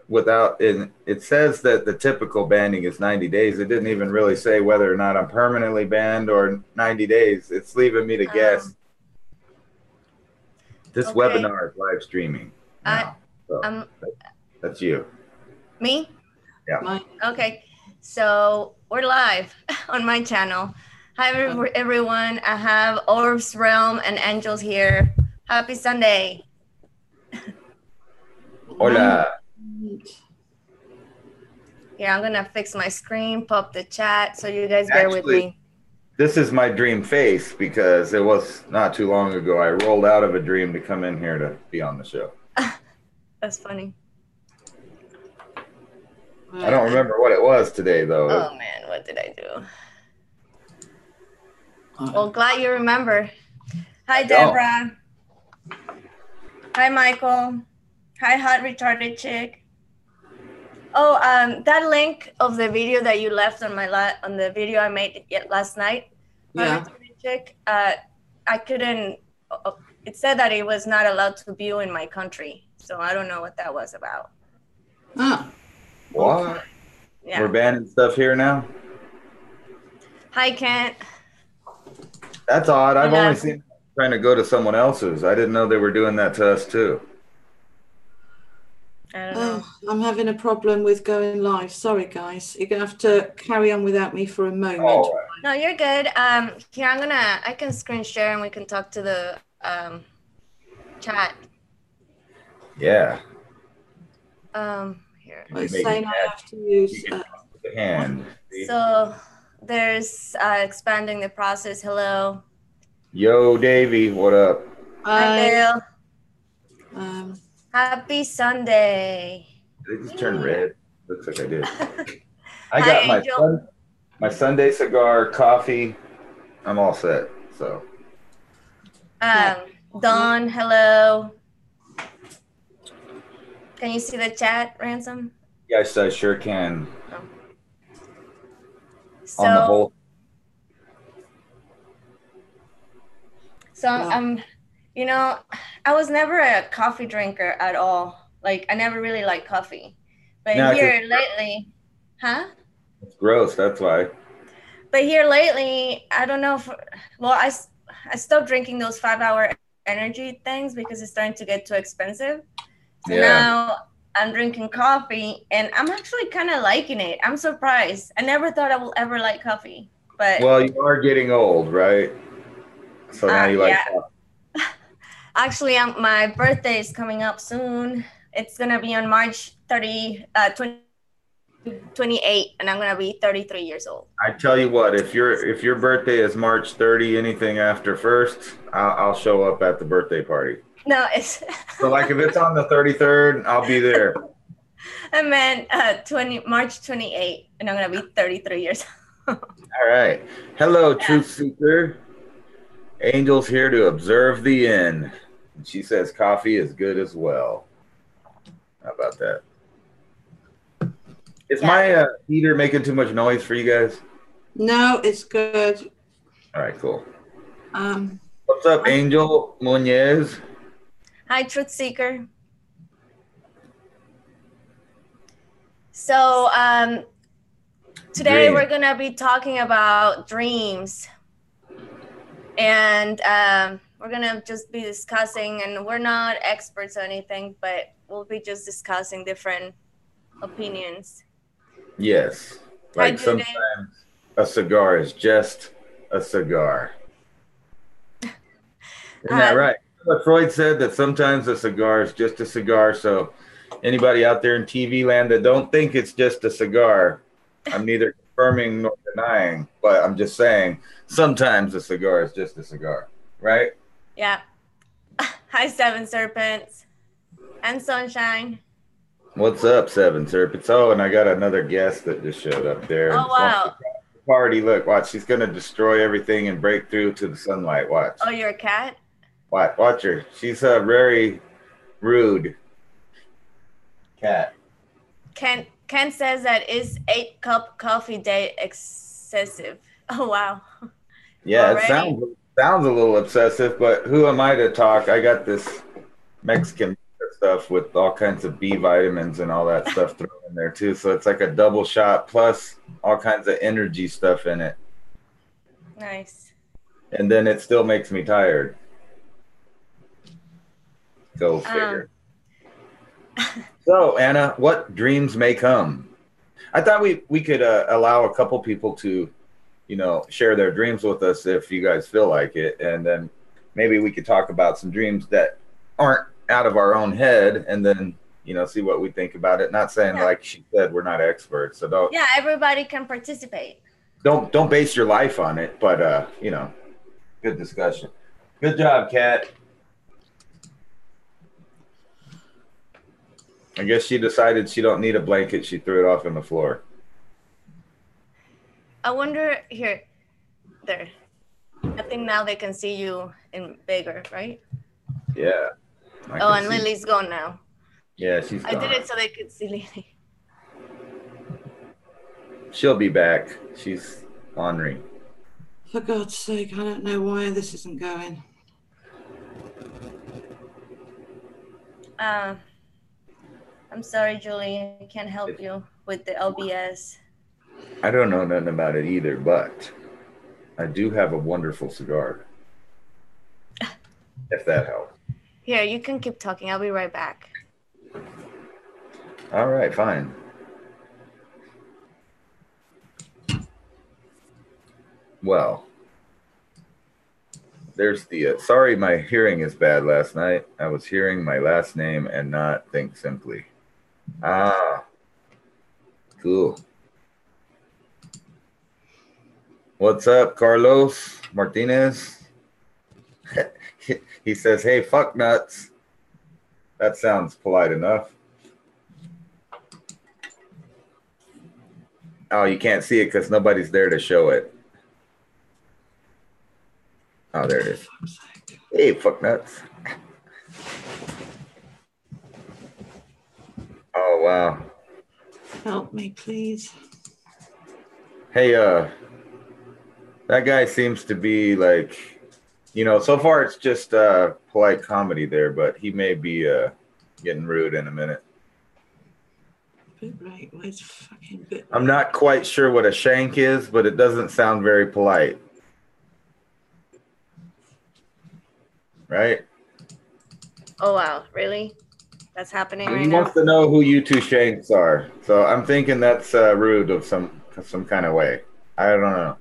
without it says that the typical banning is 90 days. It didn't even really say whether or not I'm permanently banned or 90 days. It's leaving me to guess. This Okay. webinar is live streaming I now. So that's you. Me? Yeah. Okay. So we're live on my channel. Hi everyone. I have Orbs Realm and Angels here. Happy Sunday. Hola. Yeah, I'm gonna fix my screen, pop the chat, so you guys bear with me. This is my dream face because it was not too long ago. I rolled out of a dream to come in here to be on the show. That's funny. I don't remember what it was today, though. Oh man, what did I do? Well, glad you remember. Hi, Deborah. Hi, Michael. Hi, hot retarded chick. Oh, that link of the video that you left on my on the video I made last night. Yeah. Chick, I couldn't. It said that it was not allowed to view in my country, so I don't know what that was about. Oh. What? Yeah. We're banning stuff here now. Hi, Kent. That's odd. I've only seen trying to go to someone else's. I didn't know they were doing that to us too. I don't know. I'm having a problem with going live. Sorry, guys. You're gonna have to carry on without me for a moment. Oh, right. No, you're good. Here I can screen share and we can talk to the chat. Yeah. Here. It's saying I have to use the hand. So there's expanding the process. Hello. Yo, Davey, what up? Hi, Bill. Happy Sunday. Did it just turn red? Looks like I did. I got my Sunday cigar, coffee. I'm all set. So. Dawn, hello. Can you see the chat, Ransom? Yes, I sure can. Oh. So, on the whole. So you know, I was never a coffee drinker at all. Like, I never really liked coffee. But here lately, huh? It's gross, that's why. But here lately, I don't know I stopped drinking those 5-hour energy things because it's starting to get too expensive. So now I'm drinking coffee and I'm actually kind of liking it. I'm surprised. I never thought I will ever like coffee. But well, you are getting old, right? So now you like coffee. Actually, my birthday is coming up soon. It's going to be on March 28, and I'm going to be 33 years old. I tell you what, if your birthday is March 30, anything after 1st, I'll show up at the birthday party. No, it's... So like if it's on the 33rd, I'll be there. I meant March 28, and I'm going to be 33 years old. All right. Hello, Truth Seeker. Angel's here to observe the end. She says coffee is good as well. How about that? Is my heater making too much noise for you guys? No, it's good. All right, cool. What's up, Angel Muñez? Hi, Truth Seeker. So today we're going to be talking about dreams. And we're going to just be discussing, and we're not experts or anything, but we'll be just discussing different opinions. Yes. Like sometimes a cigar is just a cigar. Isn't that right? What Freud said, that sometimes a cigar is just a cigar. So anybody out there in TV land that don't think it's just a cigar, I'm neither confirming nor denying, but I'm just saying sometimes a cigar is just a cigar, right? Yeah. Hi, Seven Serpents and Sunshine. What's up, Seven Serpents? Oh, and I got another guest that just showed up there. Oh, wow. Party, look, watch. She's going to destroy everything and break through to the sunlight. Watch. Oh, you're a cat? Watch her. She's a very rude cat. Ken says that is 8-cup coffee day excessive. Oh, wow. Yeah, already? It sounds a little obsessive, but who am I to talk? I got this Mexican that's stuff with all kinds of B vitamins and all that stuff thrown in there too. So it's like a double shot plus all kinds of energy stuff in it. Nice. And then it still makes me tired. Go figure. So Anna, what dreams may come? I thought we could allow a couple people to, share their dreams with us if you guys feel like it, and then maybe we could talk about some dreams that aren't out of our own head, and then see what we think about it. Not saying like she said we're not experts, so don't. Yeah, everybody can participate. Don't base your life on it, but good discussion. Good job, Kat. I guess she decided she don't need a blanket. She threw it off on the floor. I wonder here, there. I think now they can see you in bigger, right? Yeah. Oh, and Lily's gone now. Yeah, she's gone. I did it so they could see Lily. She'll be back. She's ornery. For God's sake, I don't know why this isn't going. I'm sorry, Julie. I can't help you with the OBS. I don't know nothing about it either, but I do have a wonderful cigar. If that helps. Here, you can keep talking. I'll be right back. All right, fine. Well, there's the sorry my hearing is bad last night. I was hearing my last name and not think simply. Ah, cool. What's up, Carlos Martinez? He says, hey, fuck nuts. That sounds polite enough. Oh, you can't see it because nobody's there to show it. Oh, there it is. Hey, fuck nuts. Oh, wow. Help me, please. Hey, that guy seems to be like, so far it's just polite comedy there, but he may be getting rude in a minute. Right, where's fucking bit? I'm not quite sure what a shank is, but it doesn't sound very polite. Right? Oh, wow. Really? That's happening right He now? wants to know who you two shanks are. So I'm thinking that's rude of some kind of way. I don't know.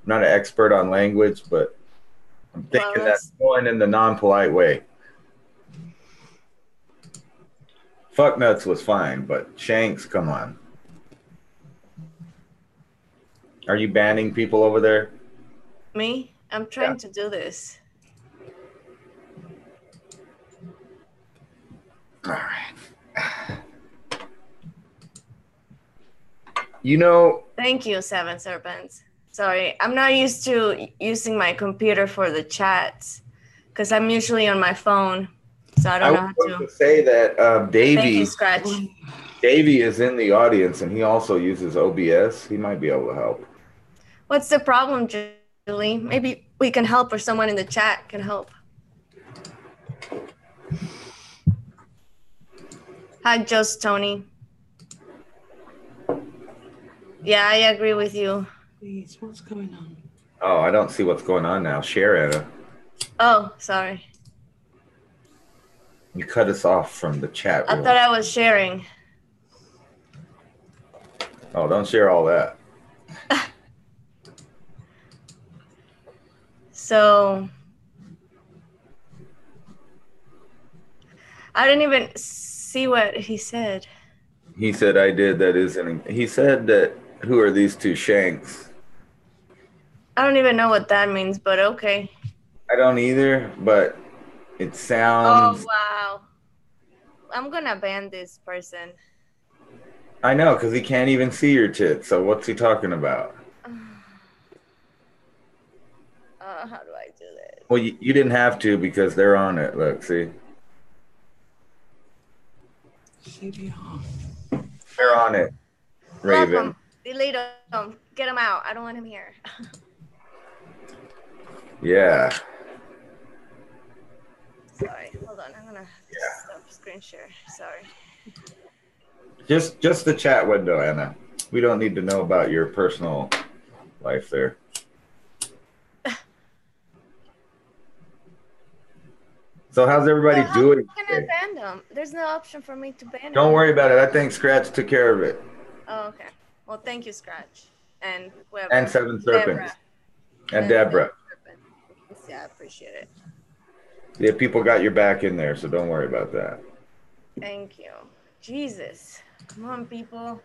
I'm not an expert on language, but I'm thinking that's going in the non-polite way. Fuck nuts was fine, but shanks, come on. Are you banning people over there? Me? I'm trying to do this. All right. Thank you, Seven Serpents. Sorry, I'm not used to using my computer for the chats because I'm usually on my phone, so I don't know how to say that Davey. Thank you, Scratch. Davey is in the audience, and he also uses OBS. He might be able to help. What's the problem, Julie? Maybe we can help, or someone in the chat can help. Hi, just Tony. Yeah, I agree with you. Please, what's going on? Oh, I don't see what's going on now. Share, Anna. Oh, sorry. You cut us off from the chat room. I thought I was sharing. Oh, don't share all that. So I didn't even see what he said. He said, I did. That isn't. He said that, who are these two shanks? I don't even know what that means, but okay. I don't either, but it sounds. Oh, wow. I'm going to ban this person. I know, because he can't even see your tits. So what's he talking about? How do I do this? Well, you didn't have to because they're on it. Look, see? CBR. They're on it. Raven. Welcome. Delete him. Get him out. I don't want him here. Yeah. Sorry. Hold on. I'm going to stop screen share. Sorry. Just the chat window, Anna. We don't need to know about your personal life there. So how's everybody doing? How can I ban them? There's no option for me to ban them. Don't worry about it. I think Scratch took care of it. Oh, okay. Well, thank you, Scratch. And whoever. And Seven Serpents. And Deborah. Yeah, I appreciate it. Yeah, people got your back in there, so don't worry about that. Thank you. Jesus. Come on, people.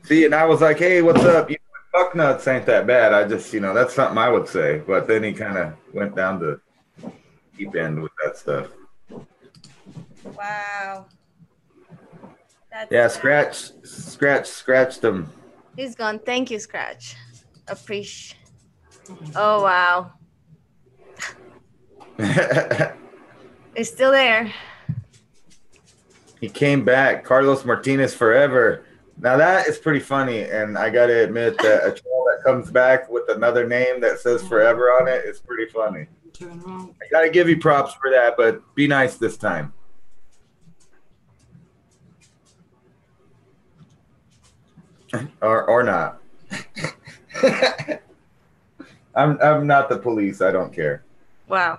See, and I was like, hey, what's up? You know, fuck nuts ain't that bad. I just, that's something I would say. But then he kind of went down to deep end with that stuff. Wow. That's scratched him. He's gone. Thank you, Scratch. Appreciate. Oh, wow. It's still there. He came back. Carlos Martinez forever. Now that is pretty funny, and I gotta admit that a troll that comes back with another name that says forever on it is pretty funny. I gotta give you props for that, but be nice this time. Or not. I'm not the police. I don't care. Wow.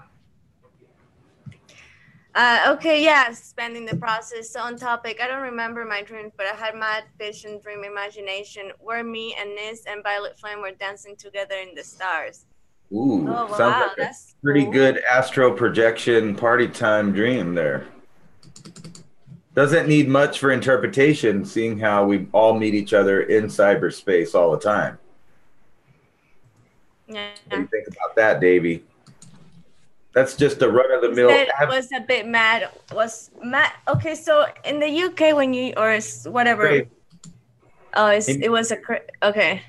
Okay, yeah, suspending the process. So on topic, I don't remember my dreams, but I had mad vision, dream, imagination, where me and Nis and Violet Flame were dancing together in the stars. Ooh, oh, sounds wow, like that's a pretty cool. good astro projection party time dream there. Doesn't need much for interpretation, seeing how we all meet each other in cyberspace all the time. Yeah. What do you think about that, Davey? That's just a run-of-the-mill. Was a bit mad. Was mad. Okay, so in the UK, when you or whatever. Great. Oh, it was okay.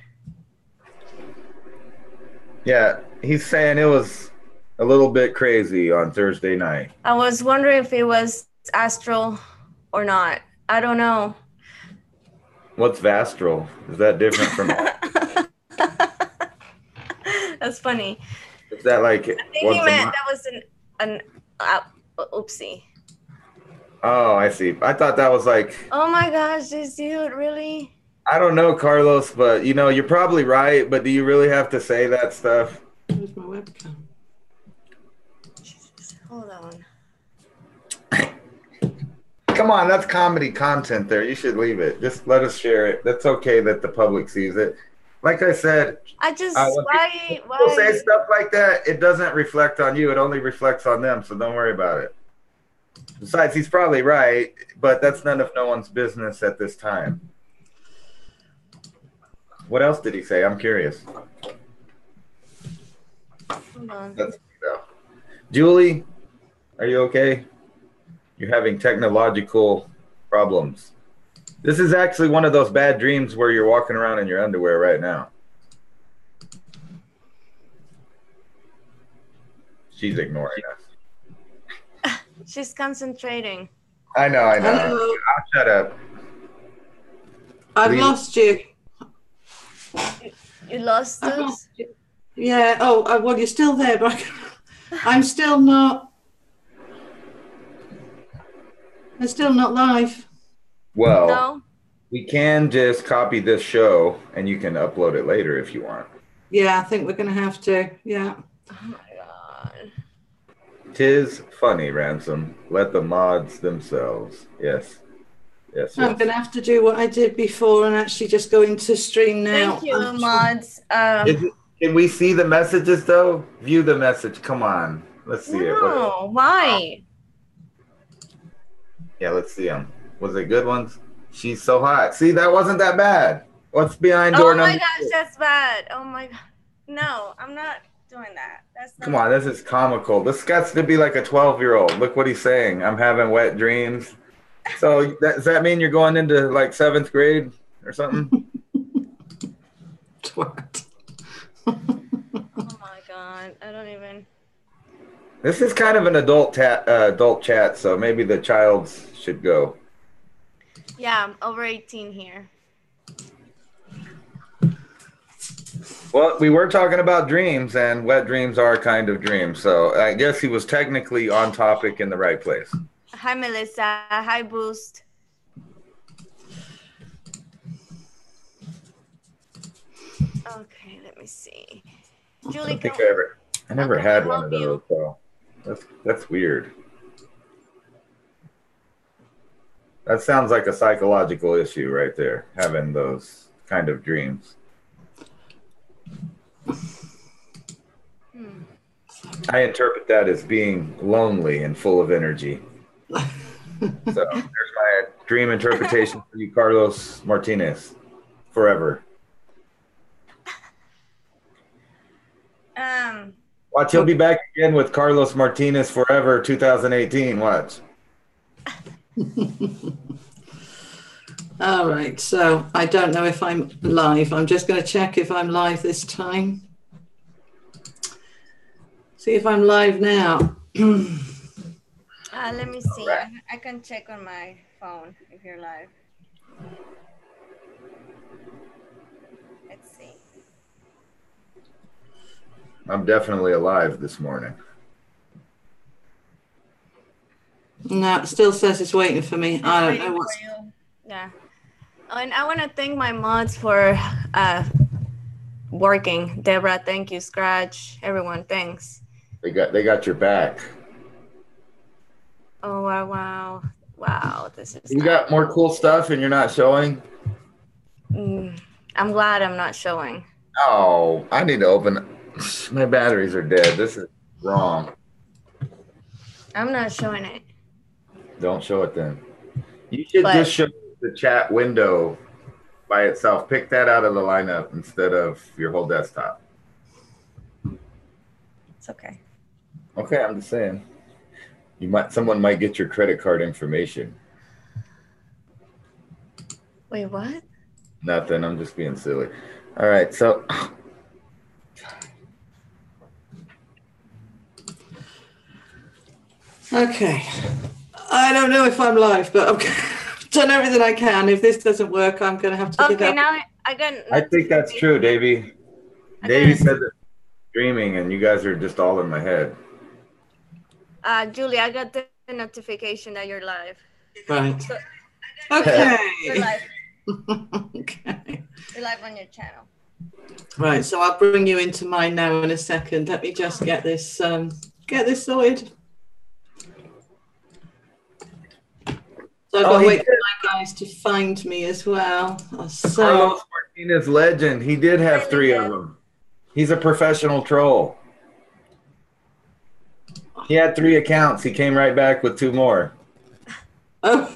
Yeah, he's saying it was a little bit crazy on Thursday night. I was wondering if it was astral or not. I don't know. What's Vastral? Is that different from? That's funny. Is that like? I think he meant that was an oopsie. Oh, I see. I thought that was like. Oh my gosh, this dude really. I don't know, Carlos, but you're probably right. But do you really have to say that stuff? Where's my webcam? Jesus, hold on. Come on, that's comedy content there. You should leave it. Just let us share it. That's okay that the public sees it. Like I said, I just why people say stuff like that, it doesn't reflect on you. It only reflects on them. So don't worry about it. Besides, he's probably right, but that's none of no one's business at this time. What else did he say? I'm curious. Hold on. Let's see though. Julie, are you okay? You're having technological problems. This is actually one of those bad dreams where you're walking around in your underwear right now. She's ignoring us. She's concentrating. I know. Hello. I'll shut up. I've lost you. You lost us? Yeah. Oh, well, you're still there, but I'm still not. I'm still not live. Well, no. We can just copy this show and you can upload it later if you want. Yeah, I think we're going to have to. Yeah. Oh my God. 'Tis funny, Ransom. Let the mods themselves. Yes. Yes. I'm going to have to do what I did before and actually just go into stream now. Thank you, mods. Can we see the messages though? View the message. Come on. Let's see it. No, why? Yeah, let's see them. Was it good ones? She's so hot. See, that wasn't that bad. What's behind door number? Oh my gosh, that's bad. Oh my God. No, I'm not doing that. That's not. Come on, this is comical. This guy's to be like a 12-year-old. Look what he's saying. I'm having wet dreams. So does that mean you're going into like 7th grade or something? Twat. Oh my God. I don't even. This is kind of an adult chat, so maybe the childs should go. Yeah, I'm over 18 here. Well, we were talking about dreams, and wet dreams are a kind of dream. So I guess he was technically on topic in the right place. Hi, Melissa. Hi, Boost. Okay, let me see. Julie, I never had one of those, so that's weird. That sounds like a psychological issue right there, having those kind of dreams. I interpret that as being lonely and full of energy. So there's my dream interpretation for you, Carlos Martinez, forever. Watch, he'll be back again with Carlos Martinez forever 2018. Watch. All right, so I don't know if I'm live. I'm just going to check if I'm live this time. See if I'm live now. Let me see. Right. I can check on my phone if you're live. Let's see. I'm definitely alive this morning. No, it still says it's waiting for me. I don't know what's... Yeah. Oh, and I want to thank my mods for working. Deborah, thank you. Scratch, everyone, thanks. They got your back. Oh, wow. This is. You got more cool stuff and you're not showing? I'm glad I'm not showing. Oh, I need to open. My batteries are dead. This is wrong. I'm not showing it. Don't show it then. You should just show the chat window by itself. Pick that out of the lineup instead of your whole desktop. It's okay. Okay, I'm just saying. Someone might get your credit card information. Wait, what? Nothing. I'm just being silly. All right, so. Okay. I don't know if I'm live, but I've done everything I can. If this doesn't work, I'm going to have to give up. Okay, now I got. I think that's true, Davey. Davey said that dreaming, and you guys are just all in my head. Julie, I got the notification that you're live. Right. So, okay. You're live. Okay. You're live on your channel. Right. So I'll bring you into mine now in a second. Let me just get this sorted. So I've got to wait for my guys to find me as well. Carlos Martinez, legend. He did have 3 of them. He's a professional troll. He had 3 accounts. He came right back with 2 more. Oh,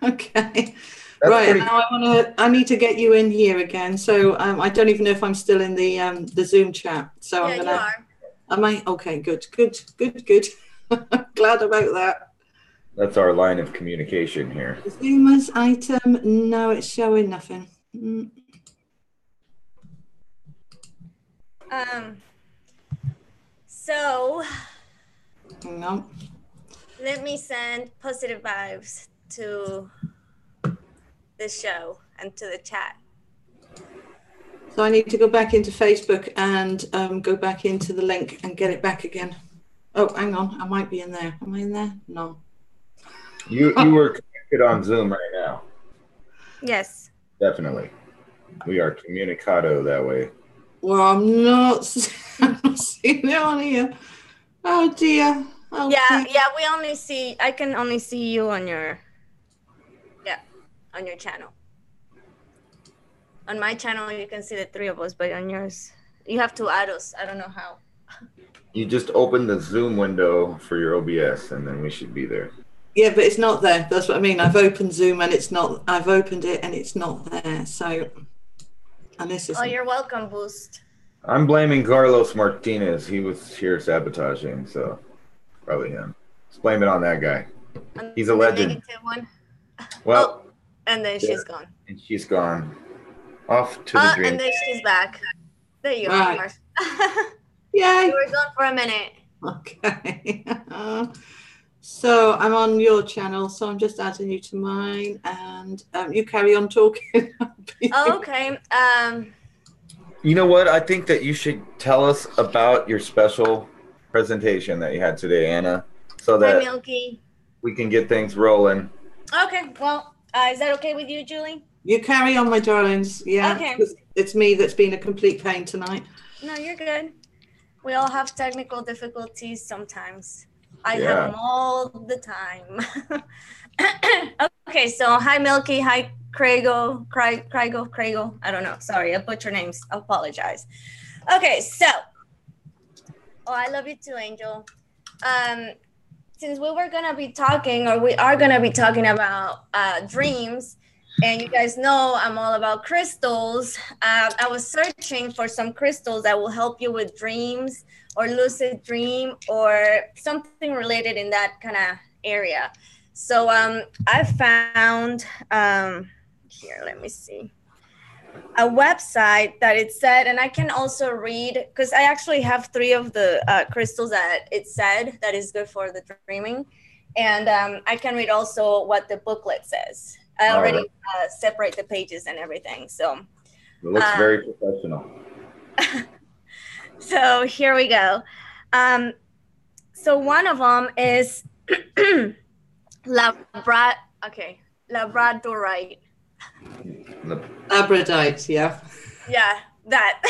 okay. That's right. Now I need to get you in here again. So I don't even know if I'm still in the Zoom chat. So yeah, I'm gonna. You are. Am I? Okay. Good. Glad about that. That's our line of communication here. Zoomers item. No, it's showing nothing. So. No. Let me send positive vibes to this show and to the chat. So I need to go back into Facebook and go back into the link and get it back again. Oh, hang on. I might be in there. Am I in there? No. You were connected on Zoom right now. Yes. Definitely. We are communicado that way. Well, I'm not seeing it on here. Oh dear. Oh, yeah, we only see. I can only see you on your. Yeah, on your channel. On my channel, you can see the 3 of us, but on yours, you have to add us. I don't know how. You just open the Zoom window for your OBS, and then we should be there. Yeah, but it's not there. That's what I mean. I've opened Zoom, and it's not. I've opened it, and it's not there. So, and this is. Oh, you're welcome, Boost. I'm blaming Carlos Martinez. He was here sabotaging, so probably him. Let's blame it on that guy. He's a legend. Negative one. Well, and then she's gone. And she's gone. Off to the dream. And then she's back. There you are. Yay. You were gone for a minute. Okay. So I'm on your channel, so I'm just adding you to mine, and you carry on talking. Oh, okay. You know what? I think that you should tell us about your special presentation that you had today, Anna. So that Hi, Milky. we can get things rolling. Okay. Well, is that okay with you, Julie? You carry on, my darlings. Yeah. Okay. It's me that's been a complete pain tonight. No, you're good. We all have technical difficulties sometimes. I have them all the time. Okay, so hi Milky, hi Craigo. I don't know. Sorry, I butchered names. I apologize. Okay, so I love you too, Angel. Since we are gonna be talking about dreams, and you guys know I'm all about crystals. I was searching for some crystals that will help you with dreams or lucid dream or something related in that kind of area. So I found, here, let me see, a website that it said, and I can also read, because I actually have 3 of the crystals that it said that is good for the dreaming. And I can read also what the booklet says. I already separate the pages and everything. So it looks very professional. So here we go. So one of them is labradorite. Labradorite, yeah. Yeah, that.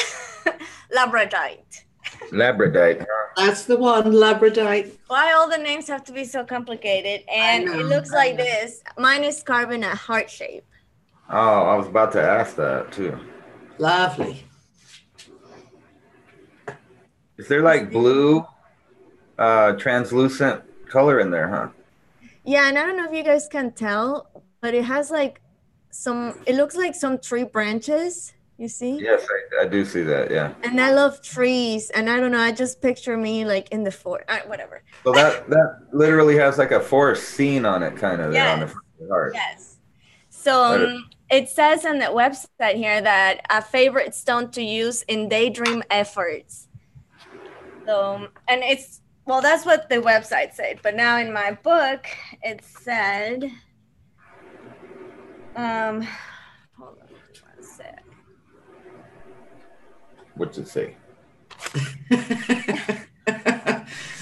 Labradorite. Labradorite. That's the one, labradorite. Why all the names have to be so complicated? And it looks like this. Mine is carved in a heart shape. Oh, I was about to ask that too. Lovely. Is there like blue, translucent color in there, huh? Yeah, and I don't know if you guys can tell, but it has like it looks like some tree branches. You see? Yes, I do see that, yeah. And I love trees, and I don't know, I just picture me like in the forest, whatever. So that literally has like a forest scene on it, kind of, there on the front of the heart. Yes. So it says on the website here that a favorite stone to use in daydream efforts. So, and it's, well, that's what the website said, but now in my book, it said, hold on 1 sec. What's it say?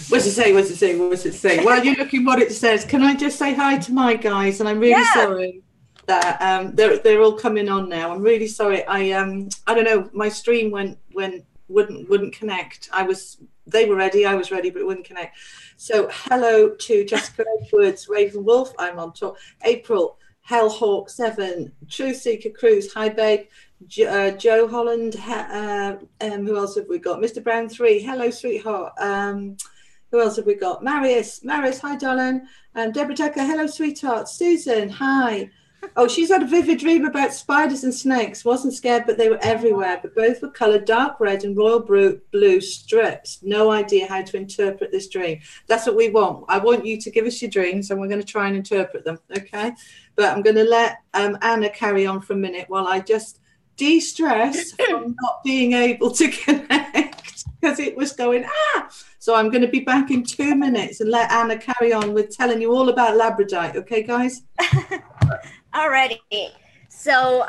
What's it say? Well, you're looking what it says. Can I just say hi to my guys? And I'm really sorry that they're all coming on now. I'm really sorry. I don't know. My stream wouldn't connect. They were ready. I was ready, but it wouldn't connect. So hello to Jessica Edwards, Raven Wolf. I'm on top. April, Hellhawk 7, Truth Seeker Cruz. Hi, babe. Joe Holland, who else have we got? Mr. Brown 3, hello, sweetheart. Who else have we got? Marius, hi, darling. Deborah Tucker, hello, sweetheart. Susan, hi. Oh, she's had a vivid dream about spiders and snakes. Wasn't scared, but they were everywhere. But both were coloured dark red and royal blue strips. No idea how to interpret this dream. That's what we want. I want you to give us your dreams, and we're going to try and interpret them, okay? But I'm going to let Anna carry on for a minute while I just de-stress from not being able to connect because it was going so I'm going to be back in 2 minutes and let Anna carry on with telling you all about labradorite. Okay, guys? Alrighty. So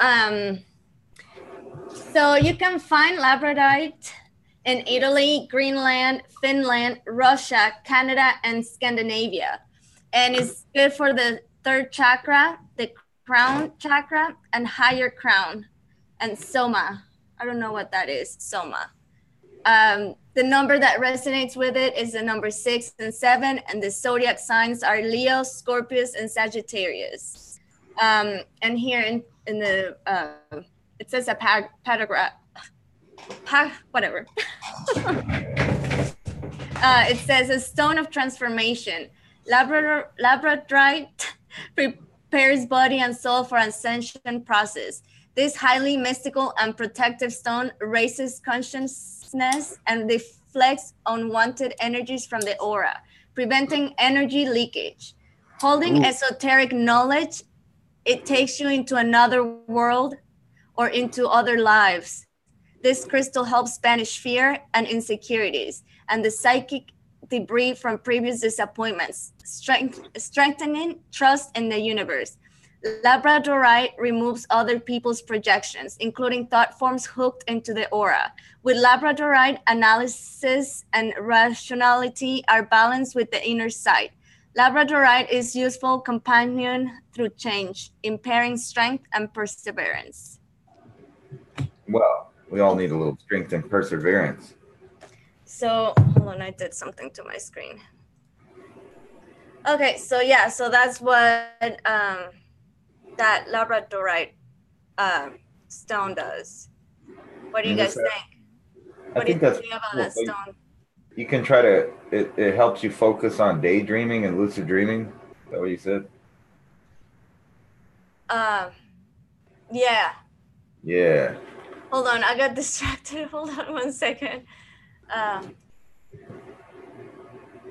so you can find labradorite in Italy, Greenland, Finland, Russia, Canada, and Scandinavia, and it's good for the 3rd chakra, the crown chakra, and higher crown. And soma, I don't know what that is, soma. The number that resonates with it is the number 6 and 7, and the zodiac signs are Leo, Scorpius, and Sagittarius. And here in the, it says a paragraph, whatever. It says a stone of transformation. Labradorite prepares body and soul for ascension process. This highly mystical and protective stone raises consciousness and deflects unwanted energies from the aura, preventing energy leakage. Holding esoteric knowledge, it takes you into another world or into other lives. This crystal helps banish fear and insecurities and the psychic debris from previous disappointments, strengthening trust in the universe. Labradorite removes other people's projections, including thought forms hooked into the aura. With labradorite, analysis and rationality are balanced with the inner sight. Labradorite is useful companion through change, impairing strength and perseverance. Well, we all need a little strength and perseverance. So hold on, I did something to my screen. Okay, so yeah, so that's what that Labradorite stone does. What do you guys think? What do you think about that stone? You can try to, it helps you focus on daydreaming and lucid dreaming. Is that what you said? Yeah. Yeah. Hold on, I got distracted. Hold on 1 second.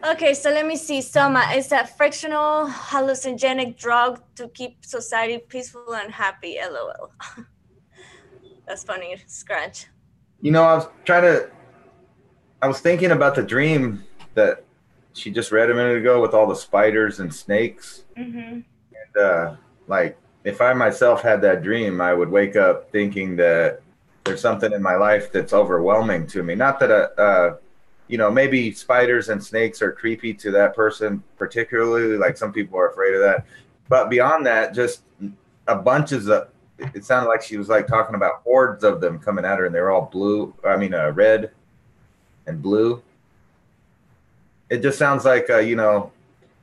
Okay, so let me see. Soma, is that frictional hallucinogenic drug to keep society peaceful and happy? LOL. That's funny. Scratch. You know, I was thinking about the dream that she just read a minute ago with all the spiders and snakes. Mm-hmm. And like, if I myself had that dream, I would wake up thinking that there's something in my life that's overwhelming to me. Not that, you know, maybe spiders and snakes are creepy to that person particularly, like some people are afraid of that. But beyond that, just a bunch of, it sounded like she was like talking about hordes of them coming at her, and they're all red and blue. It just sounds like, you know,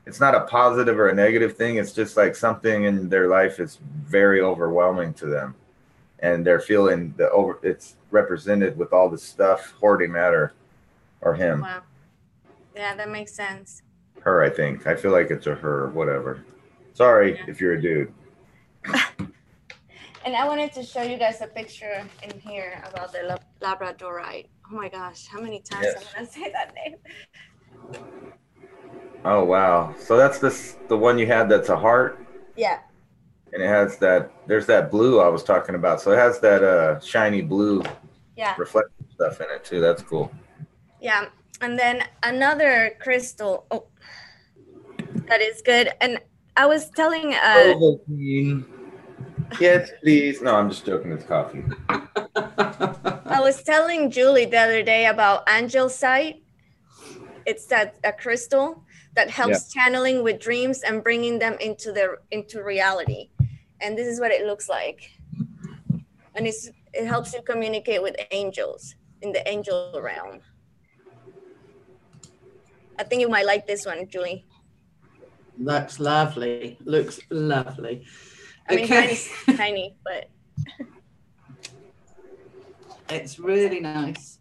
it's not a positive or a negative thing. It's just like something in their life is very overwhelming to them. And they're feeling it's represented with all this stuff hoarding at her or him. Wow. Yeah, that makes sense. Her, I think. I feel like it's a her, whatever. Sorry if you're a dude. And I wanted to show you guys a picture in here about the Labradorite. Oh my gosh, how many times I'm gonna say that name? Oh wow. So that's the one you had that's a heart? Yeah. And it has there's that blue I was talking about. So it has that shiny blue reflective stuff in it too. That's cool. Yeah. And then another crystal that is good. And I was telling yes, please. No, I'm just joking. It's coffee. I was telling Julie the other day about angelite. It's a crystal that helps channeling with dreams and bringing them into reality. And this is what it looks like. And it helps you communicate with angels in the angel realm. I think you might like this one, Julie. That's lovely. Looks lovely. I mean, tiny, but it's really nice.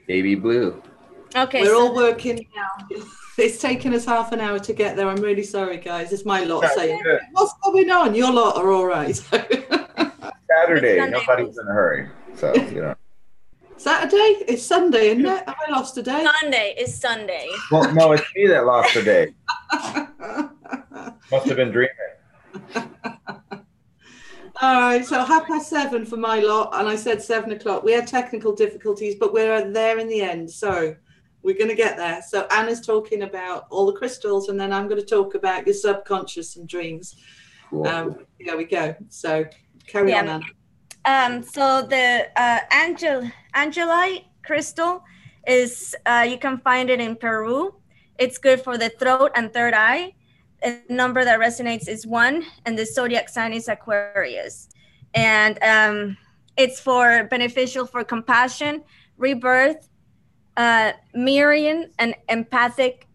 Baby blue. Okay. We're all working now. It's taken us half an hour to get there. I'm really sorry, guys. It's my lot saying, what's going on? Your lot are all right. Saturday. Nobody's in a hurry. So, you know. Saturday? It's Sunday, isn't it? Have I lost a day? Sunday is Sunday. Well, no, it's me that lost a day. Must have been dreaming. All right, so 7:30 for my lot, and I said 7 o'clock. We had technical difficulties, but we're there in the end, so we're going to get there. So Anna's talking about all the crystals, and then I'm going to talk about your subconscious and dreams. Cool. There we go. So carry on, Anna. So the angelite crystal is, you can find it in Peru. It's good for the throat and third eye. A number that resonates is 1, and the zodiac sign is Aquarius. And it's beneficial for compassion, rebirth, mirroring and energetic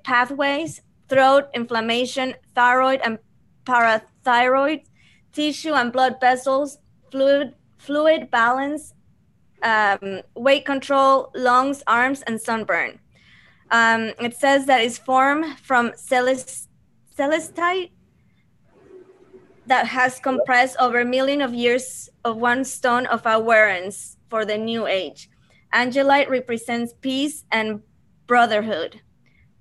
pathways, throat, inflammation, thyroid and parathyroid, tissue and blood vessels, fluid balance, weight control, lungs, arms, and sunburn. It says that it's formed from celestite that has compressed over a million of years of one stone of awareness for the new age. Angelite represents peace and brotherhood,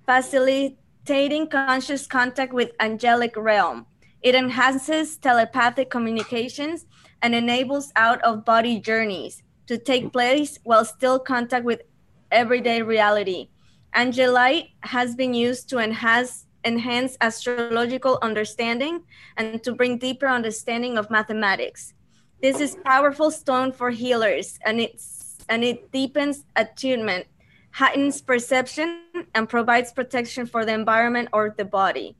facilitating conscious contact with angelic realm. It enhances telepathic communications and enables out-of-body journeys to take place while still contact with everyday reality. Angelite has been used to enhance astrological understanding and to bring deeper understanding of mathematics. This is powerful stone for healers, and it deepens attunement, heightens perception, and provides protection for the environment or the body.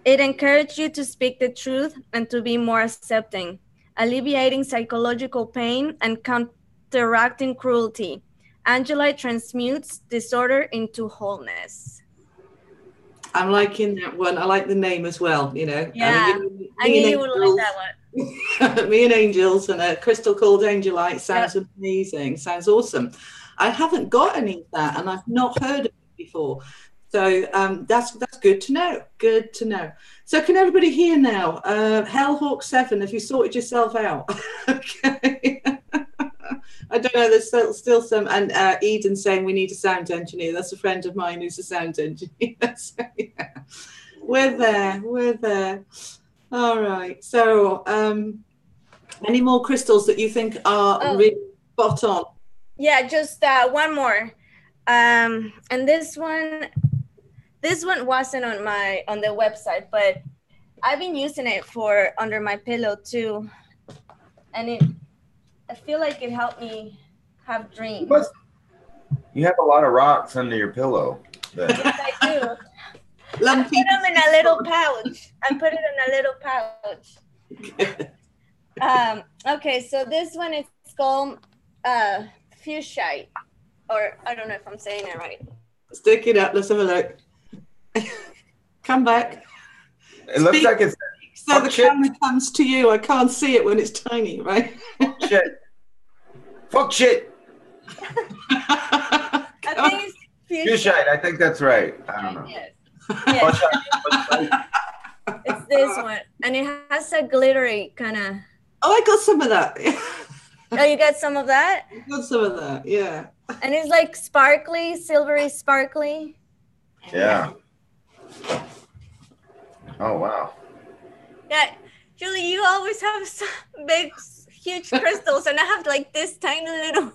It encourages you to speak the truth and to be more accepting, alleviating psychological pain and counteracting cruelty. Angelite transmutes disorder into wholeness. I'm liking that one. I like the name as well, you know. Yeah, I knew you would like that one. Me and Angels and a crystal called Angelite sounds amazing. Sounds awesome. I haven't got any of that, and I've not heard of it before. So that's good to know. Good to know. So can everybody hear now? Hellhawk 7, have you sorted yourself out? Okay. I don't know, there's still some, and Eden saying we need a sound engineer. That's a friend of mine who's a sound engineer. So, yeah. We're there. All right. So any more crystals that you think are really spot on? Yeah, just one more. And this one wasn't on the website, but I've been using it for under my pillow too. And I feel like it helped me have dreams. You have a lot of rocks under your pillow. Yes, I do. I put them in a little pouch. Okay, so this one is called Fuscite, or I don't know if I'm saying it right. Stick it up. Let's have a look. Come back. It looks like it's. So the camera comes to you. I can't see it when it's tiny, right? Shit. Fuck shit. I think it's Fuscite. I think that's right. I don't know. Yes. It's this one, and it has a glittery kind of. Oh, I got some of that. Oh, you got some of that? I got some of that, yeah. And it's like sparkly, silvery sparkly. Yeah. Oh, wow. Yeah, Julie, you always have some big, huge crystals, and I have like this tiny little.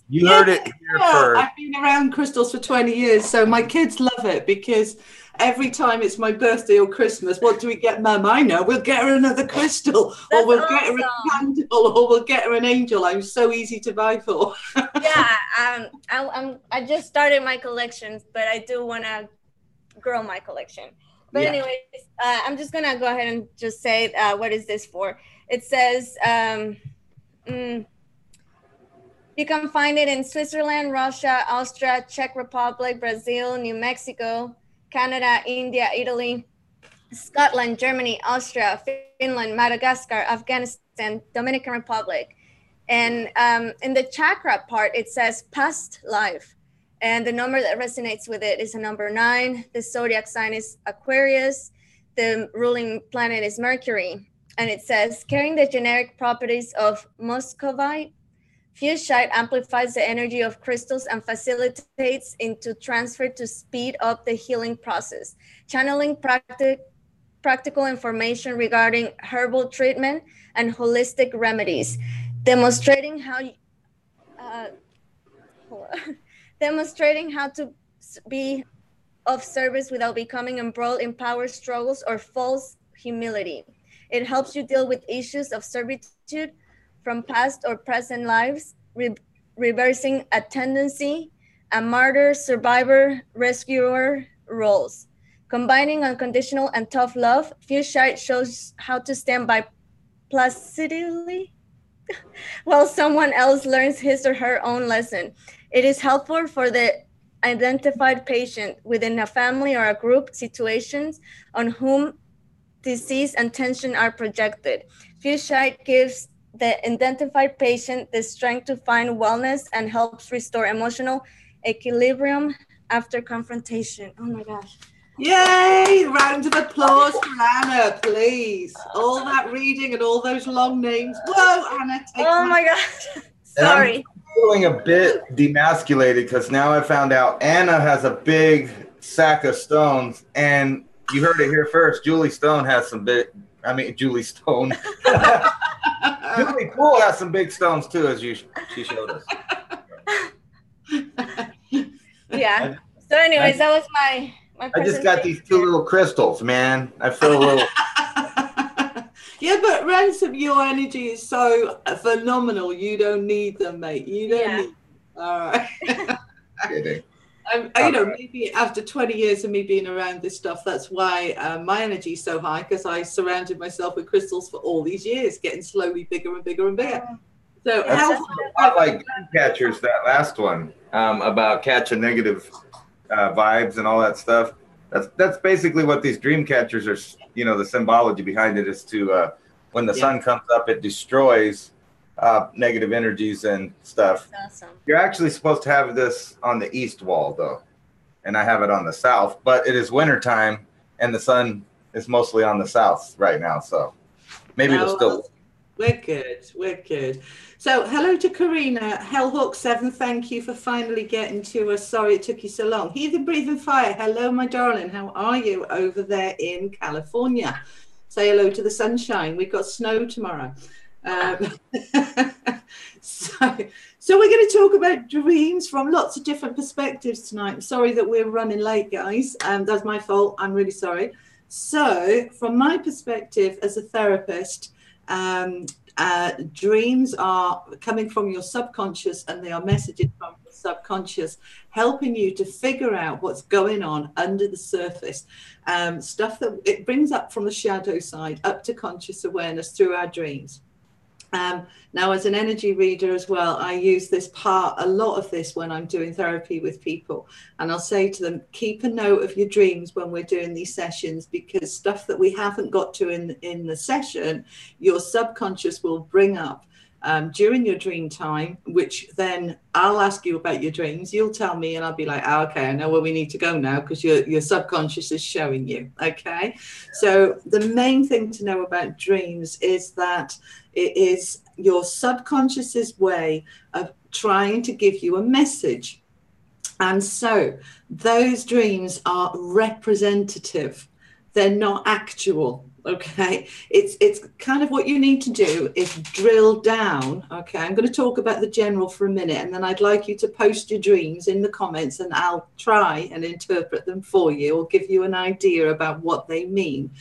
You heard it here first. I've been around crystals for 20 years, so my kids love it because every time it's my birthday or Christmas, what do we get, Mum? I know, we'll get her another crystal, or we'll get her a candle, or we'll get her an angel. I'm so easy to buy for. Yeah, I just started my collection, but I do want to grow my collection. But anyways, I'm just gonna go ahead and just say what is this for? It says you can find it in Switzerland, Russia, Austria, Czech Republic, Brazil, New Mexico, Canada, India, Italy, Scotland, Germany, Austria, Finland, Madagascar, Afghanistan, Dominican Republic. And in the chakra part, it says past life. And the number that resonates with it is a number 9. The zodiac sign is Aquarius. The ruling planet is Mercury. And it says, carrying the generic properties of Muscovite, Fuscite amplifies the energy of crystals and facilitates into transfer to speed up the healing process, channeling practical information regarding herbal treatment and holistic remedies, demonstrating how to be of service without becoming embroiled in power struggles or false humility. It helps you deal with issues of servitude from past or present lives, reversing a tendency, a martyr, survivor, rescuer roles. Combining unconditional and tough love, Fuscite shows how to stand by placidly while someone else learns his or her own lesson. It is helpful for the identified patient within a family or a group situations on whom disease and tension are projected. Fuscite gives the identified patient the strength to find wellness and helps restore emotional equilibrium after confrontation. Oh my gosh. Yay! Round of applause for Anna, please. All that reading and all those long names. Whoa, Anna. Oh my gosh. Sorry. I'm feeling a bit demasculated because now I found out Anna has a big sack of stones, and you heard it here first. Julie Stone has some big. Julie Stone. Julie Poole has some big stones too, as she showed us. Yeah. So, anyways, that was my I just got these 2 little crystals, man. I feel a little. Yeah, but Ransom, your energy is so phenomenal. You don't need them, mate. You don't need them. All right. kidding. You know, maybe after 20 years of me being around this stuff, that's why my energy is so high, because I surrounded myself with crystals for all these years, getting slowly bigger and bigger and bigger. So that's not like dream catchers, that last one about catching negative vibes and all that stuff. That's basically what these dream catchers are. You know, the symbology behind it is to when the sun comes up, it destroys negative energies and stuff. Awesome. You're actually supposed to have this on the east wall though, and I have it on the south, but it is wintertime and the sun is mostly on the south right now, so maybe it'll still. We're good. So hello to Karina, Hellhawk7, thank you for finally getting to us. Sorry it took you so long. Heathen Breathing Fire, hello my darling, how are you over there in California? Say hello to the sunshine, we've got snow tomorrow. So we're going to talk about dreams from lots of different perspectives tonight. I'm sorry that we're running late, guys. That's my fault. I'm really sorry. So from my perspective as a therapist, dreams are coming from your subconscious, and they are messages from your subconscious helping you to figure out what's going on under the surface, stuff that it brings up from the shadow side up to conscious awareness through our dreams. Now, as an energy reader as well, I use a lot of this when I'm doing therapy with people. And I'll say to them, keep a note of your dreams when we're doing these sessions, because stuff that we haven't got to in the session, your subconscious will bring up during your dream time, which then I'll ask you about your dreams. You'll tell me and I'll be like, oh, okay, I know where we need to go now, because your subconscious is showing you. Okay. So the main thing to know about dreams is that it is your subconscious's way of trying to give you a message. And so those dreams are representative. They're not actual. Okay, it's kind of what you need to do is drill down. Okay, I'm going to talk about the general for a minute, and then I'd like you to post your dreams in the comments, and I'll try and interpret them for you or give you an idea about what they mean.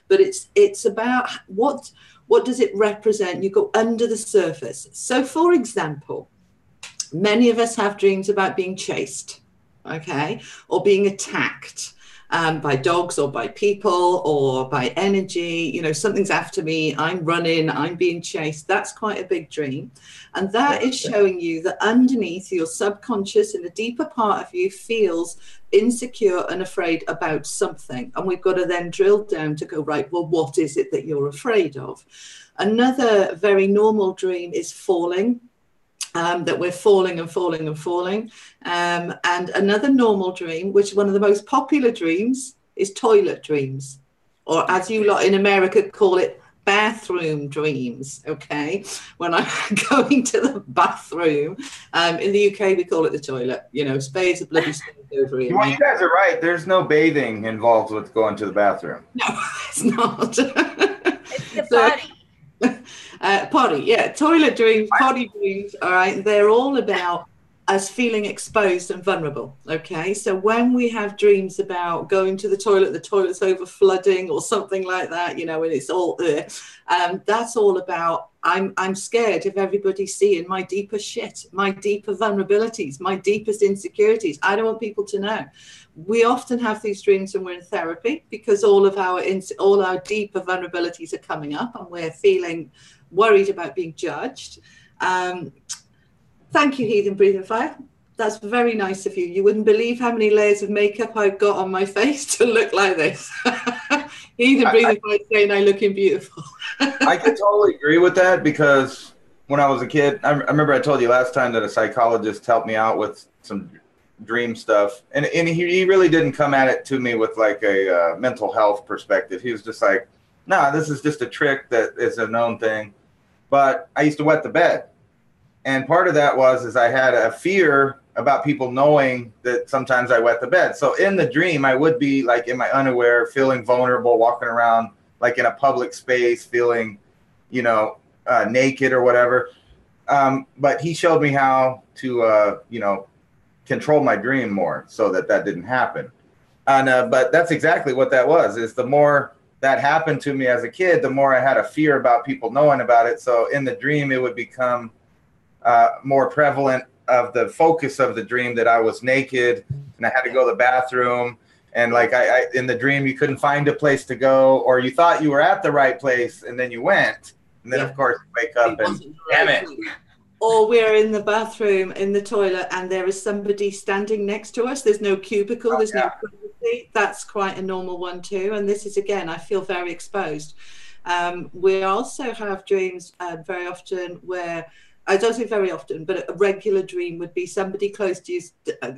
But it's about what does it represent? You go under the surface. So, for example, many of us have dreams about being chased, okay, or being attacked. By dogs or by people or by energy, you know, something's after me, I'm running, I'm being chased. That's quite a big dream. And that is showing you that underneath your subconscious, in the deeper part of you, feels insecure and afraid about something. And we've got to then drill down to go, right, well, what is it that you're afraid of? Another very normal dream is falling. That we're falling and falling and falling. And another normal dream, which is one of the most popular dreams, is toilet dreams, or as you lot in America call it, bathroom dreams. Okay, when I'm going to the bathroom, in the UK we call it the toilet. You know, spades are bloody spades over here. Well, you guys are right. There's no bathing involved with going to the bathroom. No, it's not. It's the potty. Potty, yeah, toilet dreams, potty dreams, all right, they're all about us feeling exposed and vulnerable. Okay, so when we have dreams about going to the toilet's over flooding or something like that, you know, and it's all there, that's all about I'm scared of everybody seeing my deeper shit, my deeper vulnerabilities, my deepest insecurities. I don't want people to know. We often have these dreams when we're in therapy, because all our deeper vulnerabilities are coming up and we're feeling worried about being judged. Thank you, Heathen Breathing Fire. That's very nice of you. You wouldn't believe how many layers of makeup I've got on my face to look like this. Heathen Breathing Fire saying I'm looking beautiful. I can totally agree with that, because when I was a kid, I remember I told you last time that a psychologist helped me out with some dream stuff, and he really didn't come at it to me with like a mental health perspective. He was just like, nah, this is just a trick that is a known thing. But I used to wet the bed, and part of that is I had a fear about people knowing that sometimes I wet the bed. So in the dream, I would be like in my underwear, feeling vulnerable, walking around like in a public space, feeling, you know, naked or whatever. But he showed me how to, you know, control my dream more so that didn't happen. And but that's exactly what that was, is the more that happened to me as a kid, the more I had a fear about people knowing about it. So in the dream, it would become more prevalent the focus of the dream that I was naked and I had to go to the bathroom. And like I in the dream, you couldn't find a place to go, or you thought you were at the right place and then you went. And then, of course, you wake up and damn it. Or we're in the bathroom, in the toilet, and there is somebody standing next to us. There's no cubicle, there's no privacy. That's quite a normal one too. And this is, again, I feel very exposed. We also have dreams very often where, I don't say very often, but a regular dream would be somebody close to you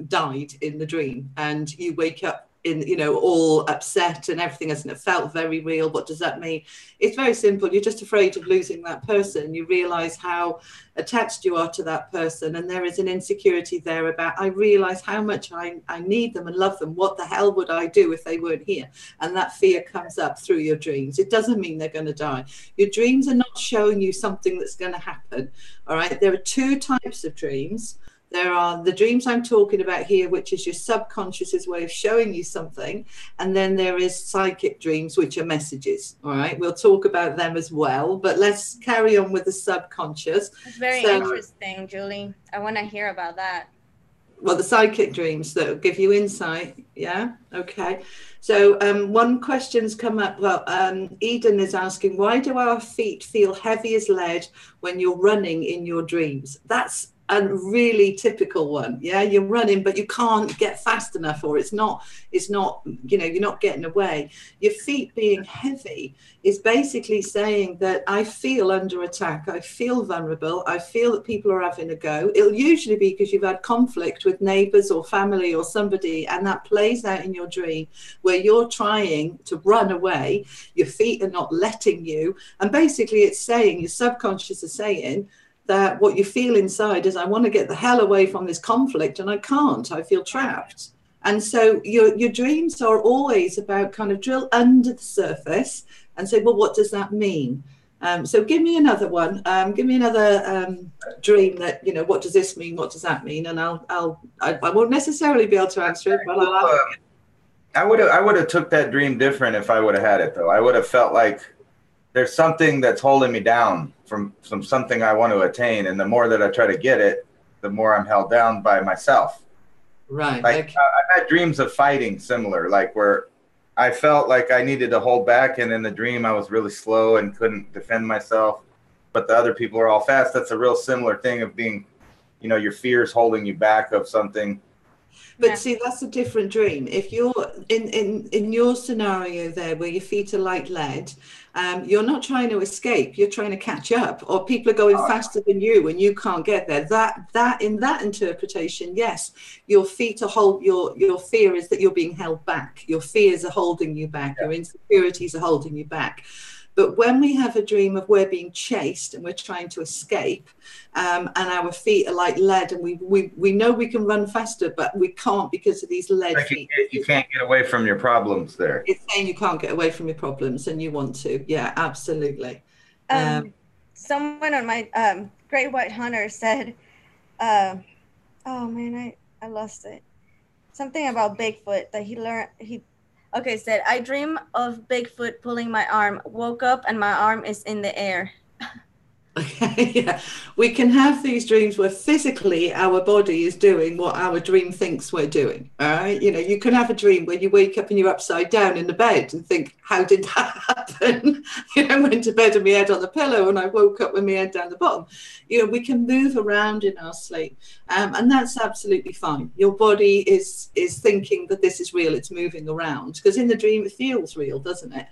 died in the dream, and you wake up in, you know, all upset and everything, hasn't it felt very real? What does that mean? It's very simple. You're just afraid of losing that person. You realize how attached you are to that person, and there is an insecurity there about, I realize how much I need them and love them. What the hell would I do if they weren't here? And that fear comes up through your dreams. It doesn't mean they're going to die. Your dreams are not showing you something that's going to happen. All right, there are two types of dreams. There are the dreams I'm talking about here, which is your subconscious's way of showing you something. And then there is psychic dreams, which are messages. All right, we'll talk about them as well. But let's carry on with the subconscious. It's very interesting, Julie. I want to hear about that. Well, the psychic dreams that will give you insight. Yeah. Okay. So one question's come up. Well, Eden is asking, why do our feet feel heavy as lead when you're running in your dreams? That's a really typical one. Yeah, you're running, but you can't get fast enough, or it's not, you know, you're not getting away. Your feet being heavy is basically saying that I feel under attack. I feel vulnerable. I feel that people are having a go. It'll usually be because you've had conflict with neighbors or family or somebody, and that plays out in your dream where you're trying to run away. Your feet are not letting you. And basically it's saying, your subconscious is saying, that what you feel inside is, I want to get the hell away from this conflict and I can't, I feel trapped. And so your dreams are always about kind of drill under the surface and say, well, what does that mean? So give me another one. Give me another dream that, you know, what does this mean? What does that mean? And I won't necessarily be able to answer it, but I would have took that dream different if I would have had it, though. I would have felt like there's something that's holding me down from something I want to attain. And the more that I try to get it, the more I'm held down by myself. Right. Like, I've had dreams of fighting similar, like where I felt like I needed to hold back. And in the dream, I was really slow and couldn't defend myself. But the other people are all fast. That's a real similar thing of being, you know, your fears holding you back of something. But see, that's a different dream. If you're in your scenario there where your feet are like lead, you're not trying to escape, you're trying to catch up, or people are going faster than you and you can't get there. That in that interpretation, yes, your feet are your fear is that you're being held back. Your fears are holding you back. Your insecurities are holding you back. But when we have a dream of we're being chased and we're trying to escape, and our feet are like lead, and we know we can run faster, but we can't because of these lead feet. You can't get away from your problems there. It's saying you can't get away from your problems and you want to. Yeah, absolutely. Someone on my Great White Hunter said, oh man, I lost it. Something about Bigfoot that he said, I dream of Bigfoot pulling my arm, woke up and my arm is in the air. Okay, yeah. We can have these dreams where physically our body is doing what our dream thinks we're doing. All right. You know, you can have a dream where you wake up and you're upside down in the bed and think, how did that happen? You know, I went to bed with my head on the pillow and I woke up with my head down the bottom. You know, we can move around in our sleep. And that's absolutely fine. Your body is thinking that this is real. It's moving around because in the dream it feels real, doesn't it?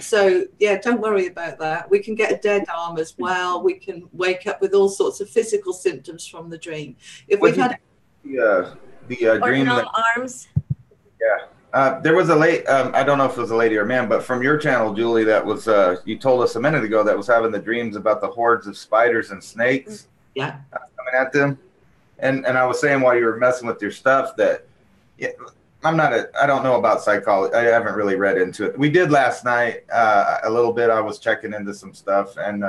So yeah, don't worry about that. We can get a dead arm as well. We can wake up with all sorts of physical symptoms from the dream. If we've had the dream that arms. Yeah, there was a I don't know if it was a lady or a man, but from your channel, Julie, that was you told us a minute ago that was having the dreams about the hordes of spiders and snakes. Yeah, coming at them, and I was saying while you were messing with your stuff that I don't know about psychology. I haven't really read into it. We did last night a little bit. I was checking into some stuff and.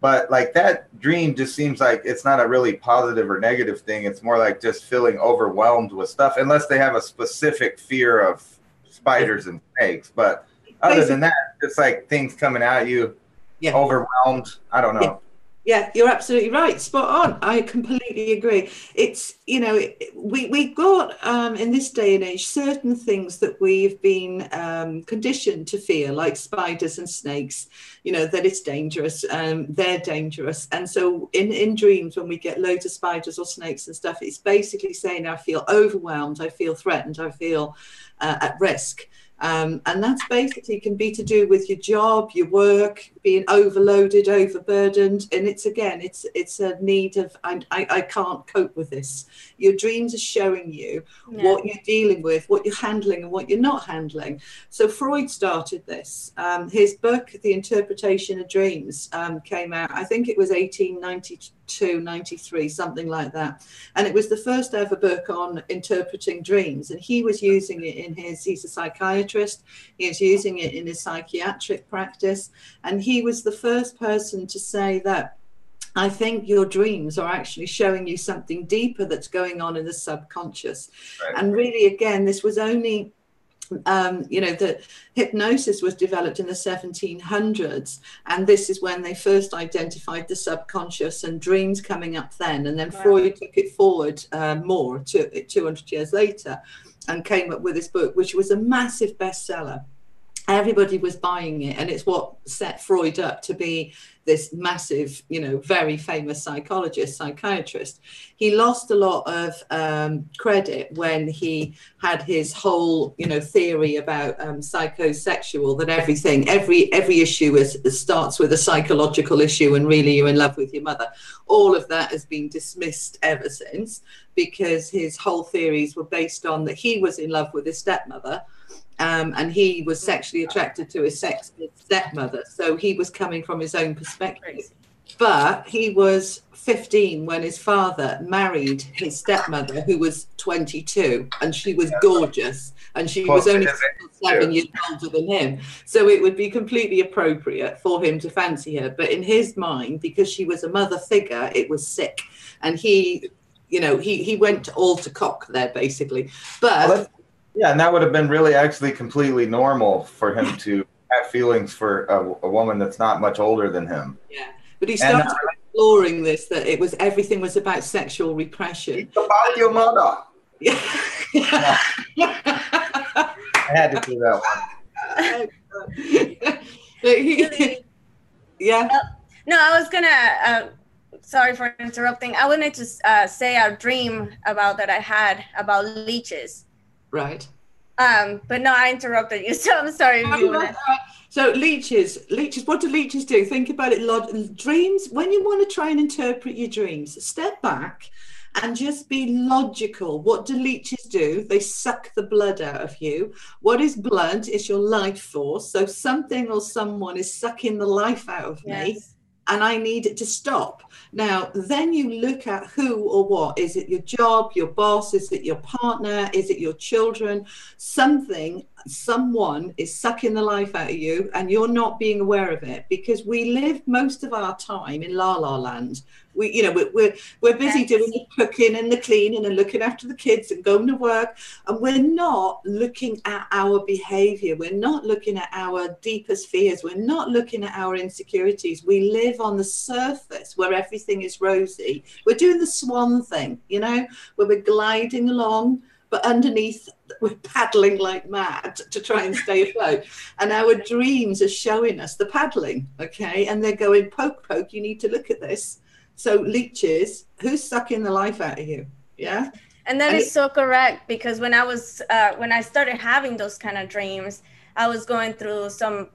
But like that dream just seems like it's not a really positive or negative thing. It's more like just feeling overwhelmed with stuff, unless they have a specific fear of spiders and snakes. But other than that, it's like things coming at you, overwhelmed. I don't know. Yeah, you're absolutely right. Spot on. I completely agree. It's, you know, we've got in this day and age certain things that we've been conditioned to fear, like spiders and snakes, you know, that it's dangerous, they're dangerous. And so in dreams, when we get loads of spiders or snakes and stuff, it's basically saying, I feel overwhelmed, I feel threatened, I feel at risk. And that's basically can be to do with your job, your work, being overloaded, overburdened. And it's, again, it's a need of, I can't cope with this. Your dreams are showing you what you're dealing with, what you're handling and what you're not handling. So Freud started this. His book, The Interpretation of Dreams, came out, I think it was 1892, 93, something like that. And it was the first ever book on interpreting dreams. And he was using it in he's a psychiatrist. He was using it in his psychiatric practice. And he was the first person to say that I think your dreams are actually showing you something deeper that's going on in the subconscious. Right. And really, again, this was only you know, that hypnosis was developed in the 1700s, and this is when they first identified the subconscious and dreams coming up then. And then Freud took it forward more to 200 years later and came up with this book, which was a massive bestseller. Everybody was buying it, and it's what set Freud up to be this massive, you know, very famous psychiatrist. He lost a lot of credit when he had his whole, you know, theory about psychosexual, that every issue starts with a psychological issue, and really you're in love with your mother. All of that has been dismissed ever since, because his whole theories were based on that he was in love with his stepmother. And he was sexually attracted to his stepmother. So he was coming from his own perspective. But he was 15 when his father married his stepmother, who was 22, and she was gorgeous. And she was only 7 years older than him. So it would be completely appropriate for him to fancy her. But in his mind, because she was a mother figure, it was sick. And he, you know, he went all to cock there, basically. But... yeah, and that would have been really actually completely normal for him to have feelings for a woman that's not much older than him. Yeah, but he started exploring this, that everything was about sexual repression. It's about your mother. Yeah. I had to do that one. Yeah. No, I was gonna. Sorry for interrupting. I wanted to say a dream about that I had about leeches. Right. But no, I interrupted you, so I'm sorry. So leeches, what do leeches do? Think about it. Dreams, when you want to try and interpret your dreams, step back and just be logical. What do leeches do? They suck the blood out of you. What is blood? It's your life force. So something or someone is sucking the life out of me. And I need it to stop. Now, then you look at who or what. Is it your job, your boss? Is it your partner? Is it your children? Someone is sucking the life out of you, and you're not being aware of it, because we live most of our time in la la land. We're busy doing the cooking and the cleaning and looking after the kids and going to work, and we're not looking at our behavior. We're not looking at our deepest fears. We're not looking at our insecurities. We live on the surface where everything is rosy. We're doing the swan thing, you know, where we're gliding along, but underneath we're paddling like mad to try and stay afloat. And our dreams are showing us the paddling, okay? And they're going, poke, poke, you need to look at this. So leeches, who's sucking the life out of you? Yeah. And that is so correct, because when I started having those kind of dreams, I was going through some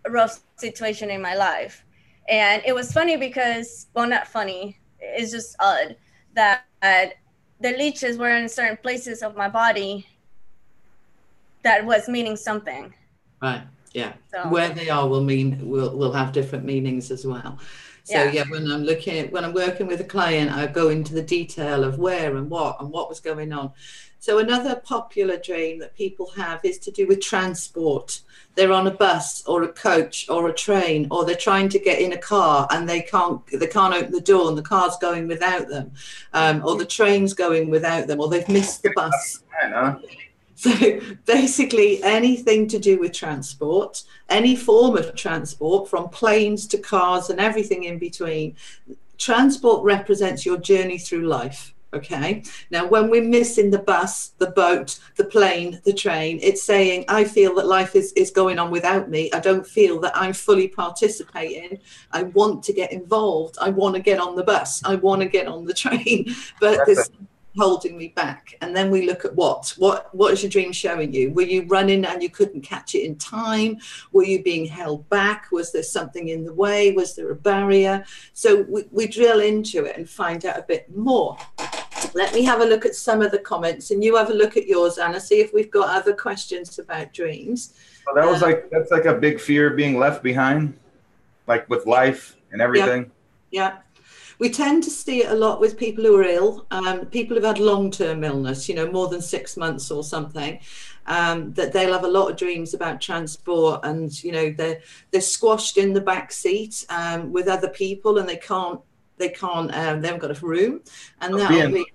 rough situation in my life. And it was funny because, well, not funny, it's just odd that the leeches were in certain places of my body that was meaning something. Right. Yeah. So, where they are will have different meanings as well. So yeah, when I'm working with a client, I go into the detail of where and what was going on. So another popular dream that people have is to do with transport. They're on a bus or a coach or a train, or they're trying to get in a car and they can't open the door and the car's going without them, or the train's going without them, or they've missed the bus. So basically anything to do with transport, any form of transport, from planes to cars and everything in between. Transport represents your journey through life. Okay. Now, when we're missing the bus, the boat, the plane, the train, it's saying, I feel that life is going on without me. I don't feel that I'm fully participating. I want to get involved. I want to get on the bus. I want to get on the train, but there's holding me back. And then we look at what is your dream showing you? Were you running and you couldn't catch it in time? Were you being held back? Was there something in the way? Was there a barrier? So we drill into it and find out a bit more. Let me have a look at some of the comments, and you have a look at yours, Anna, see if we've got other questions about dreams. Well, that was that's like a big fear, being left behind, like with life and everything. Yeah. We tend to see it a lot with people who are ill, people who've had long-term illness, more than 6 months or something, that they'll have a lot of dreams about transport, and, they're squashed in the back seat with other people, and they haven't got a room. And that'll be,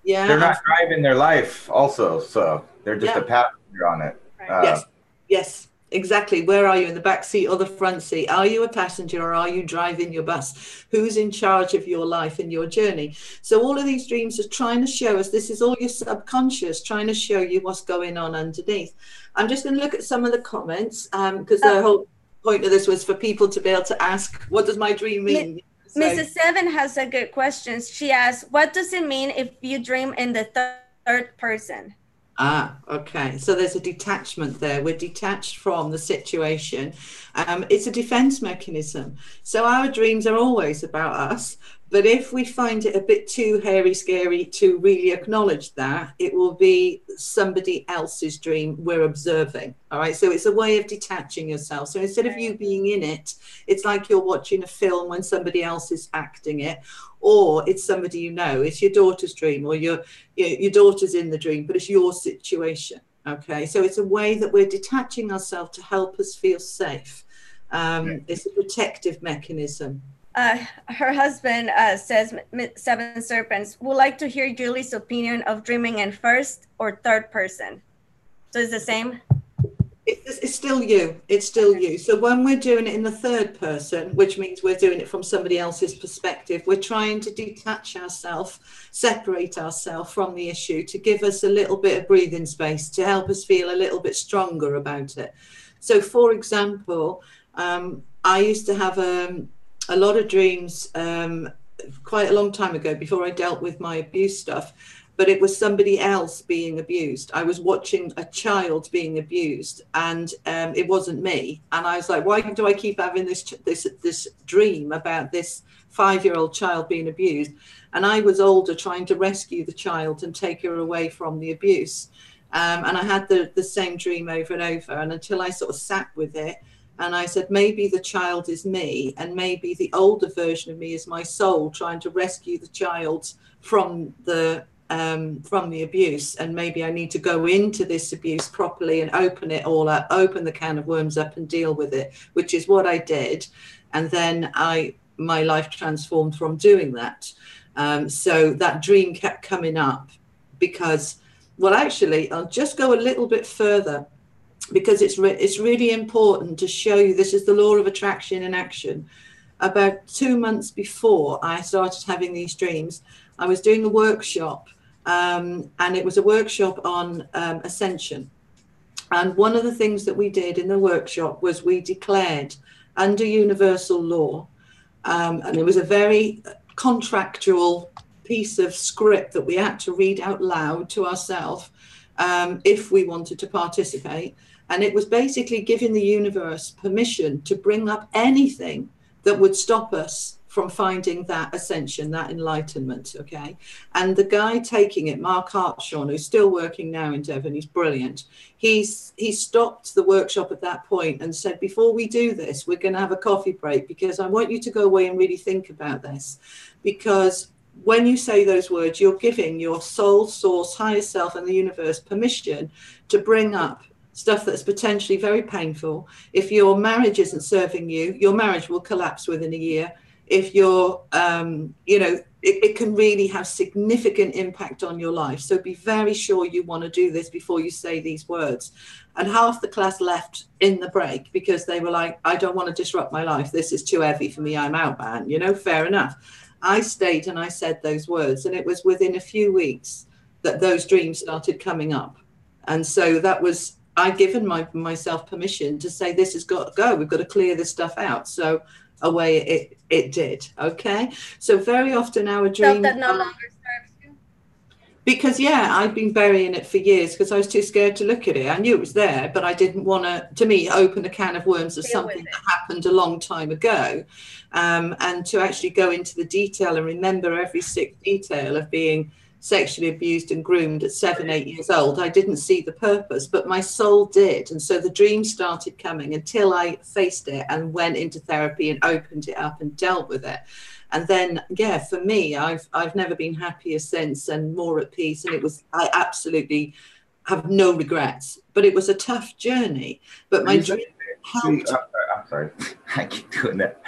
they're not driving their life also, so they're just a passenger on it. Right. Yes. Exactly. Where are you, in the back seat or the front seat? Are you a passenger or are you driving your bus? Who's in charge of your life and your journey? So all of these dreams are trying to show us, this is all your subconscious trying to show you what's going on underneath. I'm just going to look at some of the comments because the whole point of this was for people to be able to ask, what does my dream mean? So, Mrs. Seven has a good question. She asks, what does it mean if you dream in the third person? Okay. So there's a detachment there. We're detached from the situation. It's a defense mechanism. So our dreams are always about us. But if we find it a bit too hairy, scary to really acknowledge that, it will be somebody else's dream we're observing. All right. So it's a way of detaching yourself. So instead of you being in it, it's like you're watching a film when somebody else is acting it, or it's somebody it's your daughter's dream, or your daughter's in the dream, but it's your situation. Okay. So it's a way that we're detaching ourselves to help us feel safe. It's a protective mechanism. Her husband says, Seven Serpents, would like to hear Julie's opinion of dreaming in first or third person. So it's the same? It's still you. It's still you. So when we're doing it in the third person, which means we're doing it from somebody else's perspective, we're trying to detach ourselves, separate ourselves from the issue to give us a little bit of breathing space, to help us feel a little bit stronger about it. So, for example, I used to have a lot of dreams quite a long time ago, before I dealt with my abuse stuff, but it was somebody else being abused. I was watching a child being abused, and it wasn't me. And I was like, why do I keep having this dream about this 5-year-old child being abused? And I was older, trying to rescue the child and take her away from the abuse. And I had the same dream over and over, and until I sort of sat with it. And I said, maybe the child is me, and maybe the older version of me is my soul trying to rescue the child from the abuse. And maybe I need to go into this abuse properly and open it all up, open the can of worms up and deal with it, which is what I did. And then my life transformed from doing that. So that dream kept coming up because, well, actually, I'll just go a little bit further, because it's really important to show you this is the law of attraction in action. About 2 months before I started having these dreams, I was doing a workshop, and it was a workshop on ascension. And one of the things that we did in the workshop was we declared under universal law, and it was a very contractual piece of script that we had to read out loud to ourselves if we wanted to participate. And it was basically giving the universe permission to bring up anything that would stop us from finding that ascension, that enlightenment, okay? And the guy taking it, Mark Hartshorn, who's still working now in Devon, he's brilliant. He stopped the workshop at that point and said, before we do this, we're going to have a coffee break, because I want you to go away and really think about this. Because when you say those words, you're giving your soul, source, higher self, and the universe permission to bring up stuff that's potentially very painful. If your marriage isn't serving you, your marriage will collapse within a year. If you're, it can really have significant impact on your life. So be very sure you want to do this before you say these words. And half the class left in the break because they were like, I don't want to disrupt my life. This is too heavy for me. I'm out, man. You know, fair enough. I stayed and I said those words, and it was within a few weeks that those dreams started coming up. And so that was, I'd given myself permission to say, this has got to go. We've got to clear this stuff out. So away it did. Okay. So very often our dreams that no longer serves you. Because I've been burying it for years because I was too scared to look at it. I knew it was there, but I didn't want to me open a can of worms of something that happened a long time ago, and to actually go into the detail and remember every sick detail of being sexually abused and groomed at 7, 8 years old. I didn't see the purpose, but my soul did. And so the dreams started coming until I faced it and went into therapy and opened it up and dealt with it. And then, for me, I've never been happier since and more at peace. And I absolutely have no regrets, but it was a tough journey. But my dream helped. I'm sorry, I keep doing that.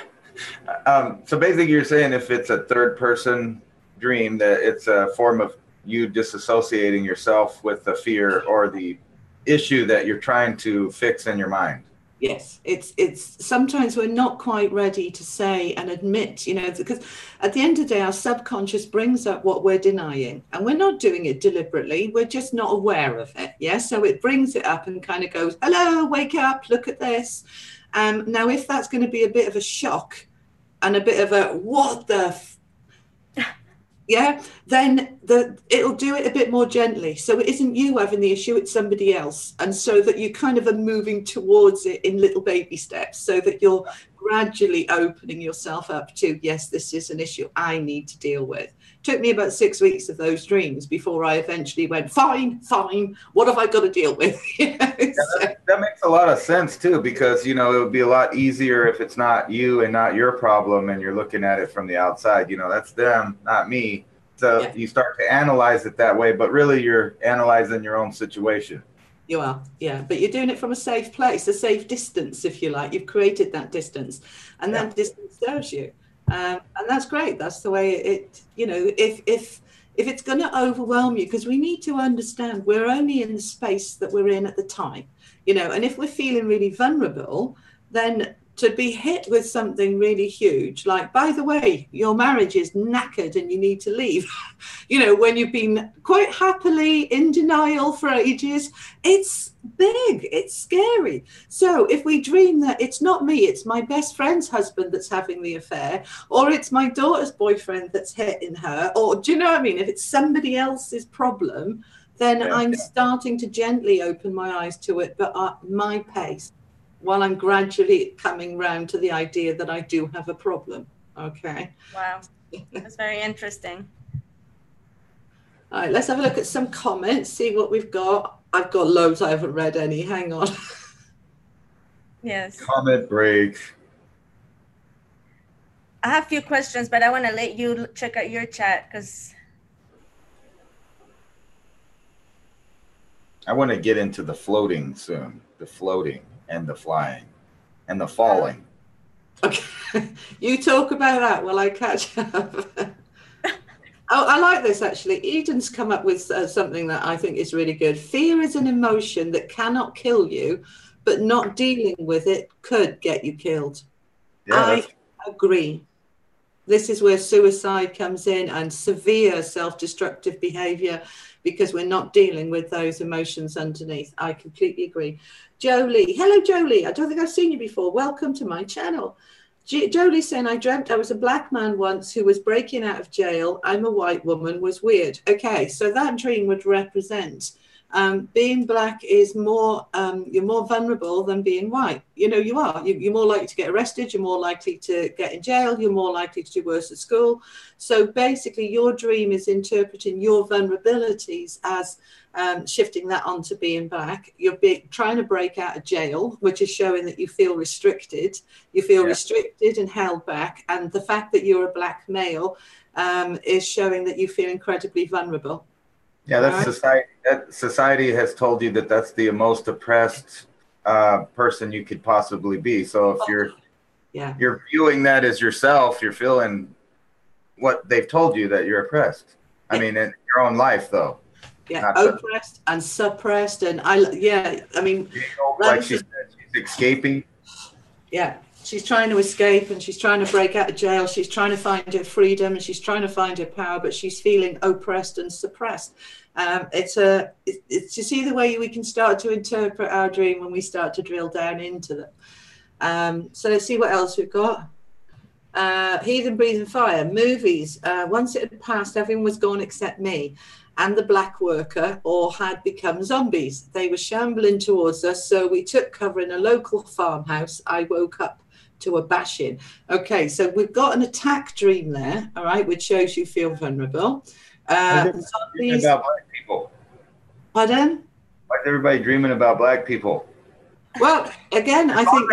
So basically you're saying if it's a third person dream, that it's a form of you disassociating yourself with the fear or the issue that you're trying to fix in your mind. Yes, it's sometimes we're not quite ready to say and admit, because at the end of the day, our subconscious brings up what we're denying, and we're not doing it deliberately. We're just not aware of it. Yeah. So it brings it up and kind of goes, hello, wake up, look at this. Now, if that's going to be a bit of a shock and a bit of a what the then it'll do it a bit more gently. So it isn't you having the issue, it's somebody else. And so that you kind of are moving towards it in little baby steps so that you're gradually opening yourself up to, yes, this is an issue I need to deal with. Took me about 6 weeks of those dreams before I eventually went, fine, what have I got to deal with? That makes a lot of sense too, because, it would be a lot easier if it's not you and not your problem and you're looking at it from the outside, that's them, not me. So you start to analyze it that way, but really you're analyzing your own situation. You are, but you're doing it from a safe place, a safe distance, if you like. You've created that distance, and that distance serves you. And that's great. That's the way it, if it's going to overwhelm you, because we need to understand we're only in the space that we're in at the time, and if we're feeling really vulnerable, then to be hit with something really huge, like, by the way, your marriage is knackered and you need to leave, when you've been quite happily in denial for ages, it's big, it's scary. So if we dream that it's not me, it's my best friend's husband that's having the affair, or it's my daughter's boyfriend that's hitting her, or do you know what I mean? If it's somebody else's problem, then I'm starting to gently open my eyes to it, but at my pace, while I'm gradually coming round to the idea that I do have a problem. Okay. Wow. That's very interesting. All right, let's have a look at some comments, see what we've got. I've got loads, I haven't read any. Hang on. Yes. Comment break. I have a few questions, but I want to let you check out your chat because I want to get into the floating soon. The floating and the flying and the falling. Okay, you talk about that while I catch up. Oh, I like this actually. Eden's come up with something that I think is really good. Fear is an emotion that cannot kill you, but not dealing with it could get you killed. I agree. This is where suicide comes in and severe self-destructive behavior, because we're not dealing with those emotions underneath. I completely agree. Jolie, hello Jolie. I don't think I've seen you before. Welcome to my channel. Jolie saying, I dreamt I was a black man once who was breaking out of jail. I'm a white woman, was weird. Okay, so that dream would represent being black is more, you're more vulnerable than being white. You are. You're more likely to get arrested. You're more likely to get in jail. You're more likely to do worse at school. So basically, your dream is interpreting your vulnerabilities as shifting that onto being black. You're trying to break out of jail, which is showing that you feel restricted. You feel restricted and held back. And the fact that you're a black male is showing that you feel incredibly vulnerable. Yeah, that's society. That society has told you that that's the most oppressed person you could possibly be. So if you're viewing that as yourself, you're feeling what they've told you that you're oppressed. I mean, in your own life, though. Yeah, oppressed and suppressed, and I mean, like she said, she's escaping. Yeah, she's trying to escape, and she's trying to break out of jail. She's trying to find her freedom, and she's trying to find her power, but she's feeling oppressed and suppressed. It's you see the way we can start to interpret our dream when we start to drill down into them. So let's see what else we've got. Heathen Breathing Fire, movies. Once it had passed, everyone was gone except me and the black worker, all had become zombies. They were shambling towards us, so we took cover in a local farmhouse. I woke up to a bashing. Okay, so we've got an attack dream there, all right, which shows you feel vulnerable. Zombies. About black people. Pardon? Why is everybody dreaming about black people? Well, again, I think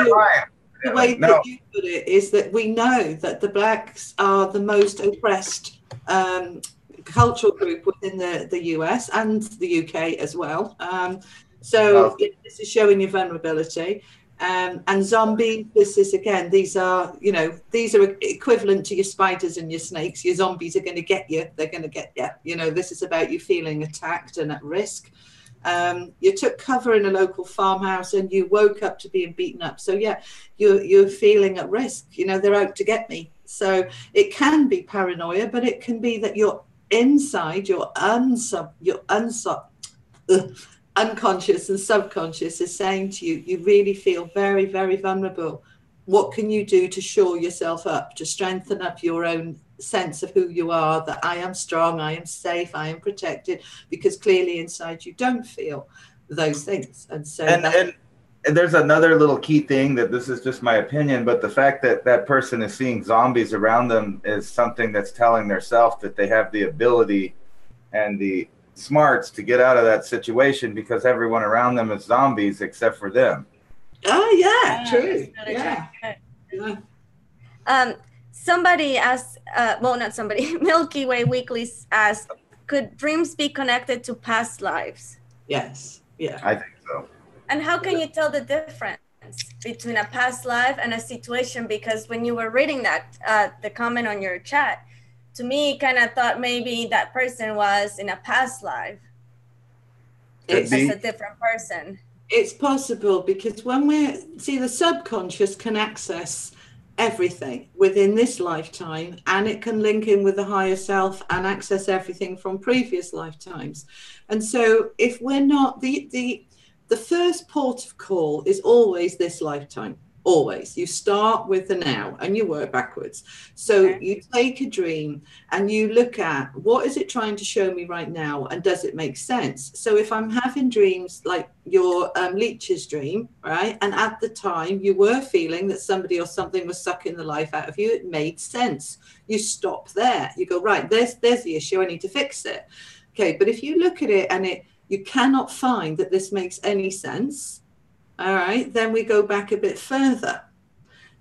the way that you put it is that we know that the blacks are the most oppressed cultural group within the US and the UK as well. So this is showing your vulnerability. And zombie, this is again, these are equivalent to your spiders and your snakes. Your zombies are going to get you. They're going to get you. You know, this is about you feeling attacked and at risk. You took cover in a local farmhouse and you woke up to being beaten up. So yeah, you're feeling at risk. You know, they're out to get me. So it can be paranoia, but it can be that you're inside, your unconscious and subconscious is saying to you, you really feel very, very vulnerable. What can you do to shore yourself up, to strengthen up your own sense of who you are, that I am strong, I am safe, I am protected, because clearly inside you don't feel those things. And so and there's another little key thing, that this is just my opinion, but the fact that that person is seeing zombies around them is something that's telling their self that they have the ability and the smarts to get out of that situation, because everyone around them is zombies except for them. Oh yeah, true. Yeah. Somebody asked, well, not somebody, Milky Way Weekly asked, could dreams be connected to past lives? Yes. Yeah. I think so. And how can you tell the difference between a past life and a situation? Because when you were reading that, the comment on your chat, to me, kind of thought maybe that person was in a past life as a different person. It's possible, because when the subconscious can access everything within this lifetime, and it can link in with the higher self and access everything from previous lifetimes. And so if we're not, the first port of call is always this lifetime. Always. You start with the now and you work backwards. So you take a dream and you look at, what is it trying to show me right now, and does it make sense? So if I'm having dreams like your leech's dream, right, and at the time you were feeling that somebody or something was sucking the life out of you, it made sense. You stop there. You go, right, there's the issue, I need to fix it. Okay, but if you look at it and you cannot find that this makes any sense, all right, then we go back a bit further.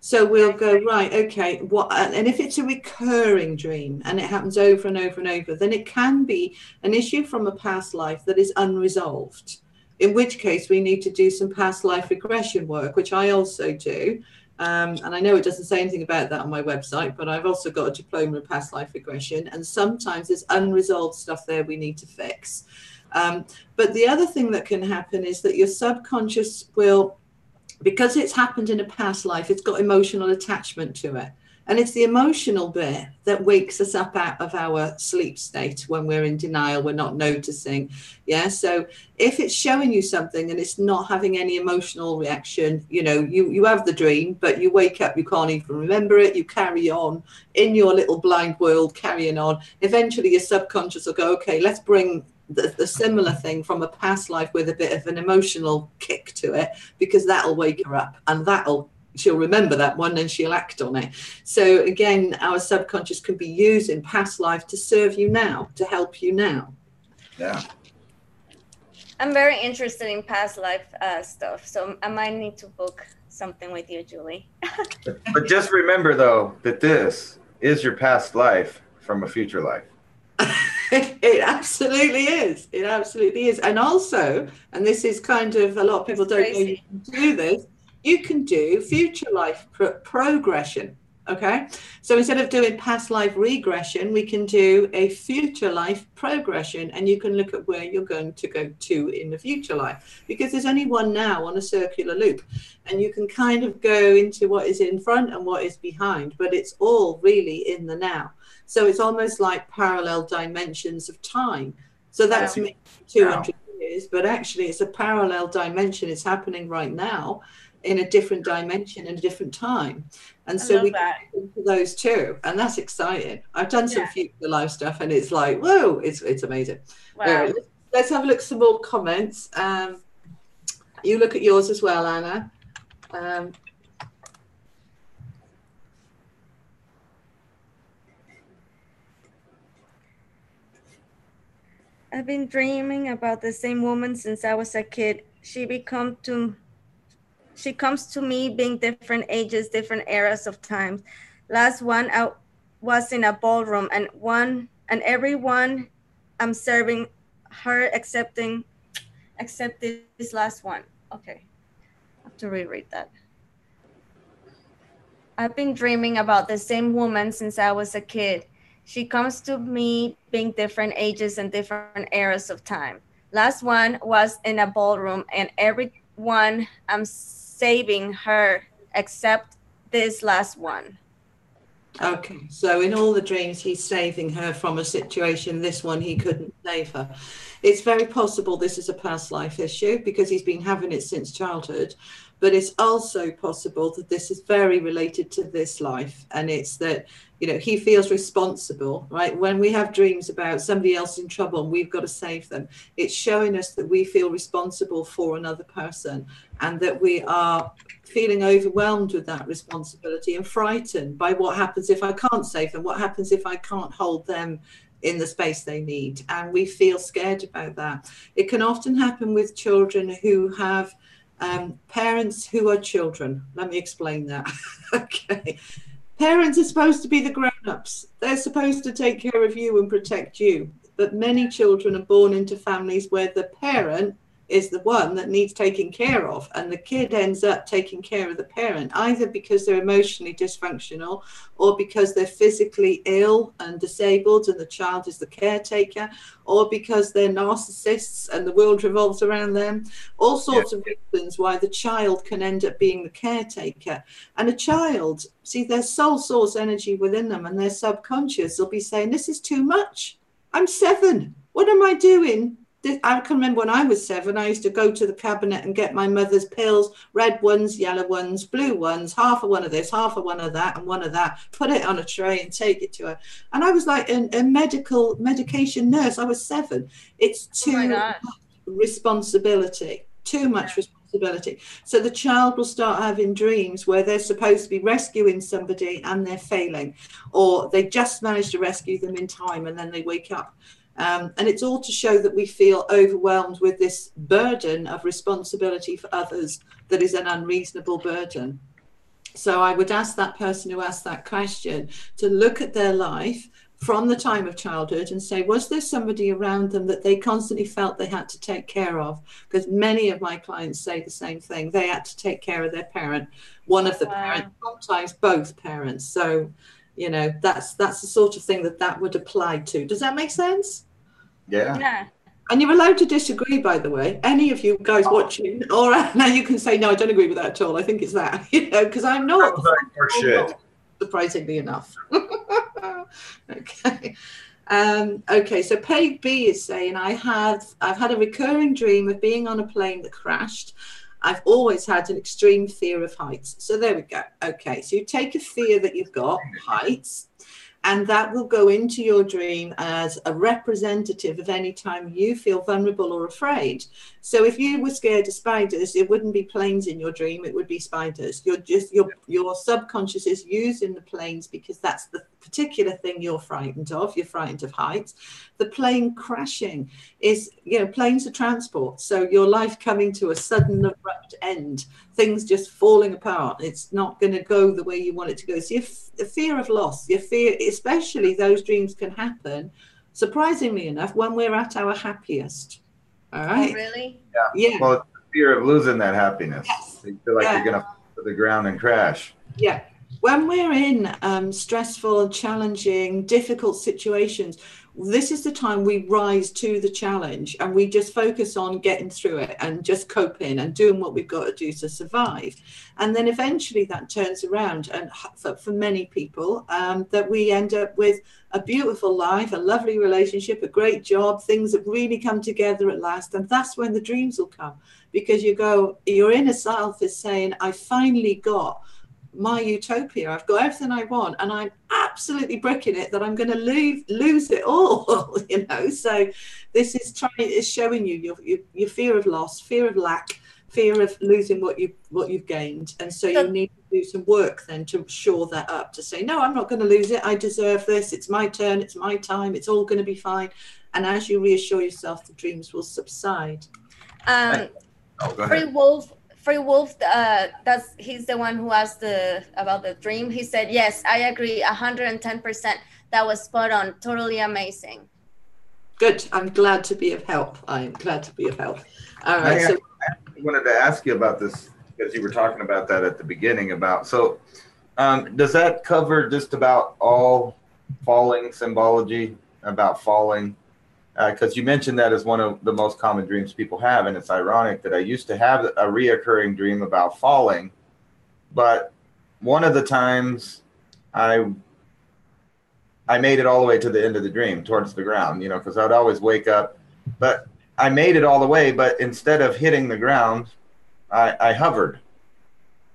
So we'll go, right, okay, and if it's a recurring dream and it happens over and over and over, then it can be an issue from a past life that is unresolved, in which case we need to do some past life regression work, which I also do. And I know it doesn't say anything about that on my website, but I've also got a diploma in past life regression. And sometimes there's unresolved stuff there we need to fix. But the other thing that can happen is that your subconscious will, because it's happened in a past life, it's got emotional attachment to it. And it's the emotional bit that wakes us up out of our sleep state when we're in denial, we're not noticing. Yeah. So if it's showing you something and it's not having any emotional reaction, you have the dream, but you wake up, you can't even remember it. You carry on in your little blind world, carrying on. Eventually your subconscious will go, okay, let's bring the similar thing from a past life with a bit of an emotional kick to it, because that'll wake her up, and she'll remember that one and she'll act on it. So again, our subconscious can be used in past life to serve you now, to help you now. Yeah. I'm very interested in past life stuff, so I might need to book something with you, Julie. But just remember, though, that this is your past life from a future life. It absolutely is. It absolutely is. And also, and this is kind of, a lot of people don't know you can do this, you can do future life progression. Okay, so instead of doing past life regression, we can do a future life progression, and you can look at where you're going to go to in the future life, because there's only one now on a circular loop, and you can kind of go into what is in front and what is behind, but it's all really in the now. So it's almost like parallel dimensions of time. So that's 200 years, but actually it's a parallel dimension. It's happening right now in a different dimension in a different time. And so we can into those too, and that's exciting. I've done some future life stuff, and it's like, whoa, it's amazing. Wow. Let's have a look at some more comments. You look at yours as well, Anna. I've been dreaming about the same woman since I was a kid. She comes to me being different ages, different eras of time. Last one, I was in a ballroom, and everyone I'm serving her accepted this last one. Okay, I have to reread that. I've been dreaming about the same woman since I was a kid. She comes to me being different ages and different eras of time. Last one was in a ballroom, and everyone I'm saving her except this last one. Okay, so in all the dreams, he's saving her from a situation. This one, he couldn't save her. It's very possible this is a past life issue because he's been having it since childhood. But it's also possible that this is very related to this life. And it's that, you know, he feels responsible, right? When we have dreams about somebody else in trouble and we've got to save them, it's showing us that we feel responsible for another person and that we are feeling overwhelmed with that responsibility and frightened by what happens if I can't save them, what happens if I can't hold them in the space they need. And we feel scared about that. It can often happen with children who have parents who are children. Let me explain that. Okay. Parents are supposed to be the grown-ups. They're supposed to take care of you and protect you. But many children are born into families where the parent is the one that needs taking care of, and the kid ends up taking care of the parent, either because they're emotionally dysfunctional or because they're physically ill and disabled and the child is the caretaker, or because they're narcissists and the world revolves around them. All sorts of reasons why the child can end up being the caretaker. And a child, see, there's soul source energy within them, and their subconscious will be saying, this is too much. I'm 7. What am I doing? I can remember when I was 7, I used to go to the cabinet and get my mother's pills, red ones, yellow ones, blue ones, half of one of this, half of one of that, and one of that, put it on a tray and take it to her. And I was like a medication nurse. I was 7. It's too much responsibility, too much responsibility. So the child will start having dreams where they're supposed to be rescuing somebody and they're failing, or they just managed to rescue them in time and then they wake up. And it's all to show that we feel overwhelmed with this burden of responsibility for others that is an unreasonable burden. So I would ask that person who asked that question to look at their life from the time of childhood and say, was there somebody around them that they constantly felt they had to take care of? Because many of my clients say the same thing. They had to take care of their parent, one of the parents, sometimes both parents. So, you know, that's the sort of thing that would apply to. Does that make sense? Yeah. And you're allowed to disagree, by the way. Any of you guys watching, or now you can say, no, I don't agree with that at all. I think it's that, you know, because I'm not. Surprisingly enough. Okay. Okay, so Peg B is saying, I've had a recurring dream of being on a plane that crashed. I've always had an extreme fear of heights. So there we go. Okay, so you take a fear that you've got, heights, and that will go into your dream as a representative of any time you feel vulnerable or afraid. So if you were scared of spiders, it wouldn't be planes in your dream, it would be spiders. Your subconscious is using the planes because that's the particular thing you're frightened of. You're frightened of heights. The plane crashing is, you know, planes are transport. So your life coming to a sudden abrupt end, things just falling apart. It's not going to go the way you want it to go. So your fear of loss, your fear, especially those dreams can happen, surprisingly enough, when we're at our happiest. All right. Oh, really? Yeah. Well, it's the fear of losing that happiness. Yes. You feel like you're going to fall to the ground and crash. Yeah. when we're in stressful, challenging, difficult situations, this is the time we rise to the challenge and we just focus on getting through it and just coping and doing what we've got to do to survive. And then eventually that turns around, and for many people, that we end up with a beautiful life, a lovely relationship, a great job, things that really come together at last. And that's when the dreams will come, because your inner self is saying, I finally got my utopia. I've got everything I want, and I'm absolutely bricking it that I'm going to lose it all. So this is showing you your fear of loss, fear of lack, fear of losing what you've gained, and so you need to do some work then to shore that up, to say, no, I'm not going to lose it. I deserve this. It's my turn. It's my time. It's all going to be fine. And as you reassure yourself, the dreams will subside. Free Wolf, he's the one who asked about the dream. He said, yes, I agree, 110%. That was spot on. Totally amazing. Good. I'm glad to be of help. All right. I wanted to ask you about this, because you were talking about that at the beginning does that cover just about all falling symbology, about falling? Because you mentioned that as one of the most common dreams people have, and it's ironic that I used to have a reoccurring dream about falling, but one of the times I made it all the way to the end of the dream, towards the ground, because I'd always wake up, but I made it all the way, but instead of hitting the ground, I hovered.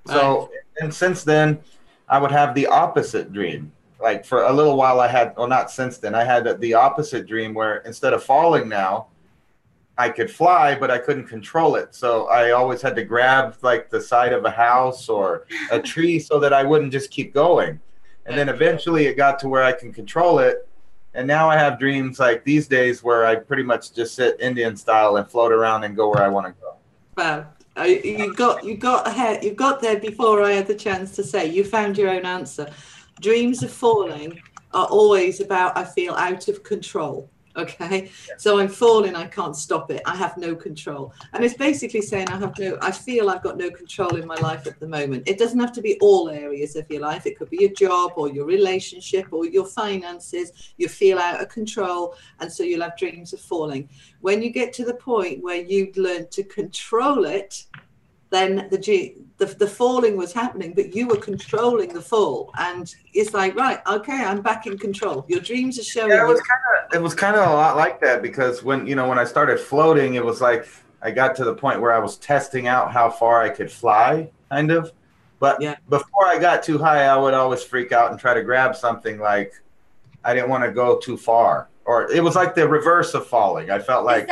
Right. So, and since then, I would have the opposite dream. Like for a little while I had the opposite dream where instead of falling now, I could fly, but I couldn't control it. So I always had to grab like the side of a house or a tree so that I wouldn't just keep going. And then eventually it got to where I can control it. And now I have dreams like these days where I pretty much just sit Indian style and float around and go where I want to go. Wow. You got there before I had the chance to say. You found your own answer. Dreams of falling are always about, I feel out of control. Okay. So I'm falling, I can't stop it. I have no control. And it's basically saying I feel I've got no control in my life at the moment. It doesn't have to be all areas of your life. It could be your job or your relationship or your finances. You feel out of control. And so you'll have dreams of falling. When you get to the point where you've learned to control it, then the falling was happening, but you were controlling the fall. And it's like, right, okay, I'm back in control. Your dreams are showing you. It was kind of a lot like that, because when I started floating, it was like I got to the point where I was testing out how far I could fly, kind of. But before I got too high, I would always freak out and try to grab something, like I didn't want to go too far. Or it was like the reverse of falling. I felt like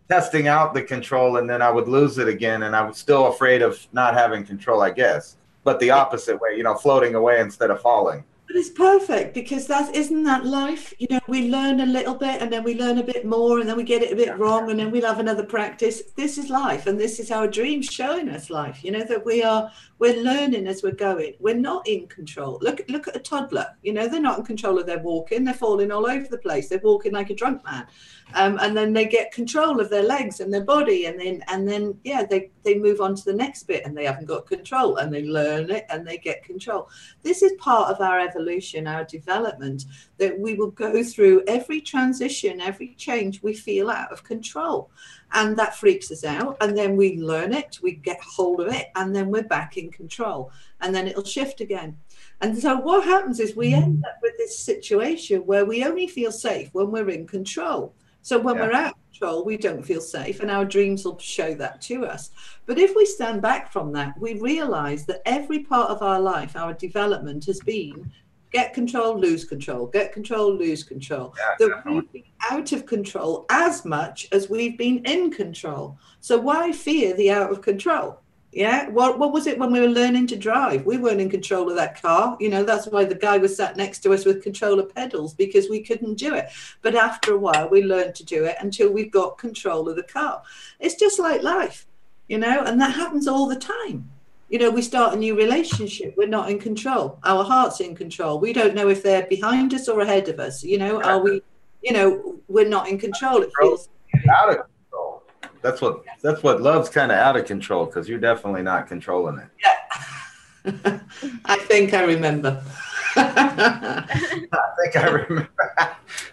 testing out the control, and then I would lose it again, and I was still afraid of not having control, I guess. But the opposite way, floating away instead of falling. But it's perfect, because isn't that life? We learn a little bit, and then we learn a bit more, and then we get it a bit wrong, and then we'll have another practice. This is life, and this is our dreams showing us life. That we're learning as we're going. We're not in control. Look at a toddler. They're not in control of their walking. They're falling all over the place. They're walking like a drunk man. And then they get control of their legs and their body, and then they move on to the next bit, and they haven't got control, and they learn it and they get control. This is part of our evolution, our development, that we will go through every transition, every change. We feel out of control, and that freaks us out, and then we learn it, we get hold of it, and then we're back in control, and then it'll shift again. And so what happens is we end up with this situation where we only feel safe when we're in control. So when we're out of control, we don't feel safe, and our dreams will show that to us. But if we stand back from that, we realize that every part of our life, our development has been get control, lose control, get control, lose control. That we've been out of control as much as we've been in control. So why fear the out of control? Yeah. What was it when we were learning to drive? We weren't in control of that car. That's why the guy was sat next to us with controller pedals, because we couldn't do it. But after a while, we learned to do it until we've got control of the car. It's just like life, and that happens all the time. We start a new relationship. We're not in control. Our heart's in control. We don't know if they're behind us or ahead of us. Are we, we're not in control. It feels out of control. That's what love's kind of out of control, because you're definitely not controlling it. I think I remember. I think I remember.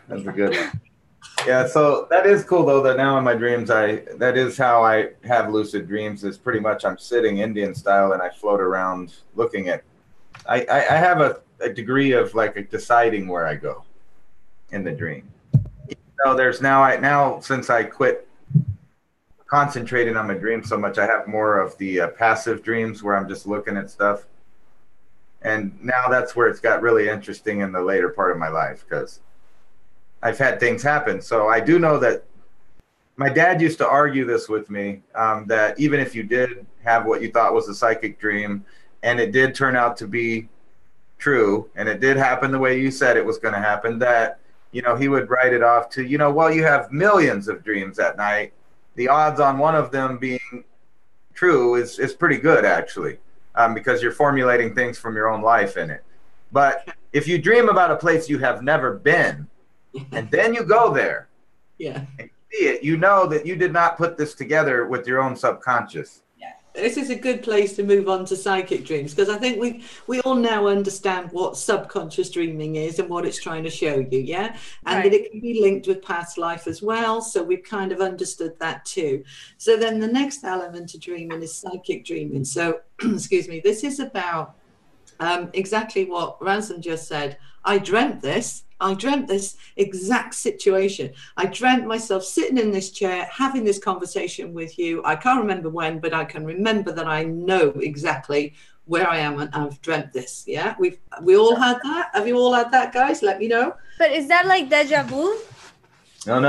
That's a good one. Yeah, so that is cool though, that now in my dreams, that is how I have lucid dreams, is pretty much I'm sitting Indian style and I float around looking at, I have a degree of like deciding where I go in the dream. So there's now since I quit concentrating on my dreams so much, I have more of the passive dreams where I'm just looking at stuff. And now that's where it's got really interesting in the later part of my life, because I've had things happen. So I do know that my dad used to argue this with me, that even if you did have what you thought was a psychic dream, and it did turn out to be true, and it did happen the way you said it was going to happen, that, you know, he would write it off to, you know, well, you have millions of dreams at night. The odds on one of them being true is pretty good, actually, because you're formulating things from your own life in it. But if you dream about a place you have never been, and then you go there, and see it, you know that you did not put this together with your own subconscious. This is a good place to move on to psychic dreams, because I think we all now understand what subconscious dreaming is and what it's trying to show you, and that it can be linked with past life as well. So we've kind of understood that too. So then the next element of dreaming is psychic dreaming. So, excuse me, this is about exactly what Ransom just said. I dreamt this exact situation. I dreamt myself sitting in this chair, having this conversation with you. I can't remember when, but I can remember that I know exactly where I am and I've dreamt this. Yeah, we all had that. Have you all had that, guys? Let me know. But is that like deja vu? No.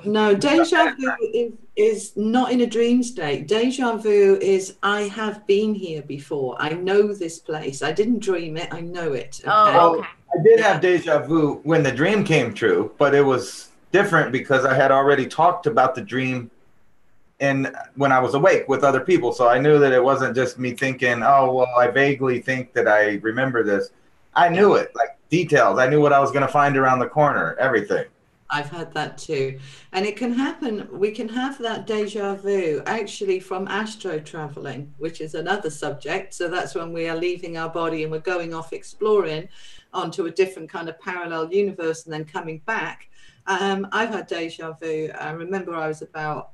No. Deja vu is not in a dream state. Deja vu is I have been here before. I know this place. I didn't dream it. I know it. Okay? Oh, okay. I did have deja vu when the dream came true, but it was different because I had already talked about the dream when I was awake with other people. So I knew that it wasn't just me thinking, oh, well, I vaguely think that I remember this. I knew it, like details. I knew what I was going to find around the corner, everything. I've had that too. And it can happen. We can have that deja vu actually from astro traveling, which is another subject. So that's when we are leaving our body and we're going off exploring onto a different kind of parallel universe and then coming back. I've had deja vu. I remember I was about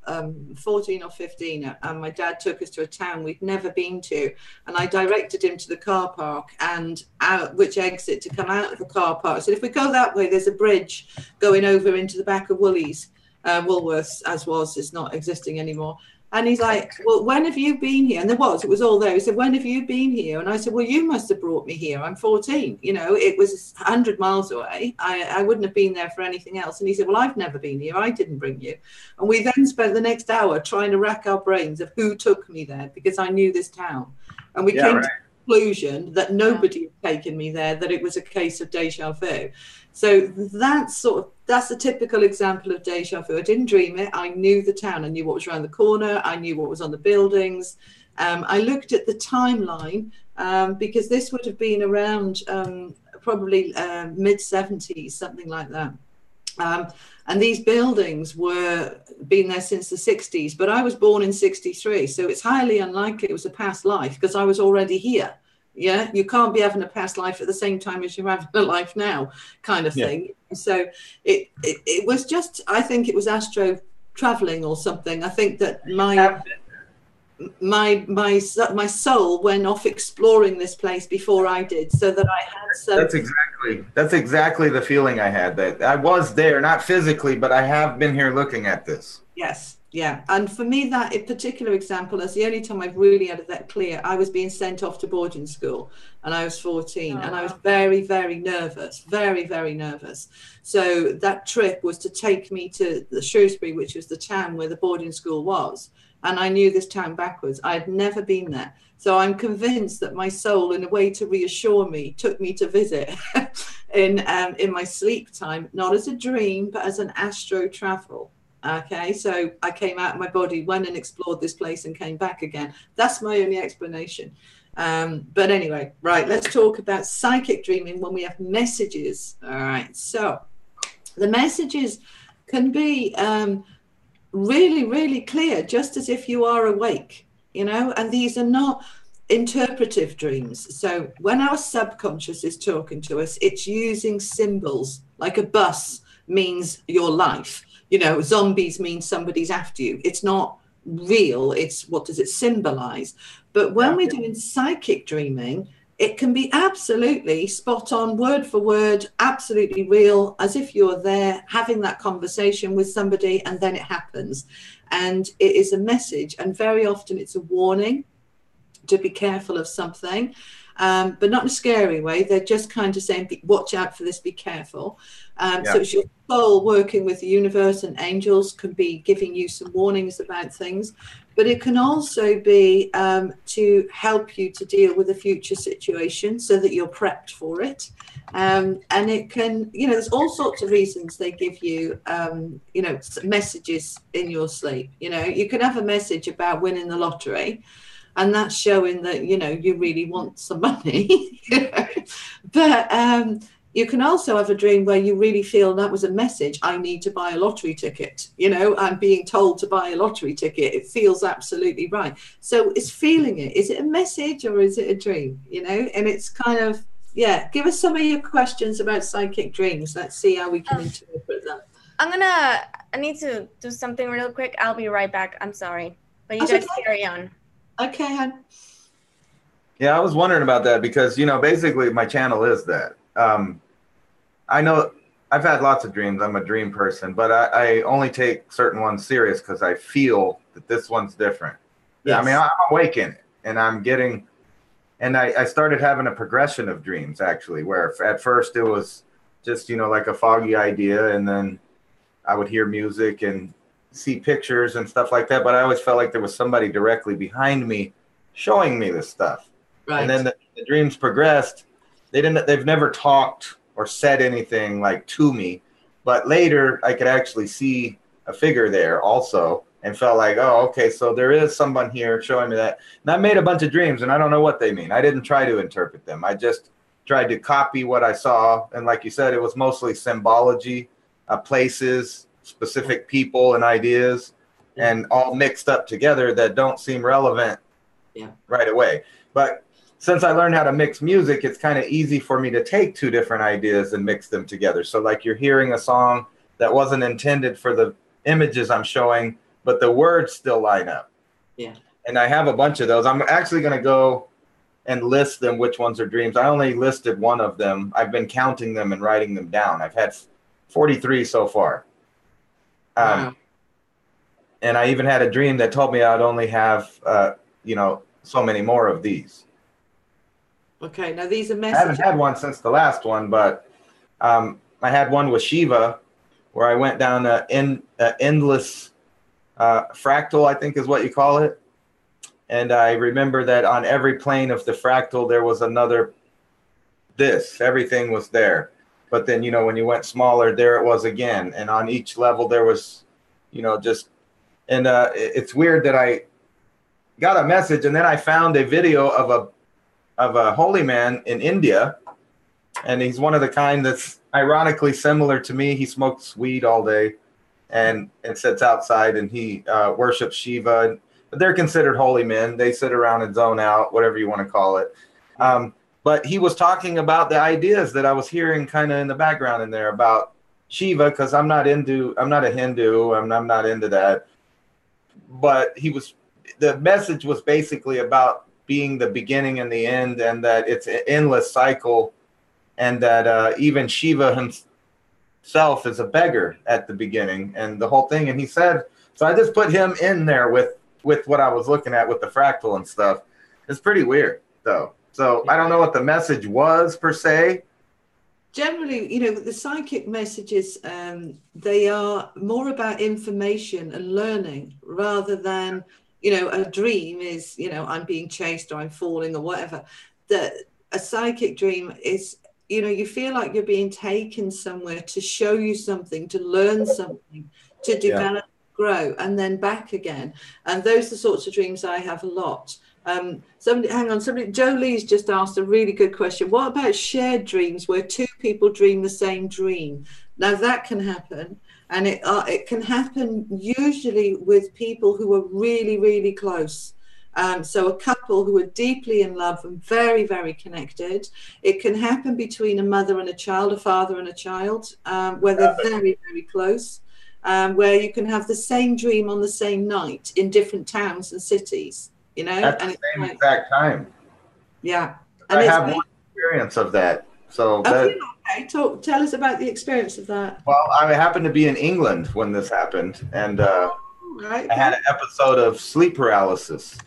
14 or 15 and my dad took us to a town we'd never been to, and I directed him to the car park and out which exit to come out of the car park. I said, if we go that way, there's a bridge going over into the back of Woolies. Woolworths, as was, is not existing anymore. And he's like, well, when have you been here? And it was all there. He said, when have you been here? And I said, well, you must have brought me here. I'm 14. You know, it was 100 miles away. I wouldn't have been there for anything else. And he said, well, I've never been here. I didn't bring you. And we then spent the next hour trying to rack our brains of who took me there, because I knew this town. And we came to the conclusion that nobody had taken me there, that it was a case of deja vu. So that's a typical example of deja vu. I didn't dream it. I knew the town. I knew what was around the corner. I knew what was on the buildings. I looked at the timeline because this would have been around probably mid-70s, something like that. And these buildings were been there since the 60s, but I was born in 63. So it's highly unlikely it was a past life because I was already here. Yeah, you can't be having a past life at the same time as you're having a life now, kind of thing. So it was just, I think it was astro traveling or something. I think that my soul went off exploring this place before I did, so that I had some. That's exactly the feeling I had, that I was there, not physically, but I have been here looking at this. Yes. Yeah, and for me, that particular example is the only time I've really had that clear. I was being sent off to boarding school and I was 14 and I was very, very nervous, very, very nervous. So that trip was to take me to the Shrewsbury, which was the town where the boarding school was. And I knew this town backwards. I had never been there. So I'm convinced that my soul, in a way to reassure me, took me to visit in my sleep time, not as a dream, but as an astro travel. Okay, so I came out of my body, went and explored this place and came back again. That's my only explanation. But anyway, right, let's talk about psychic dreaming when we have messages. All right, so the messages can be really, really clear, just as if you are awake, you know, and these are not interpretive dreams. So when our subconscious is talking to us, it's using symbols. Like a bus means your life. You know, zombies mean somebody's after you. It's not real. It's what does it symbolize? But when we're doing psychic dreaming, it can be absolutely spot on, word for word, absolutely real, as if you're there having that conversation with somebody, and then it happens. And it is a message, and very often it's a warning to be careful of something, but not in a scary way. They're just kind of saying, watch out for this, be careful. So it's your soul working with the universe, and angels can be giving you some warnings about things, but it can also be to help you to deal with a future situation so that you're prepped for it. And it can, you know, there's all sorts of reasons they give you, you know, messages in your sleep. You know, you can have a message about winning the lottery, and that's showing that, you know, you really want some money. But you can also have a dream where you really feel that was a message. I need to buy a lottery ticket. You know, I'm being told to buy a lottery ticket. It feels absolutely right. So it's feeling it. Is it a message or is it a dream? You know, and it's kind of, yeah, give us some of your questions about psychic dreams. Let's see how we can interpret them. I need to do something real quick. I'll be right back. I'm sorry. But you guys carry on. Okay, Han. Yeah, I was wondering about that because, you know, basically my channel is that. I know I've had lots of dreams. I'm a dream person, but I only take certain ones serious because I feel that this one's different. Yes. I mean, I'm awake in it, and I'm getting, and I started having a progression of dreams, actually, where at first it was just, you know, like a foggy idea, and then I would hear music and see pictures and stuff like that, but I always felt like there was somebody directly behind me showing me this stuff. Right. And then the dreams progressed. They've never talked or said anything like to me, but later I could actually see a figure there also and felt like, oh, okay, so there is someone here showing me that. And I made a bunch of dreams and I don't know what they mean. I didn't try to interpret them. I just tried to copy what I saw. And like you said, it was mostly symbology, places, specific people and ideas, and all mixed up together that don't seem relevant right away. But since I learned how to mix music, it's kind of easy for me to take two different ideas and mix them together. So like you're hearing a song that wasn't intended for the images I'm showing, but the words still line up. Yeah. And I have a bunch of those. I'm actually going to go and list them, which ones are dreams. I only listed one of them. I've been counting them and writing them down. I've had 43 so far. Wow. And I even had a dream that told me I'd only have, you know, so many more of these. Okay, now these are messages. I haven't had one since the last one, but I had one with Shiva where I went down an endless fractal, I think is what you call it. And I remember that on every plane of the fractal, there was another everything was there. But then, you know, when you went smaller, there it was again. And on each level, there was, you know, just, and it's weird that I got a message and then I found a video of a holy man in India. And he's one of the kind that's ironically similar to me. He smokes weed all day and sits outside and he worships Shiva. But they're considered holy men. They sit around and zone out, whatever you want to call it. But he was talking about the ideas that I was hearing kind of in the background in there about Shiva, because I'm not a Hindu. I'm not into that. But the message was basically about being the beginning and the end, and that it's an endless cycle, and that even Shiva himself is a beggar at the beginning and the whole thing. And he said, so I just put him in there with what I was looking at with the fractal and stuff. It's pretty weird though. So I don't know what the message was per se. Generally, you know, the psychic messages, they are more about information and learning rather than, you know, a dream is, you know, I'm being chased or I'm falling or whatever. A psychic dream is, you know, you feel like you're being taken somewhere to show you something, to learn something, to develop, grow, and then back again. And those are the sorts of dreams I have a lot. Joe Lee's just asked a really good question. What about shared dreams where two people dream the same dream? Now that can happen, and it can happen usually with people who are really, really close. So a couple who are deeply in love and very, very connected. It can happen between a mother and a child, a father and a child, where they're very, very close, where you can have the same dream on the same night in different towns and cities, you know? At the same exact time. Yeah. And I have one experience of that. So tell us about the experience of that. Well, I happened to be in England when this happened, and I had an episode of sleep paralysis.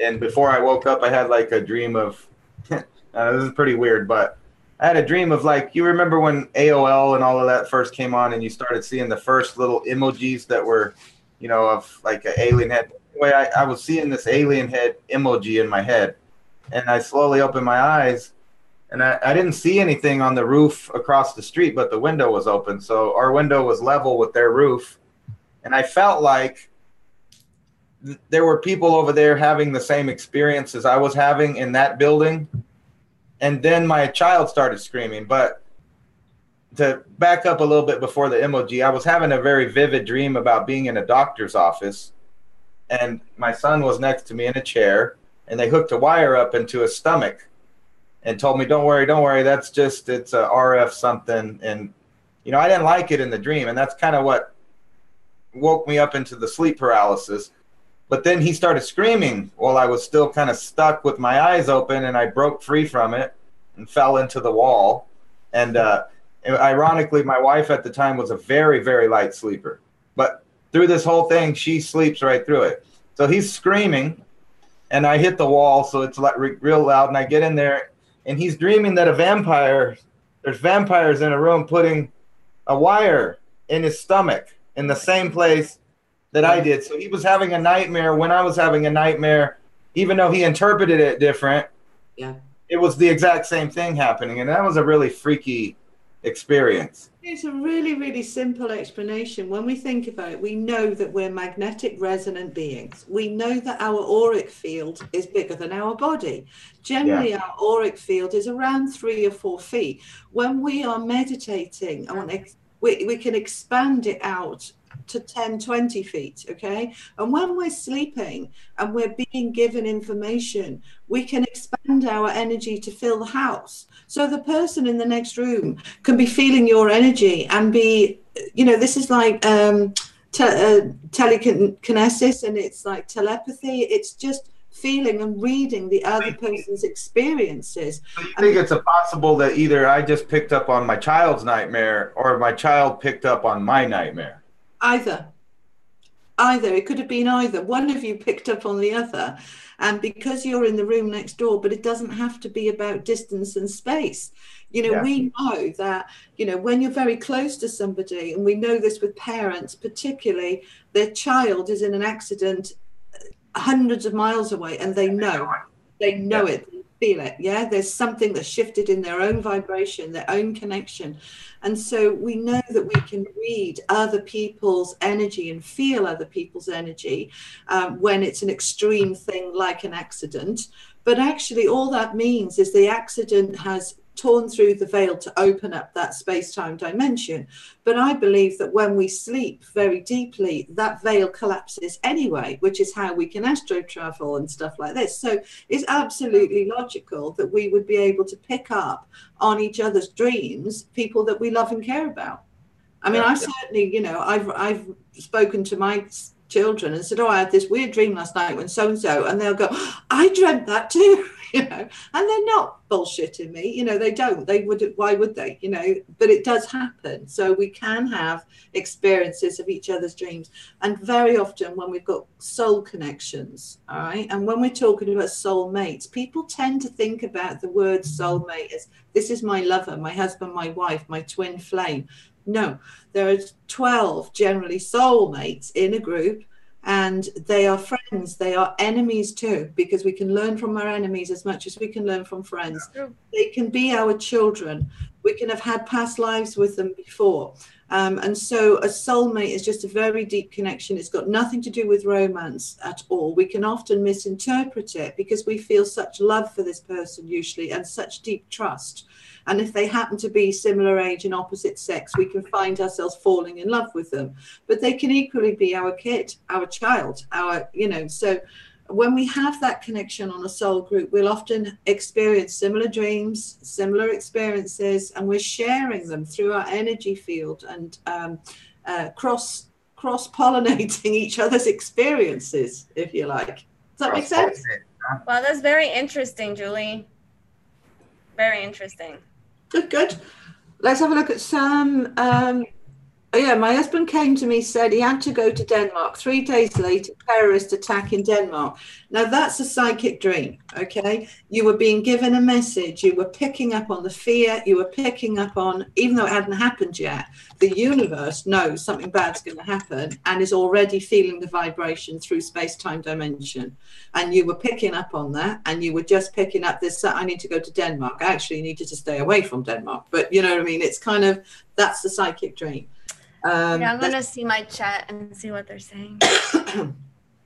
And before I woke up, I had like a dream of, this is pretty weird, but I had a dream of, like, you remember when AOL and all of that first came on and you started seeing the first little emojis that were, you know, of like an alien head. Anyway, I was seeing this alien head emoji in my head, and I slowly opened my eyes, and I didn't see anything on the roof across the street, but the window was open. So our window was level with their roof. And I felt like there were people over there having the same experience as I was having in that building. And then my child started screaming. But to back up a little bit before the emoji, I was having a very vivid dream about being in a doctor's office. And my son was next to me in a chair, and they hooked a wire up into his stomach and told me, don't worry, that's just, it's a RF something. And, you know, I didn't like it in the dream. And that's kind of what woke me up into the sleep paralysis. But then he started screaming while I was still kind of stuck with my eyes open, and I broke free from it and fell into the wall. And ironically, my wife at the time was a very, very light sleeper. But through this whole thing, she sleeps right through it. So he's screaming, and I hit the wall, so it's like real loud, and I get in there, and he's dreaming that there's vampires in a room putting a wire in his stomach in the same place that I did. So he was having a nightmare when I was having a nightmare, even though he interpreted it different. Yeah. It was the exact same thing happening. And that was a really freaky experience. It's a really, really simple explanation. When we think about it, we know that we're magnetic resonant beings. We know that our auric field is bigger than our body. Generally, our auric field is around 3 or 4 feet. When we are meditating, we can expand it out to 10, 20 feet, okay? And when we're sleeping and we're being given information, we can expand our energy to fill the house. So the person in the next room can be feeling your energy and be, you know, this is like telekinesis, and it's like telepathy. It's just feeling and reading the other person's experiences. So you think it's possible that either I just picked up on my child's nightmare or my child picked up on my nightmare? Either. It could have been either. One of you picked up on the other. And because you're in the room next door, but it doesn't have to be about distance and space. You know, we know that, you know, when you're very close to somebody, and we know this with parents, particularly, their child is in an accident hundreds of miles away, and they know it, they feel it. There's something that shifted in their own vibration, their own connection. And so we know that we can read other people's energy and feel other people's energy when it's an extreme thing like an accident. But actually all that means is the accident has torn through the veil to open up that space-time dimension. But I believe that when we sleep very deeply, that veil collapses anyway, which is how we can astro travel and stuff like this. So it's absolutely logical that we would be able to pick up on each other's dreams, people that we love and care about. I mean, I certainly, you know, I've spoken to my children and said, I had this weird dream last night when so-and-so, and they'll go, I dreamt that too, you know, and they're not bullshitting me, you know, they don't, why would they, you know, but it does happen. So we can have experiences of each other's dreams. And very often when we've got soul connections, all right, and when we're talking about soulmates, people tend to think about the word soulmate as, this is my lover, my husband, my wife, my twin flame. No, there are 12 generally soulmates in a group, and they are friends. They are enemies too, because we can learn from our enemies as much as we can learn from friends. They can be our children. We can have had past lives with them before. And so a soulmate is just a very deep connection. It's got nothing to do with romance at all. We can often misinterpret it because we feel such love for this person usually, and such deep trust. And if they happen to be similar age and opposite sex, we can find ourselves falling in love with them. But they can equally be our kid, our child, our, you know, so when we have that connection on a soul group, we'll often experience similar dreams, similar experiences, and we're sharing them through our energy field and cross-pollinating each other's experiences, if you like. Does that make sense? Well, that's very interesting, Julie. Very interesting. Good. Let's have a look at some. Yeah, my husband came to me, said he had to go to Denmark. 3 days later, terrorist attack in Denmark. Now, that's a psychic dream, okay? You were being given a message. You were picking up on the fear. You were picking up on, even though it hadn't happened yet, the universe knows something bad's going to happen and is already feeling the vibration through space-time dimension. And you were picking up on that, and you were just picking up this, I need to go to Denmark. I actually needed to stay away from Denmark. But you know what I mean? It's kind of, that's the psychic dream. Yeah, I'm going to see my chat and see what they're saying.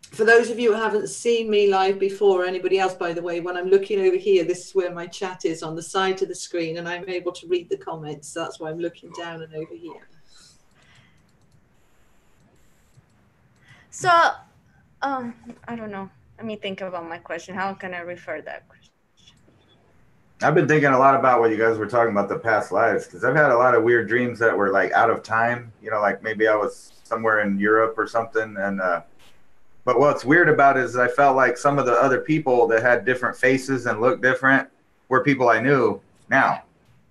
For those of you who haven't seen me live before, or anybody else, by the way, when I'm looking over here, this is where my chat is on the side of the screen, and I'm able to read the comments. So that's why I'm looking down and over here. So, I don't know. Let me think about my question. How can I refer that question? I've been thinking a lot about what you guys were talking about, the past lives, because I've had a lot of weird dreams that were like out of time, you know, like maybe I was somewhere in Europe or something. And, but what's weird about it is I felt like some of the other people that had different faces and looked different were people I knew now.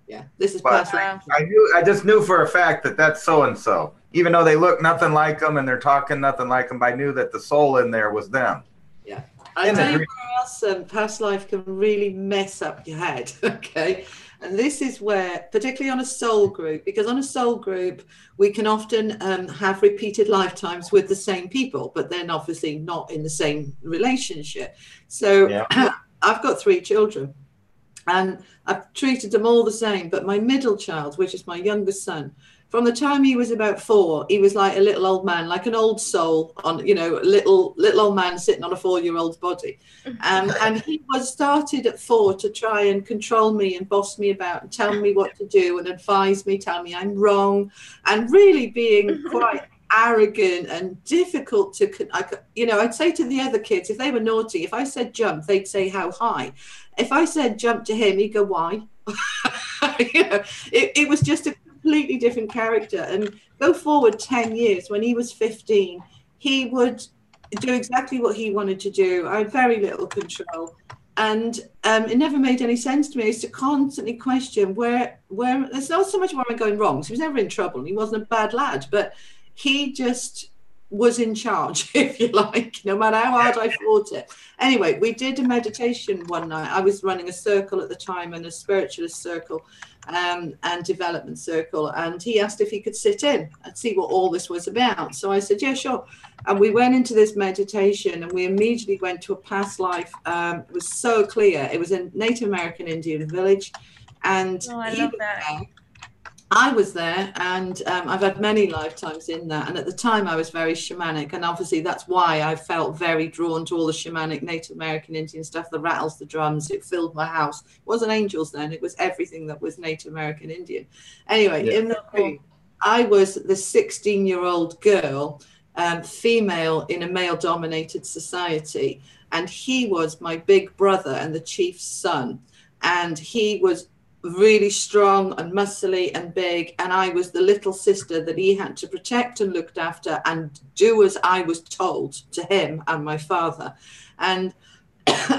Yeah, this is past life. I just knew for a fact that that's so-and-so, even though they look nothing like them and they're talking nothing like them. I knew that the soul in there was them. Yeah. I tell you where else past life can really mess up your head, okay? And this is where, particularly on a soul group, because on a soul group, we can often have repeated lifetimes with the same people, but then obviously not in the same relationship. So yeah. I've got 3 children, and I've treated them all the same, but my middle child, which is my youngest son, from the time he was about 4, he was like a little old man, like an old soul on, you know, little old man sitting on a 4-year-old's body. And he was started at 4 to try and control me and boss me about and tell me what to do and advise me, tell me I'm wrong, and really being quite arrogant and difficult to, you know, I'd say to the other kids, if they were naughty, if I said jump, they'd say how high. If I said jump to him, he'd go, why? You know, it was just a completely different character. And go forward 10 years, when he was 15, he would do exactly what he wanted to do. I had very little control, and it never made any sense to me. I used to constantly question where there's not so much where I'm going wrong. So he was never in trouble and he wasn't a bad lad, but he just was in charge, if you like, no matter how hard I fought it. Anyway, we did a meditation one night. I was running a circle at the time, and a spiritualist circle and development circle, and he asked if he could sit in and see what all this was about. So I said, yeah, sure. And we went into this meditation, and we immediately went to a past life. It was so clear. It was a Native American Indian village, and I love that. I was there, and I've had many lifetimes in that. And at the time, I was very shamanic. And obviously, that's why I felt very drawn to all the shamanic Native American Indian stuff, the rattles, the drums. It filled my house. It wasn't angels then. It was everything that was Native American Indian. Anyway, in the dream, I was the 16-year-old girl, female in a male-dominated society. And he was my big brother and the chief's son. And he was really strong and muscly and big, and I was the little sister that he had to protect and looked after and do as I was told to him and my father. And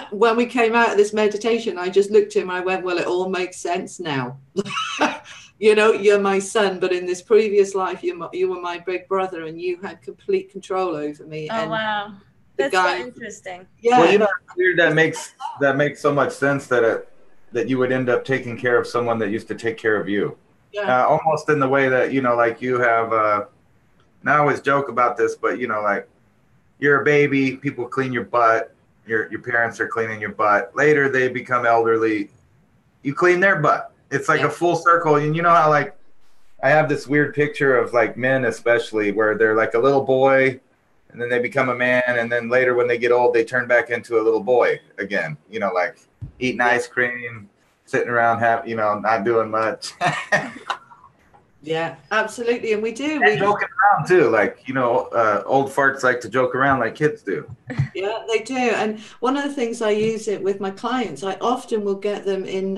when we came out of this meditation, I just looked at him and I went, well, it all makes sense now. You know, you're my son, but in this previous life, you were my big brother, and you had complete control over me. Oh, and wow. That's so interesting. Yeah. Well, you know, weird, that makes so much sense that you would end up taking care of someone that used to take care of you. Yeah. Almost in the way that, you know, like you have, and I always joke about this, but, you know, like you're a baby, people clean your butt, your parents are cleaning your butt. Later, they become elderly, you clean their butt. It's like a full circle. And you know how, like, I have this weird picture of, like, men especially, where they're like a little boy, and then they become a man, and then later when they get old, they turn back into a little boy again, you know, like eating ice cream, sitting around, not doing much. Yeah, absolutely. And we do. And joking around too. Like, you know, old farts like to joke around like kids do. Yeah, they do. And one of the things I use it with my clients, I often will get them in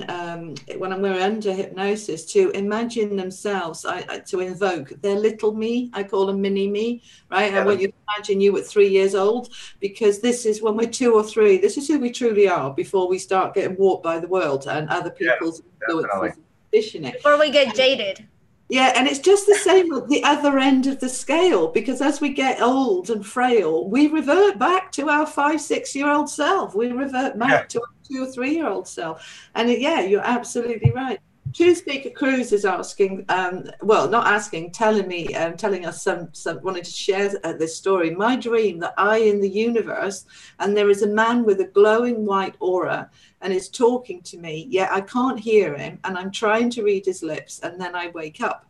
when we're under hypnosis to imagine themselves, to invoke their little me. I call them mini me, right? Yeah. I want you to imagine you at 3 years old, because this is when we're 2 or 3. This is who we truly are before we start getting warped by the world and other people's influences and conditioning. Before we get jaded. Yeah, and it's just the same at the other end of the scale, because as we get old and frail, we revert back to our 5, 6-year-old self. We revert back to our 2 or 3-year-old self. And yeah, you're absolutely right. Truth Speaker Cruz is asking, well, not asking, telling me, telling us some wanted to share this story. My dream that I in the universe, and there is a man with a glowing white aura, and is talking to me, yet I can't hear him, and I'm trying to read his lips, and then I wake up.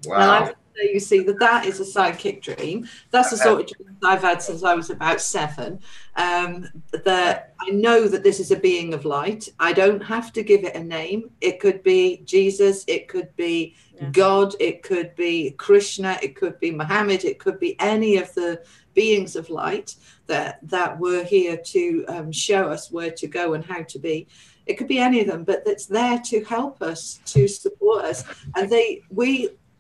Wow. And I have to say, you see, that is a psychic dream. That's the sort of dream I've had since I was about 7. That I know that this is a being of light. I don't have to give it a name. It could be Jesus, it could be God, it could be Krishna, it could be Muhammad, it could be any of the beings of light that were here to show us where to go and how to be. It could be any of them, but that's there to help us, to support us. And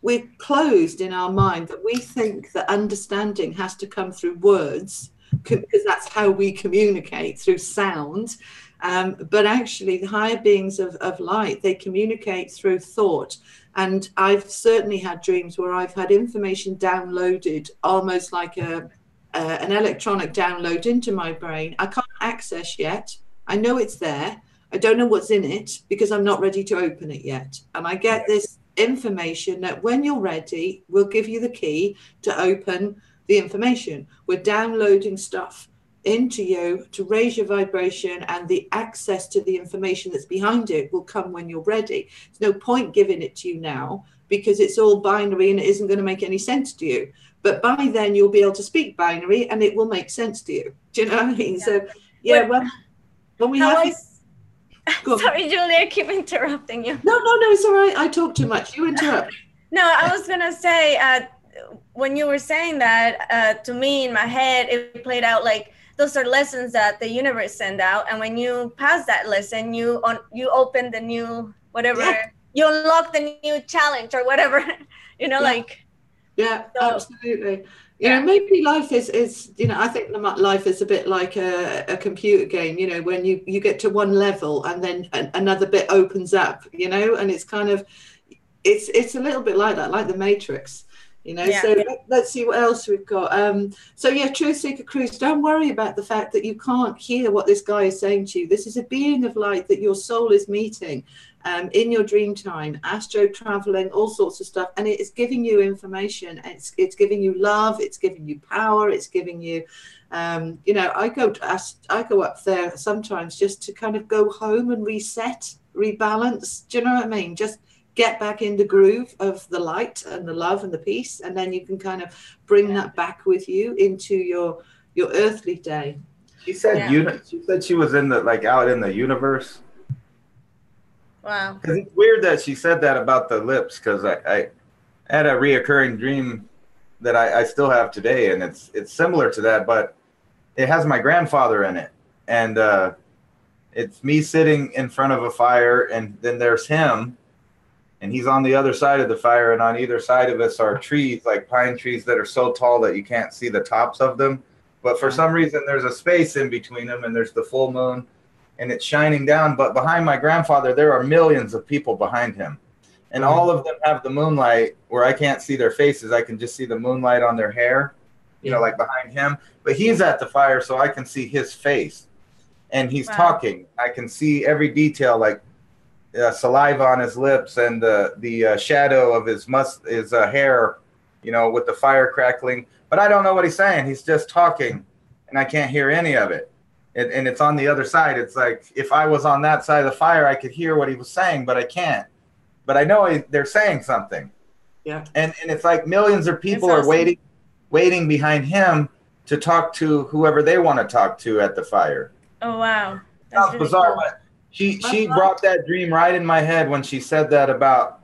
we're closed in our mind that we think that understanding has to come through words, because that's how we communicate, through sound. But actually the higher beings of light, they communicate through thought. And I've certainly had dreams where I've had information downloaded, almost like an electronic download into my brain. I can't access yet. I know it's there. I don't know what's in it because I'm not ready to open it yet. And I get this information that when you're ready, we'll give you the key to open the information. We're downloading stuff into you to raise your vibration, and the access to the information that's behind it will come when you're ready. There's no point giving it to you now because it's all binary and it isn't going to make any sense to you. But by then you'll be able to speak binary and it will make sense to you. Do you know what I mean? Yeah. So yeah, when we have Sorry, Julie, I keep interrupting you. No, it's all right. I talk too much. You interrupt. No, I was going to say, when you were saying that, to me in my head, it played out like those are lessons that the universe send out. And when you pass that lesson, you open the new, whatever, you unlock the new challenge or whatever, you know, like. Yeah, so, absolutely. You know, maybe life is, you know, I think life is a bit like a computer game, you know, when you get to one level and then another bit opens up, you know, and it's kind of, it's a little bit like that, like the Matrix, you know. So let's see what else we've got. So yeah, Truth Seeker Cruz, don't worry about the fact that you can't hear what this guy is saying to you. This is a being of light that your soul is meeting in your dream time, astro traveling, all sorts of stuff, and it is giving you information. It's giving you love, it's giving you power, it's giving you you know, I go up there sometimes just to kind of go home and reset, rebalance. Do you know what I mean? Just get back in the groove of the light and the love and the peace, and then you can kind of bring that back with you into your earthly day. She said she said she was in the, like, out in the universe. Wow. Because it's weird that she said that about the lips, because I had a reoccurring dream that I still have today, and it's similar to that, but it has my grandfather in it. And it's me sitting in front of a fire, and then there's him, and he's on the other side of the fire, and on either side of us are trees, like pine trees that are so tall that you can't see the tops of them. But for some reason, there's a space in between them, and there's the full moon, and it's shining down. But behind my grandfather, there are millions of people behind him. And all of them have the moonlight where I can't see their faces. I can just see the moonlight on their hair, you know, like behind him. But he's at the fire, so I can see his face. And he's talking. I can see every detail, like saliva on his lips and the shadow of his hair, you know, with the fire crackling. But I don't know what he's saying. He's just talking, and I can't hear any of it. And it's on the other side. It's like if I was on that side of the fire, I could hear what he was saying, but I can't. But I know they're saying something. Yeah. And it's like millions of people are waiting behind him to talk to whoever they want to talk to at the fire. Oh, wow. That's really bizarre. Cool. But she brought that dream right in my head when she said that about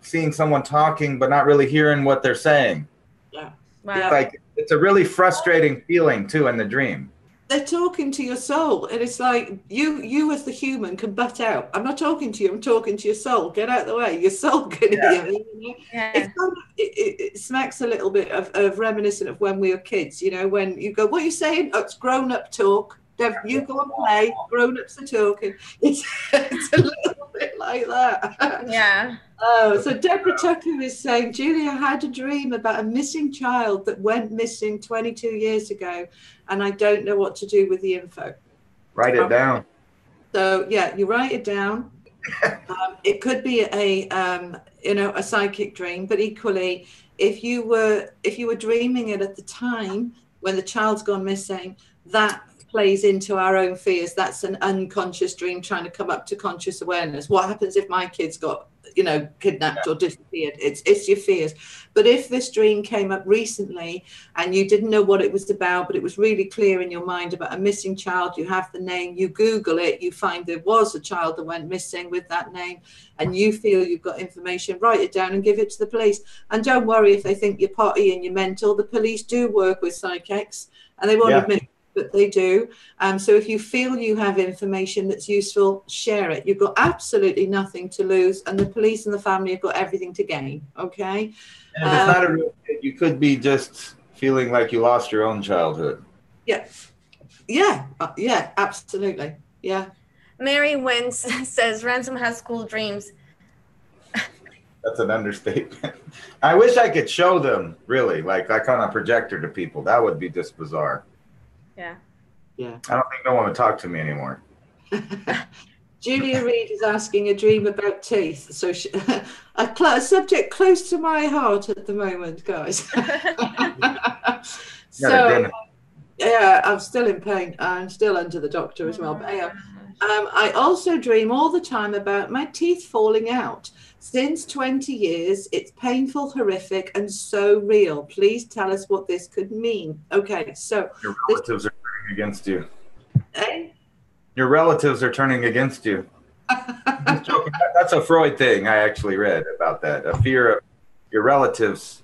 seeing someone talking but not really hearing what they're saying. Yeah. Wow. Like it's a really frustrating feeling too in the dream. They're talking to your soul, and it's like you as the human can butt out. I'm not talking to you, I'm talking to your soul. Get out of the way. Your soul can hear me. You know? Yeah. It's kind of, it smacks a little bit of reminiscent of when we were kids, you know, when you go, what are you saying? Oh, it's grown-up talk. Dev, you go and play, grown-ups are talking. It's a little bit like that. Yeah. Oh, so Deborah Tucker is saying, Julia had a dream about a missing child that went missing 22 years ago, and I don't know what to do with the info. Write it down. So yeah, you write it down. It could be a psychic dream, but equally, if you were dreaming it at the time when the child's gone missing, that plays into our own fears. That's an unconscious dream trying to come up to conscious awareness. What happens if my kids got, kidnapped or disappeared? It's your fears. But if this dream came up recently and you didn't know what it was about, but it was really clear in your mind about a missing child, you have the name, you Google it, you find there was a child that went missing with that name, and you feel you've got information, write it down and give it to the police. And don't worry if they think you're potty and you're mental. The police do work with psychics, and they won't admit it, but they do. So if you feel you have information that's useful, share it. You've got absolutely nothing to lose, and the police and the family have got everything to gain. Okay. And if it's not a real kid, you could be just feeling like you lost your own childhood. Yeah, absolutely. Yeah. Mary Wynn says Ransom has cool dreams. That's an understatement. I wish I could show them, really, like on a projector to people. That would be just bizarre. Yeah. I don't think no one would talk to me anymore. Julia Reed is asking a dream about teeth. So a subject close to my heart at the moment, guys. So yeah, I'm still in pain. I'm still under the doctor as well. But yeah, I also dream all the time about my teeth falling out. Since 20 years, it's painful, horrific, and so real. Please tell us what this could mean. Okay, so your relatives are turning against you. Eh? Your relatives are turning against you. That's a Freud thing I actually read about that. A fear of your relatives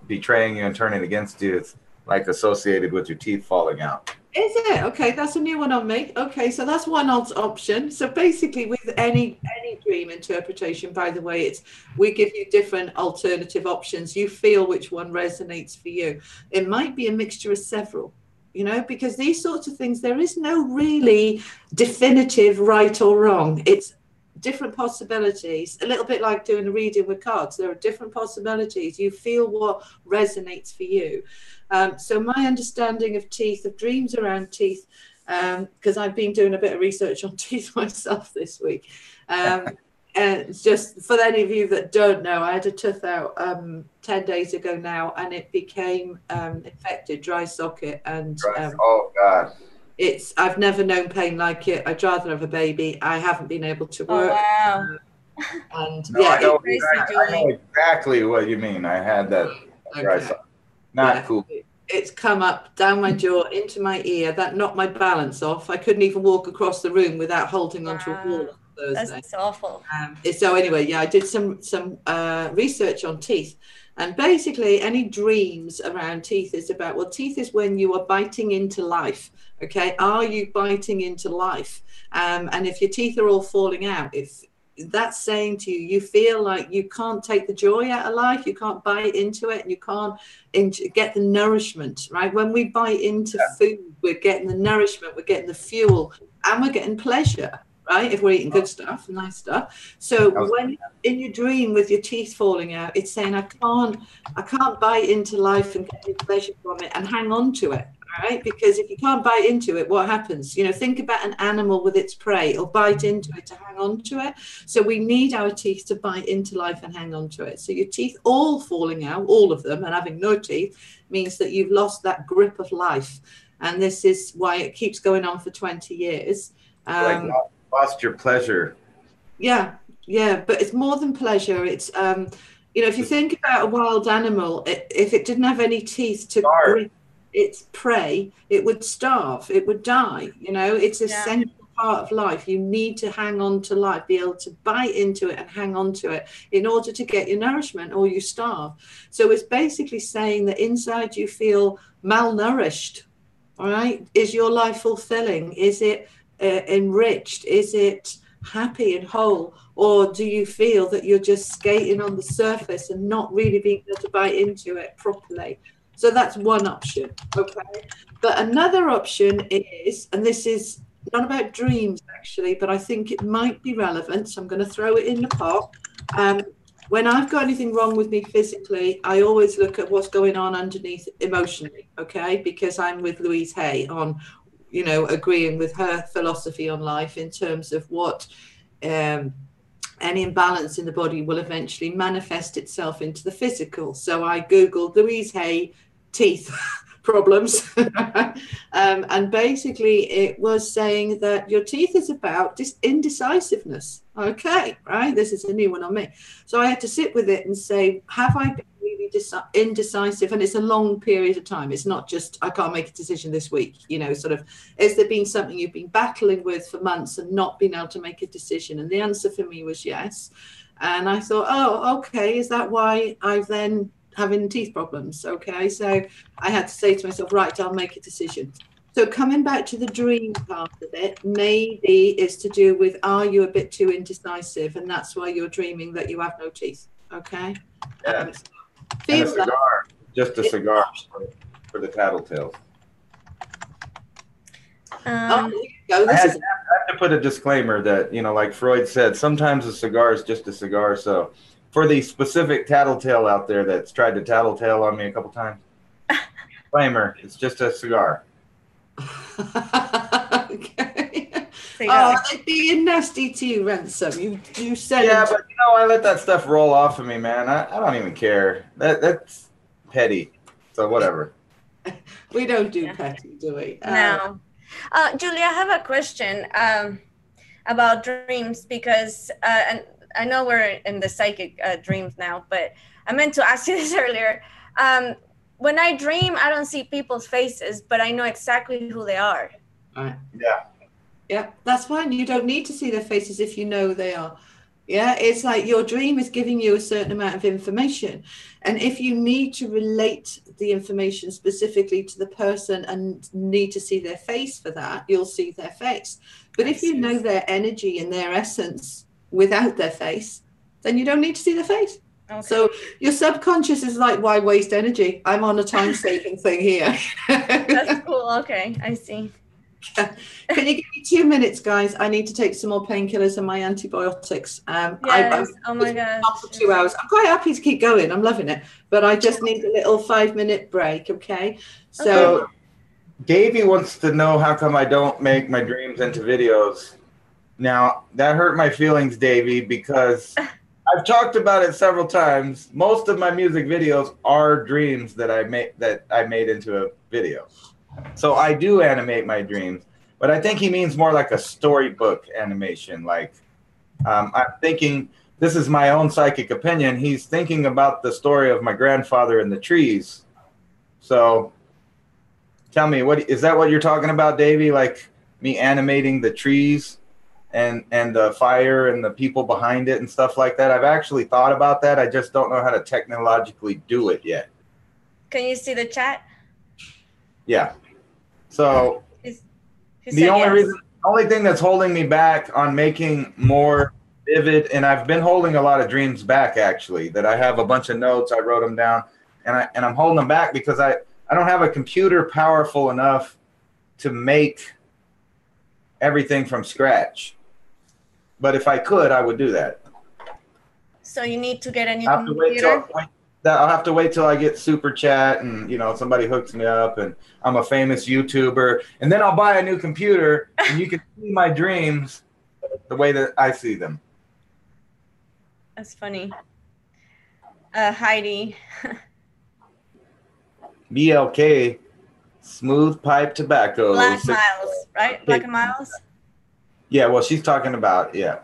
betraying you and turning against you is like associated with your teeth falling out. Is it? Okay, that's a new one on me. Okay, so that's one option. So basically with any dream interpretation, by the way, we give you different alternative options. You feel which one resonates for you. It might be a mixture of several, because these sorts of things, there is no really definitive right or wrong. It's different possibilities, a little bit like doing a reading with cards. There are different possibilities. You feel what resonates for you. So my understanding of teeth, of dreams around teeth, because I've been doing a bit of research on teeth myself this week. And just for any of you that don't know, I had a tooth out 10 days ago now, and it became infected, dry socket. And oh God. I've never known pain like it. I'd rather have a baby. I haven't been able to work. Oh, wow. And no, I know exactly what you mean. I had that dry socket. Not cool. It's come up down my jaw into my ear. That knocked my balance off. I couldn't even walk across the room without holding onto a wall. That's awful. So anyway, yeah, I did some research on teeth, and basically any dreams around teeth is about, well, teeth is when you are biting into life. Okay, are you biting into life? And if your teeth are all falling out, if that's saying to you, you feel like you can't take the joy out of life, you can't bite into it, and you can't get the nourishment, right? When we bite into food, we're getting the nourishment, we're getting the fuel, and we're getting pleasure, right? If we're eating good stuff, nice stuff. So when in your dream with your teeth falling out, it's saying, I can't bite into life and get any pleasure from it and hang on to it. Right? Because if you can't bite into it, what happens? Think about an animal with its prey. It'll bite into it to hang on to it. So we need our teeth to bite into life and hang on to it. So your teeth all falling out, all of them, and having no teeth means that you've lost that grip of life. And this is why it keeps going on for 20 years. Like lost your pleasure. Yeah, but it's more than pleasure. It's, if you think about a wild animal, if it didn't have any teeth to grip its prey, it would starve, it would die. It's essential part of life. You need to hang on to life, be able to bite into it and hang on to it in order to get your nourishment, or you starve. So it's basically saying that inside you feel malnourished. All right. Is your life fulfilling? Is it enriched? Is it happy and whole? Or do you feel that you're just skating on the surface and not really being able to bite into it properly? So that's one option. Okay. But another option is, and this is not about dreams actually, but I think it might be relevant, so I'm going to throw it in the pot. When I've got anything wrong with me physically, I always look at what's going on underneath emotionally, okay? Because I'm with Louise Hay on, you know, agreeing with her philosophy on life in terms of what any imbalance in the body will eventually manifest itself into the physical. So I Googled Louise Hay teeth problems and basically it was saying that your teeth is about indecisiveness. Okay, right, this is a new one on me. So I had to sit with it and say, have I been really indecisive? And it's a long period of time. It's not just I can't make a decision this week, you know, sort of, has there been something you've been battling with for months and not been able to make a decision? And the answer for me was yes. And I thought, oh, okay, is that why I've then having teeth problems? Okay, so I had to say to myself, right, I'll make a decision. So coming back to the dream part of it, maybe it's to do with, are you a bit too indecisive, and that's why you're dreaming that you have no teeth? Okay. Yeah. And a cigar, just a cigar for the tattletales. There you go. I have to put a disclaimer that, you know, like Freud said, sometimes a cigar is just a cigar. So for the specific tattletale out there that's tried to tattletale on me a couple times, disclaimer, it's just a cigar. Okay. Oh, they're being nasty to you, Ransom. You said yeah, but you know, I let that stuff roll off of me, man. I don't even care. That's petty. So whatever. We don't do petty, do we? No. Julia, I have a question about dreams, because and I know we're in the psychic dreams now, but I meant to ask you this earlier. When I dream, I don't see people's faces, but I know exactly who they are. Right. Yeah. Yeah, that's fine. You don't need to see their faces if you know who they are. Yeah, it's like your dream is giving you a certain amount of information. And if you need to relate the information specifically to the person and need to see their face for that, you'll see their face. But if you know their energy and their essence without their face, then you don't need to see their face. Okay. So your subconscious is like, why waste energy? I'm on a time-saving thing here. That's cool. Okay, I see. Can you give me 2 minutes, guys? I need to take some more painkillers and my antibiotics. Yes. Oh my gosh. For 2 hours. I'm quite happy to keep going. I'm loving it. But I just need a little 5-minute break, okay? So Davey wants to know how come I don't make my dreams into videos. Now, that hurt my feelings, Davey, because I've talked about it several times. Most of my music videos are dreams that I made into a video. So I do animate my dreams, but I think he means more like a storybook animation. Like I'm thinking, this is my own psychic opinion, he's thinking about the story of my grandfather and the trees. So tell me, is that what you're talking about, Davey? Like me animating the trees and the fire and the people behind it and stuff like that? I've actually thought about that. I just don't know how to technologically do it yet. Can you see the chat? Yeah. So the only thing that's holding me back on making more vivid, and I've been holding a lot of dreams back actually, that I have a bunch of notes, I wrote them down, and I'm holding them back because I don't have a computer powerful enough to make everything from scratch. But if I could, I would do that. So you need to get a new computer? I'll have to wait till I get Super Chat and, you know, somebody hooks me up and I'm a famous YouTuber. And then I'll buy a new computer and you can see my dreams the way that I see them. That's funny. Heidi. BLK, smooth pipe tobacco. Black Miles, right? Black and Miles? Yeah, well, she's talking about, yeah.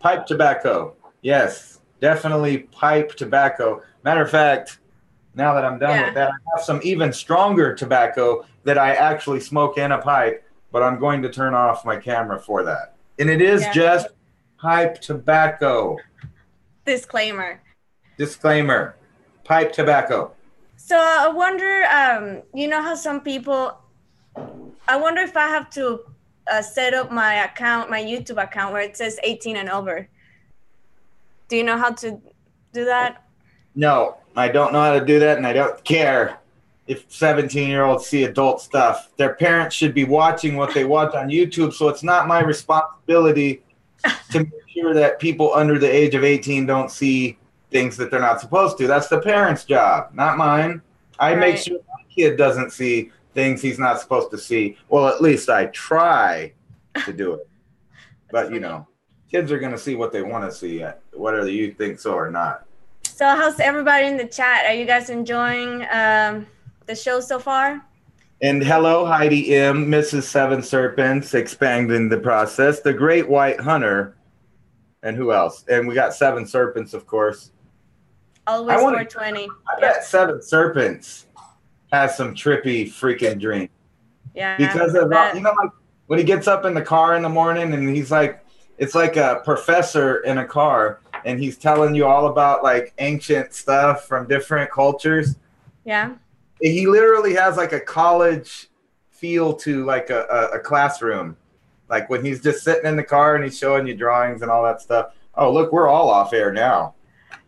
Pipe tobacco, yes. Definitely pipe tobacco. Matter of fact, now that I'm done with that, I have some even stronger tobacco that I actually smoke in a pipe but I'm going to turn off my camera for that. And it is just pipe tobacco. Disclaimer. Pipe tobacco. So I wonder, you know how some people, I wonder if I have to set up my account, my YouTube account, where it says 18 and over. Do you know how to do that? No, I don't know how to do that, and I don't care if 17-year-olds see adult stuff. Their parents should be watching what they watch on YouTube, so it's not my responsibility to make sure that people under the age of 18 don't see things that they're not supposed to. That's the parents' job, not mine. I make sure my kid doesn't see things he's not supposed to see. Well, at least I try to do it. But, you know, kids are going to see what they want to see, whether you think so or not. So how's everybody in the chat? Are you guys enjoying the show so far? And hello, Heidi M., Mrs. Seven Serpents, expanding the process, the Great White Hunter, and who else? And we got Seven Serpents, of course. Always 420. I bet Seven Serpents has some trippy freaking dreams. Yeah. Because of, you know, like when he gets up in the car in the morning and he's like, it's like a professor in a car and he's telling you all about like ancient stuff from different cultures. Yeah. He literally has like a college feel to like a classroom. Like when he's just sitting in the car and he's showing you drawings and all that stuff. Oh, look, we're all off air now.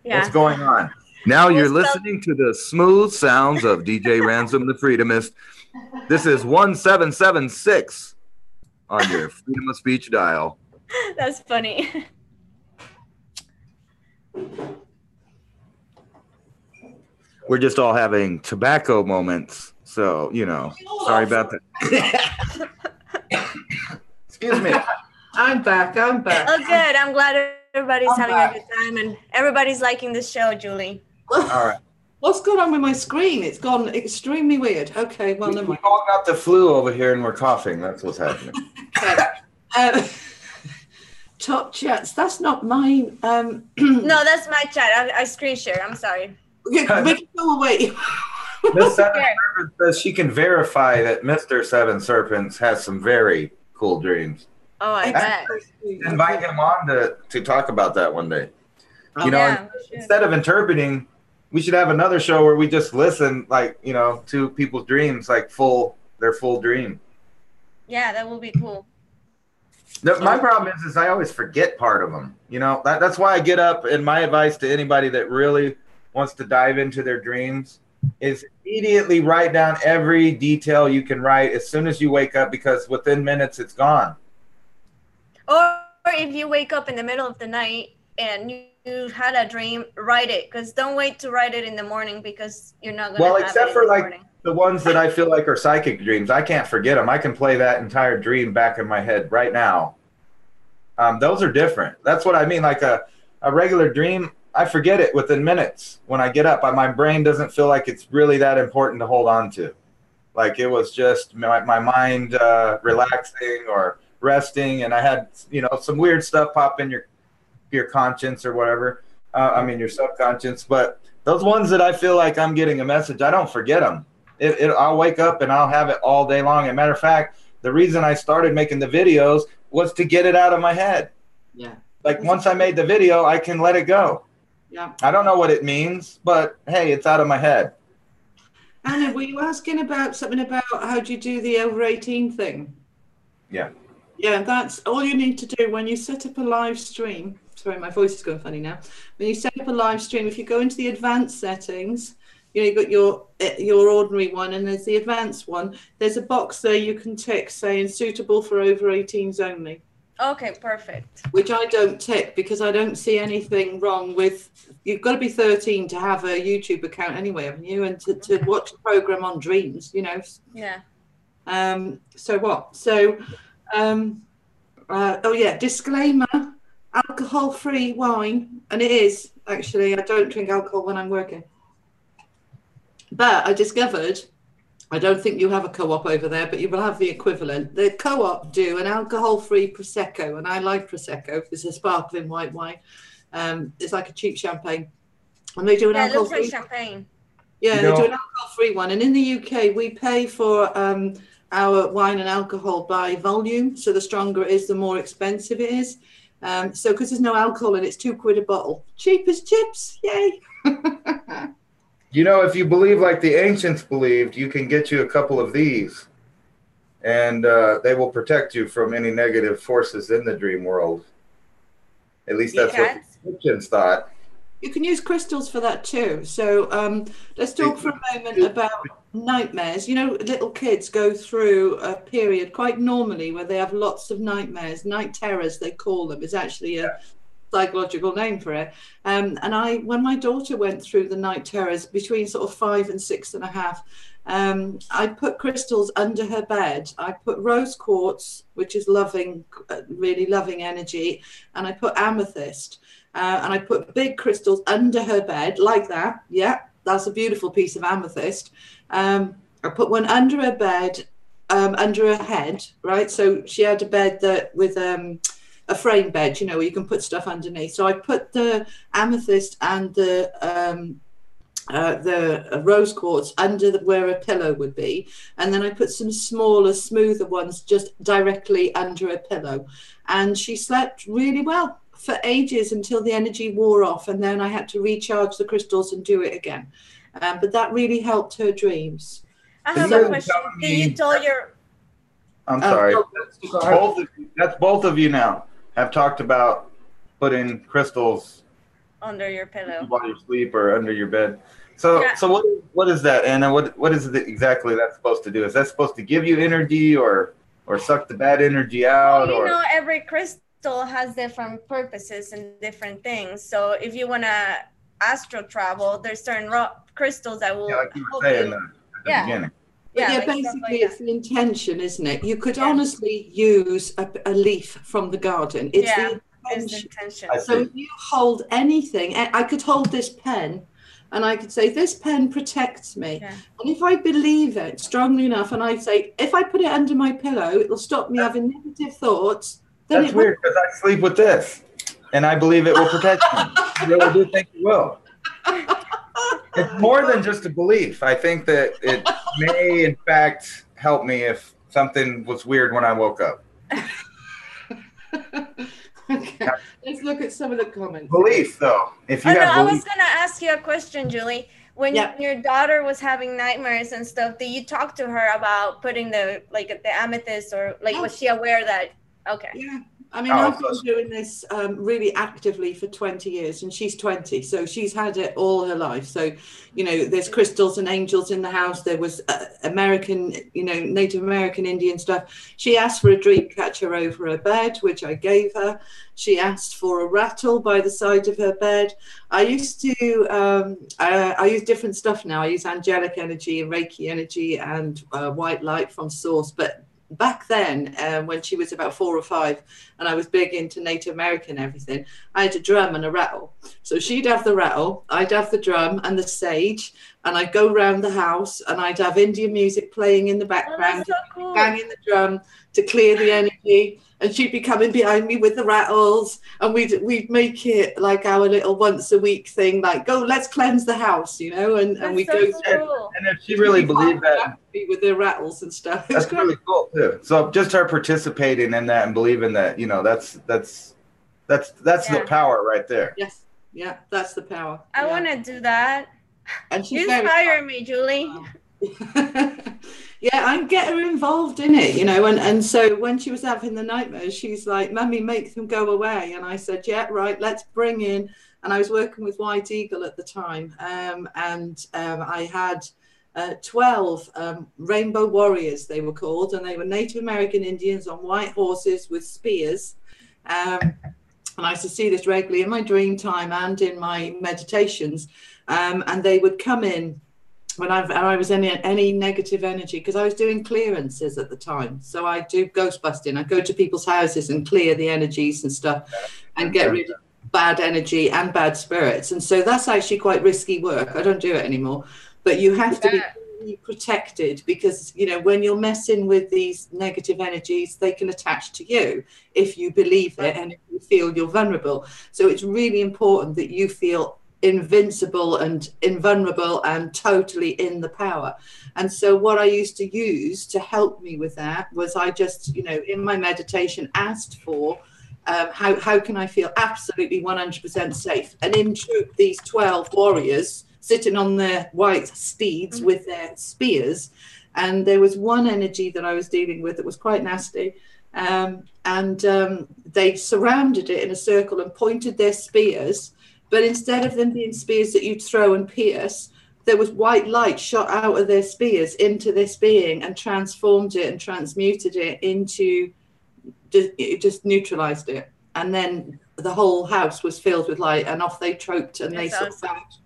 Yeah. What's going on? Now you're listening to the smooth sounds of DJ Ransom the Freedomist. This is 1776 on your Freedom of Speech dial. That's funny. We're just all having tobacco moments. So, you know, sorry about that. Excuse me. I'm back. Oh, good. I'm glad everybody's having a good time and everybody's liking the show, Julie. All right. What's going on with my screen? It's gone extremely weird. Okay, well, never mind. We all got the flu over here and we're coughing. That's what's happening. Top chats. That's not mine. No, that's my chat. I screen share. I'm sorry. We can go away. Miss Seven Serpents says she can verify that Mr. Seven Serpents has some very cool dreams. Oh, I bet. Invite him on to talk about that one day. You know, instead of interpreting, we should have another show where we just listen, like, you know, to people's dreams, like their full dream. Yeah, that will be cool. My problem is I always forget part of them. You know, that's why I get up, and my advice to anybody that really wants to dive into their dreams is immediately write down every detail you can write as soon as you wake up, because within minutes it's gone. Or if you wake up in the middle of the night and you had a dream, write it, because don't wait to write it in the morning because you're not going to have it except in for the like morning. The ones that I feel like are psychic dreams, I can't forget them. I can play that entire dream back in my head right now. Those are different. That's what I mean. Like a regular dream, I forget it within minutes. When I get up, my brain doesn't feel like it's really that important to hold on to. Like it was just my mind relaxing or resting, and I had, you know, some weird stuff pop in your conscience or whatever. Your subconscious. But those ones that I feel like I'm getting a message, I don't forget them. I'll wake up and I'll have it all day long. As a matter of fact, the reason I started making the videos was to get it out of my head. Yeah. Like once I made the video, I can let it go. Yeah. I don't know what it means, but hey, it's out of my head. Anna, were you asking about something about how do you do the over 18 thing? Yeah. Yeah, that's all you need to do when you set up a live stream. Sorry, my voice is going funny now. When you set up a live stream, if you go into the advanced settings, you know, you've got your ordinary one and there's the advanced one. There's a box there you can tick saying suitable for over 18s only. Okay, perfect. Which I don't tick because I don't see anything wrong with, you've got to be 13 to have a YouTube account anyway, haven't you? And to watch a program on dreams, you know. Yeah. Disclaimer, alcohol-free wine. And it is, actually, I don't drink alcohol when I'm working. But I discovered, I don't think you have a co-op over there, but you will have the equivalent. The co-op do an alcohol-free Prosecco, and I like Prosecco. It's a sparkling white wine. It's like a cheap champagne. And they do an alcohol-free. It looks like champagne. Yeah, they do an alcohol-free one. And in the UK, we pay for our wine and alcohol by volume. So the stronger it is, the more expensive it is. So because there's no alcohol and it's £2 a bottle, cheap as chips, yay. You know, if you believe like the ancients believed, you can get you a couple of these, and they will protect you from any negative forces in the dream world. At least that's what the Egyptians thought. You can use crystals for that too. So let's talk for a moment about nightmares. You know, little kids go through a period quite normally where they have lots of nightmares. Night terrors, they call them, is actually a psychological name for it. And when my daughter went through the night terrors between sort of 5 and 6.5, I put crystals under her bed. I put rose quartz, which is loving, really loving energy, and I put amethyst. And I put big crystals under her bed like that. Yeah, that's a beautiful piece of amethyst. I put one under her bed, under her head, right? So she had a bed that with a frame bed, you know, where you can put stuff underneath. So I put the amethyst and the rose quartz under where a pillow would be, and then I put some smaller, smoother ones just directly under a pillow, and she slept really well for ages until the energy wore off, and then I had to recharge the crystals and do it again. But that really helped her dreams. I have a question. Did you tell your... I'm sorry. That's both of you now have talked about putting crystals under your pillow while you sleep or under your bed. So what is that, Anna? What is it exactly that's supposed to do? Is that supposed to give you energy or suck the bad energy out? Well, you know, every crystal has different purposes and different things. So if you want to astral travel, there's certain crystals that will like you help were saying you. At the beginning. Yeah, like basically it's the intention, isn't it? You could honestly use a leaf from the garden. It's the intention. So if you hold anything, I could hold this pen and I could say, this pen protects me. Yeah. And if I believe it strongly enough, and I say, if I put it under my pillow, it'll stop me having negative thoughts. Then that's weird, because I sleep with this and I believe it will protect me. I really do think it will. It's more than just a belief. I think that it may, in fact, help me if something was weird when I woke up. Okay, let's look at some of the comments. Belief, though. If you I was going to ask you a question, Julie. When your daughter was having nightmares and stuff, did you talk to her about putting the amethyst, or was she aware that? Okay. Yeah. I mean, I've been doing this really actively for 20 years, and she's 20, so she's had it all her life. So, you know, there's crystals and angels in the house. There was American, you know, Native American Indian stuff. She asked for a dream catcher over her bed, which I gave her. She asked for a rattle by the side of her bed. I used to, I use different stuff now. I use angelic energy and Reiki energy and white light from source, but back then, when she was about 4 or 5 and I was big into Native American everything, I had a drum and a rattle. So she'd have the rattle, I'd have the drum and the sage, and I'd go around the house and I'd have Indian music playing in the background, banging the drum to clear the energy, and she'd be coming behind me with the rattles, and we'd make it like our little once a week thing, like, go, let's cleanse the house, you know, and we go through. And if she really believed that with the rattles and stuff, that's really cool too. So just her participating in that and believing that, you know, that's the power right there. Yes, yeah, that's the power. I want to do that. And she's inspire me, Julie. Yeah, I get her involved in it, you know, and so when she was having the nightmares, she's like, Mummy, make them go away. And I said, yeah, right, let's bring in. And I was working with White Eagle at the time, I had 12 rainbow warriors, they were called, and they were Native American Indians on white horses with spears. And I used to see this regularly in my dream time and in my meditations, and they would come in when I was in any negative energy, because I was doing clearances at the time. So I do ghost busting. I go to people's houses and clear the energies and stuff and get rid of bad energy and bad spirits. And so that's actually quite risky work. I don't do it anymore. But you have to be really protected, because, you know, when you're messing with these negative energies, they can attach to you if you believe it and if you feel you're vulnerable. So it's really important that you feel invincible and invulnerable and totally in the power. And so what I used to use to help me with that was I just, you know, in my meditation asked for how can I feel absolutely 100% safe? And in troop these 12 warriors sitting on their white steeds with their spears. And there was one energy that I was dealing with that was quite nasty. They surrounded it in a circle and pointed their spears. But instead of them being spears that you'd throw and pierce, there was white light shot out of their spears into this being and transformed it and transmuted it into, it just neutralized it. And then the whole house was filled with light, and off they troped, and they sort of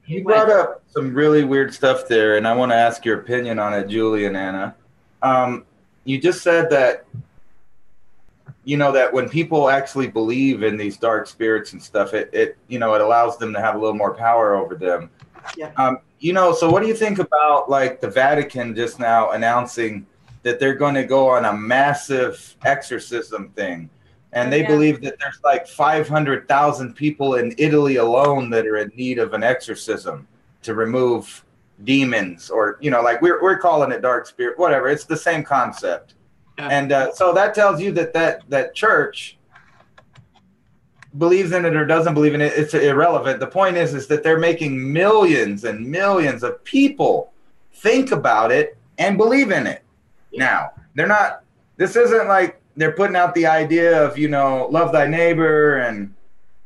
You brought up some really weird stuff there, and I want to ask your opinion on it, Julie and Anna. You just said that, you know, that when people actually believe in these dark spirits and stuff, it you know, it allows them to have a little more power over them. Yeah. You know, so what do you think about like the Vatican just now announcing that they're going to go on a massive exorcism thing? And they believe that there's like 500,000 people in Italy alone that are in need of an exorcism to remove demons, or, you know, like we're calling it dark spirit, whatever. It's the same concept. Yeah. And so that tells you that church believes in it or doesn't believe in it. It's irrelevant. The point is that they're making millions and millions of people think about it and believe in it. Yeah. Now, they're not, this isn't like, they're putting out the idea of, you know, love thy neighbor and,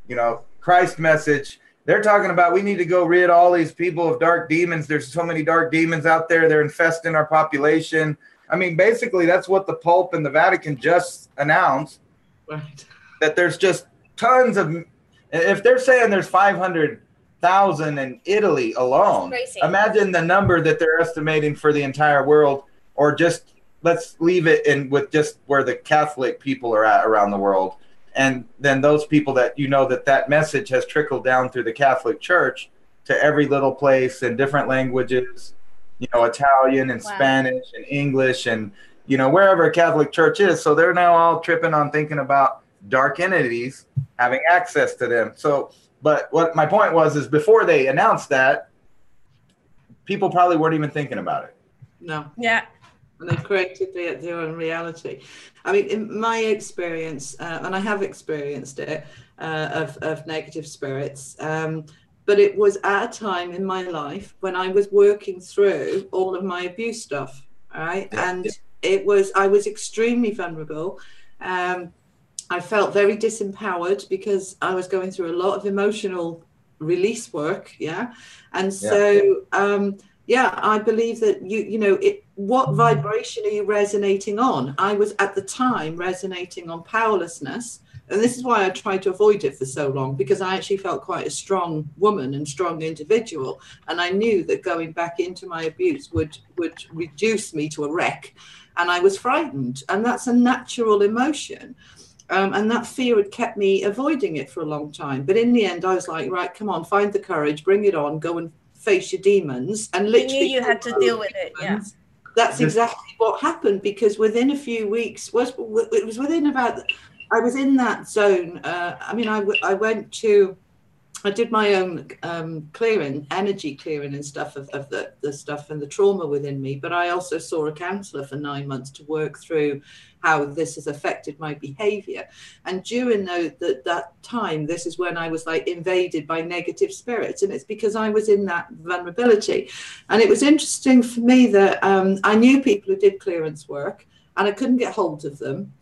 you know, Christ message. They're talking about we need to go rid all these people of dark demons. There's so many dark demons out there. They're infesting our population. I mean, basically, that's what the Pope and the Vatican just announced. Right. That there's just tons of, if they're saying there's 500,000 in Italy alone, imagine the number that they're estimating for the entire world, or just, let's leave it in with just where the Catholic people are at around the world. And then those people that, you know, that message has trickled down through the Catholic Church to every little place in different languages, you know, Italian and Spanish and English and, you know, wherever a Catholic church is. So they're now all tripping on thinking about dark entities having access to them. So, but what my point was is before they announced that, people probably weren't even thinking about it. No. Yeah. And they've created their own reality. I mean, in my experience, and I have experienced it, of negative spirits, but it was at a time in my life when I was working through all of my abuse stuff, right? Yeah. And I was extremely vulnerable. I felt very disempowered because I was going through a lot of emotional release work, yeah? And so, I believe that you know, what vibration are you resonating on? I was at the time resonating on powerlessness. And this is why I tried to avoid it for so long, because I actually felt quite a strong woman and strong individual. And I knew that going back into my abuse would reduce me to a wreck. And I was frightened. And that's a natural emotion. And that fear had kept me avoiding it for a long time. But in the end, I was like, right, come on, find the courage, bring it on, go and face your demons. And literally you had to deal with it. Yeah. That's exactly what happened, because within a few weeks, I was in that zone. I mean, I did my own clearing, energy clearing and stuff of the stuff and the trauma within me. But I also saw a counsellor for 9 months to work through how this has affected my behaviour. And during that time, this is when I was like invaded by negative spirits. And it's because I was in that vulnerability. And it was interesting for me that I knew people who did clearance work and I couldn't get hold of them.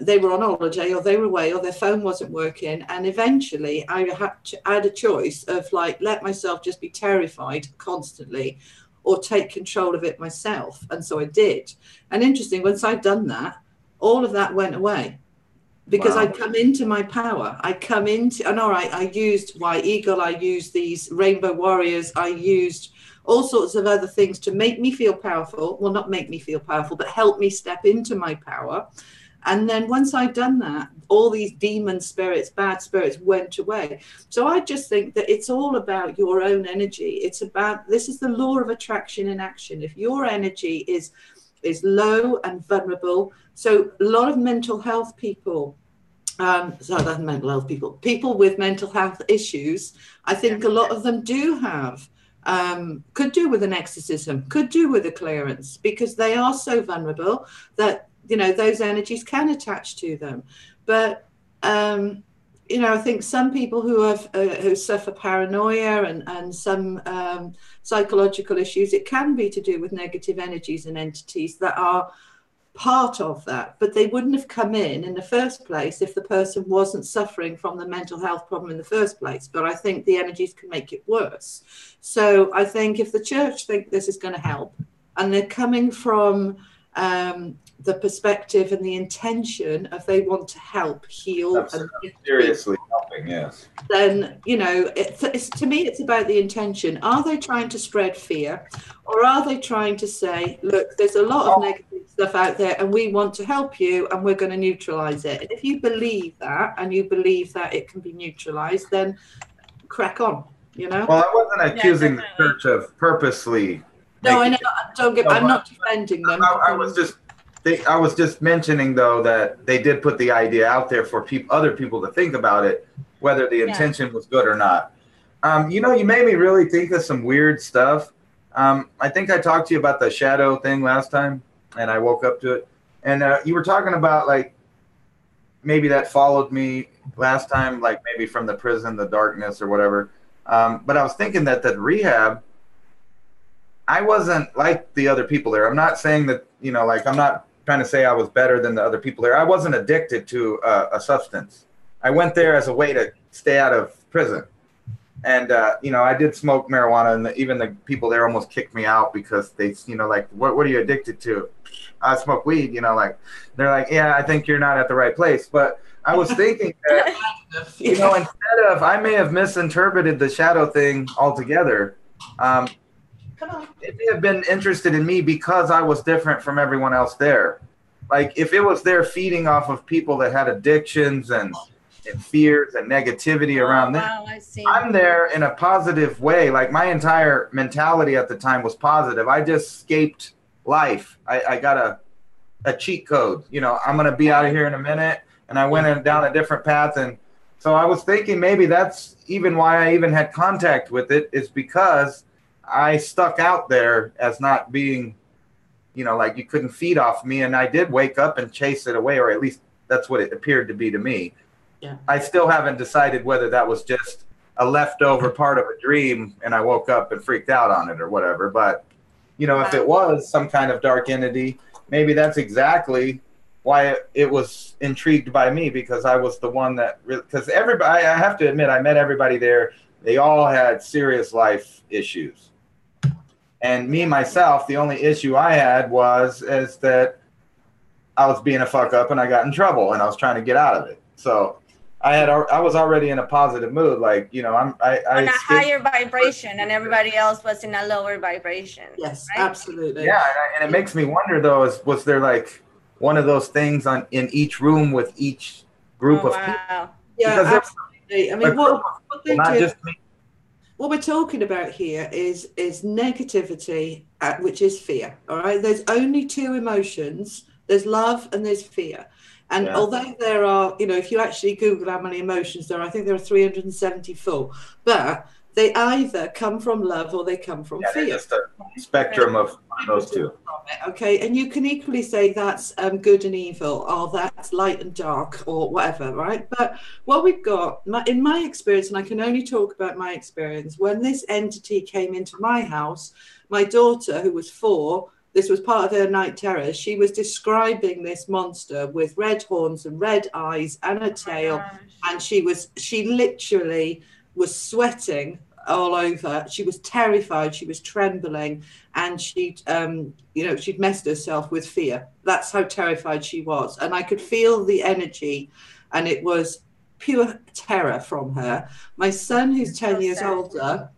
They were on holiday, or they were away, or their phone wasn't working. And eventually I had a choice of like, let myself just be terrified constantly, or take control of it myself. And so I did. And interesting, once I'd done that, all of that went away, because I'd come into my power. And all right, I used White Eagle, I used these Rainbow Warriors, I used all sorts of other things to make me feel powerful. Well, not make me feel powerful, but help me step into my power. And then once I'd done that, all these demon spirits, bad spirits went away. So I just think that it's all about your own energy. This is the law of attraction in action. If your energy is low and vulnerable, so a lot of mental health people so that's mental health people with mental health issues. I think a lot of them do have, could do with an exorcism, could do with a clearance, because they are so vulnerable that, you know, those energies can attach to them. But, you know, I think some people who have, who suffer paranoia and some psychological issues, it can be to do with negative energies and entities that are part of that, but they wouldn't have come in the first place if the person wasn't suffering from the mental health problem in the first place. But I think the energies can make it worse. So I think if the church think this is going to help, and they're coming from the perspective and the intention of they want to help heal and seriously helping, yes, then, you know, it's to me it's about the intention. Are they trying to spread fear, or are they trying to say, look, there's a lot of negative stuff out there and we want to help you and we're going to neutralize it? And if you believe that, and you believe that it can be neutralized, then crack on, you know. Well, I wasn't accusing the church of purposely. No, I know. Don't get. I'm not defending them. I was just mentioning, though, that they did put the idea out there for other people to think about it, whether the intention was good or not. You know, you made me really think of some weird stuff. I think I talked to you about the shadow thing last time, and I woke up to it. And you were talking about, like, maybe that followed me last time, like maybe from the prison, the darkness or whatever. But I was thinking that the rehab, I wasn't like the other people there. I'm not saying that, you know, like, I'm not trying to say I was better than the other people there. I wasn't addicted to a substance. I went there as a way to stay out of prison. And, you know, I did smoke marijuana, and even the people there almost kicked me out because they, you know, like, what are you addicted to? I smoke weed, you know, like, they're like, yeah, I think you're not at the right place. But I was thinking that, you know, instead of, I may have misinterpreted the shadow thing altogether. It may have been interested in me because I was different from everyone else there. Like, if it was there feeding off of people that had addictions and fears and negativity around them, I'm there in a positive way. Like, my entire mentality at the time was positive. I just escaped life. I got a cheat code. You know, I'm going to be out of here in a minute. And I went down a different path. And so I was thinking maybe that's even why I even had contact with it, is because I stuck out there as not being, you know, like, you couldn't feed off me. And I did wake up and chase it away, or at least that's what it appeared to be to me. Yeah. I still haven't decided whether that was just a leftover part of a dream and I woke up and freaked out on it or whatever. But, you know, if it was some kind of dark entity, maybe that's exactly why it was intrigued by me, because I was the one that because everybody, I have to admit, I met everybody there. They all had serious life issues. And me, myself, the only issue I had is that I was being a fuck up and I got in trouble and I was trying to get out of it. So I was already in a positive mood. Like, you know, I on a higher vibration, and everybody else was in a lower vibration. Yes, right? Absolutely. Yeah. And it makes me wonder, though, was there like one of those things in each room with each group of people? Yeah, absolutely. I mean, what they do, just me. What we're talking about here is negativity, which is fear. All right. There's only two emotions. There's love and there's fear. And although there are, you know, if you actually Google how many emotions there are, I think there are 374. But they either come from love or they come from fear. Just a spectrum of those two. Okay, and you can equally say that's good and evil, or that's light and dark, or whatever, right? But what we've got, in my experience, and I can only talk about my experience, when this entity came into my house, my daughter, who was 4, this was part of her night terrors, she was describing this monster with red horns and red eyes and a tail, and she literally was sweating all over. She was terrified. She was trembling, and she'd messed herself with fear. That's how terrified she was. And I could feel the energy, and it was pure terror from her. My son, who's 10 years older,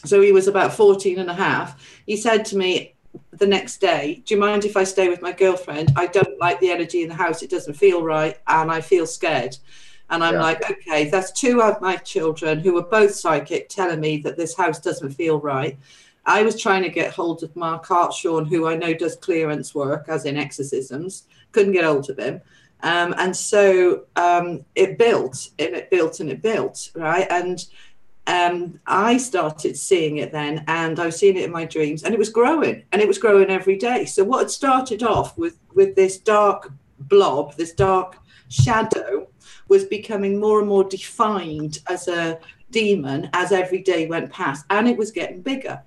so he was about 14 and a half, he said to me the next day, do you mind if I stay with my girlfriend? I don't like the energy in the house. It doesn't feel right, and I feel scared. And I'm like, okay, that's 2 of my children who are both psychic telling me that this house doesn't feel right. I was trying to get hold of Mark Hartshorn, who I know does clearance work, as in exorcisms. Couldn't get hold of him. And so it built and it built and it built, right? And I started seeing it then, and I was seeing it in my dreams, and it was growing, and it was growing every day. So what had started off with this dark blob, this dark shadow, was becoming more and more defined as a demon as every day went past, and it was getting bigger.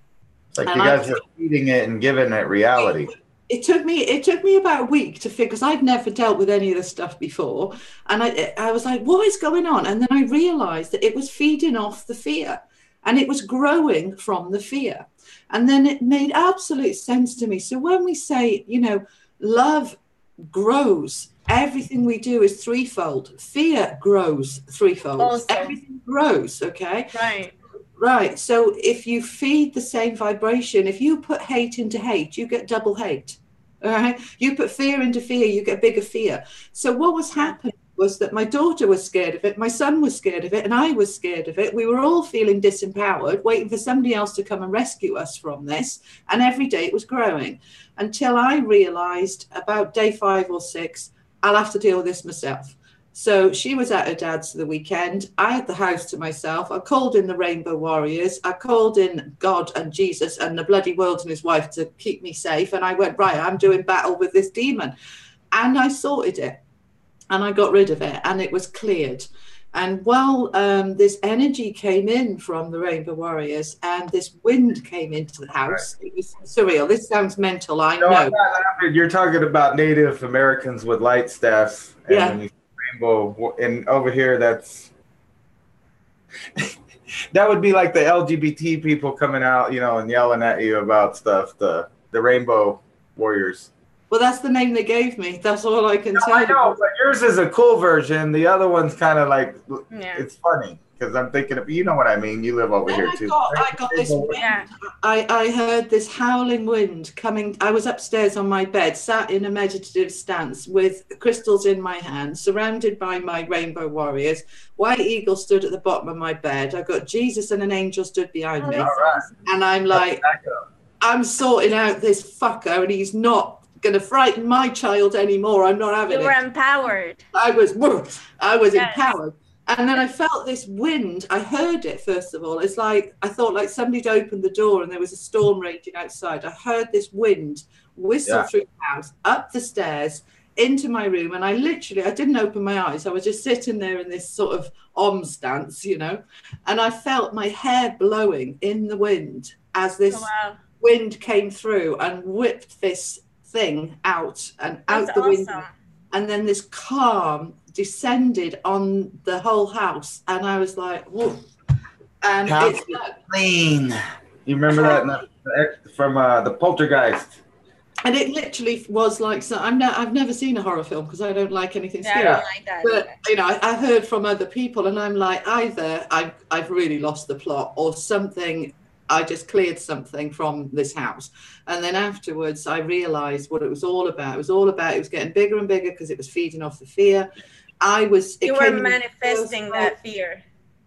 It's like you guys were feeding it and giving it reality. It took me about a week to figure, because I'd never dealt with any of this stuff before, and I was like, what is going on? And then I realized that it was feeding off the fear, and it was growing from the fear. And then it made absolute sense to me. So when we say, you know, love grows, everything we do is threefold. Fear grows threefold. Also. Everything grows, okay? Right. So if you feed the same vibration, if you put hate into hate, you get double hate. All right. You put fear into fear, you get bigger fear. So what was happening was that my daughter was scared of it, my son was scared of it, and I was scared of it. We were all feeling disempowered, waiting for somebody else to come and rescue us from this. And every day it was growing, until I realized about day 5 or 6, I'll have to deal with this myself. So she was at her dad's for the weekend. I had the house to myself. I called in the Rainbow Warriors. I called in God and Jesus and the bloody world and his wife to keep me safe. And I went, right, I'm doing battle with this demon. And I sorted it. And I got rid of it. And it was cleared. And while this energy came in from the Rainbow Warriors and this wind came into the house, it was surreal. This sounds mental, I know. I'm not laughing. You're talking about Native Americans with light staffs. And yeah. When you rainbow, and over here, that's that would be like the LGBT people coming out, you know, and yelling at you about stuff. The Rainbow Warriors. Well, that's the name they gave me. That's all I can tell I know, but yours is a cool version. The other one's kind of like, it's funny because I'm thinking of, you know what I mean? You live over here too. I got this wind. Yeah. I heard this howling wind coming. I was upstairs on my bed, sat in a meditative stance with crystals in my hand, surrounded by my Rainbow Warriors. White Eagle stood at the bottom of my bed. I got Jesus and an angel stood behind me. Right. And I'm like, I'm sorting out this fucker, and he's not going to frighten my child anymore. I'm not having it. You were empowered. I was empowered. And then I felt this wind. I heard it, first of all. It's like, I thought like somebody'd opened the door and there was a storm raging outside. I heard this wind whistle through the house, up the stairs, into my room. And I didn't open my eyes. I was just sitting there in this sort of stance, you know. And I felt my hair blowing in the wind as this wind came through and whipped this thing out the window, and then this calm descended on the whole house, and I was like, whoa. And it's clean. You remember that from the Poltergeist? And it literally was like, so I've never seen a horror film because I don't like anything scary. I don't like that but you know, I heard from other people, and I'm like, either I've really lost the plot, or something. I just cleared something from this house. And then afterwards, I realized what it was all about. It was getting bigger and bigger because it was feeding off the fear. You were manifesting that fear.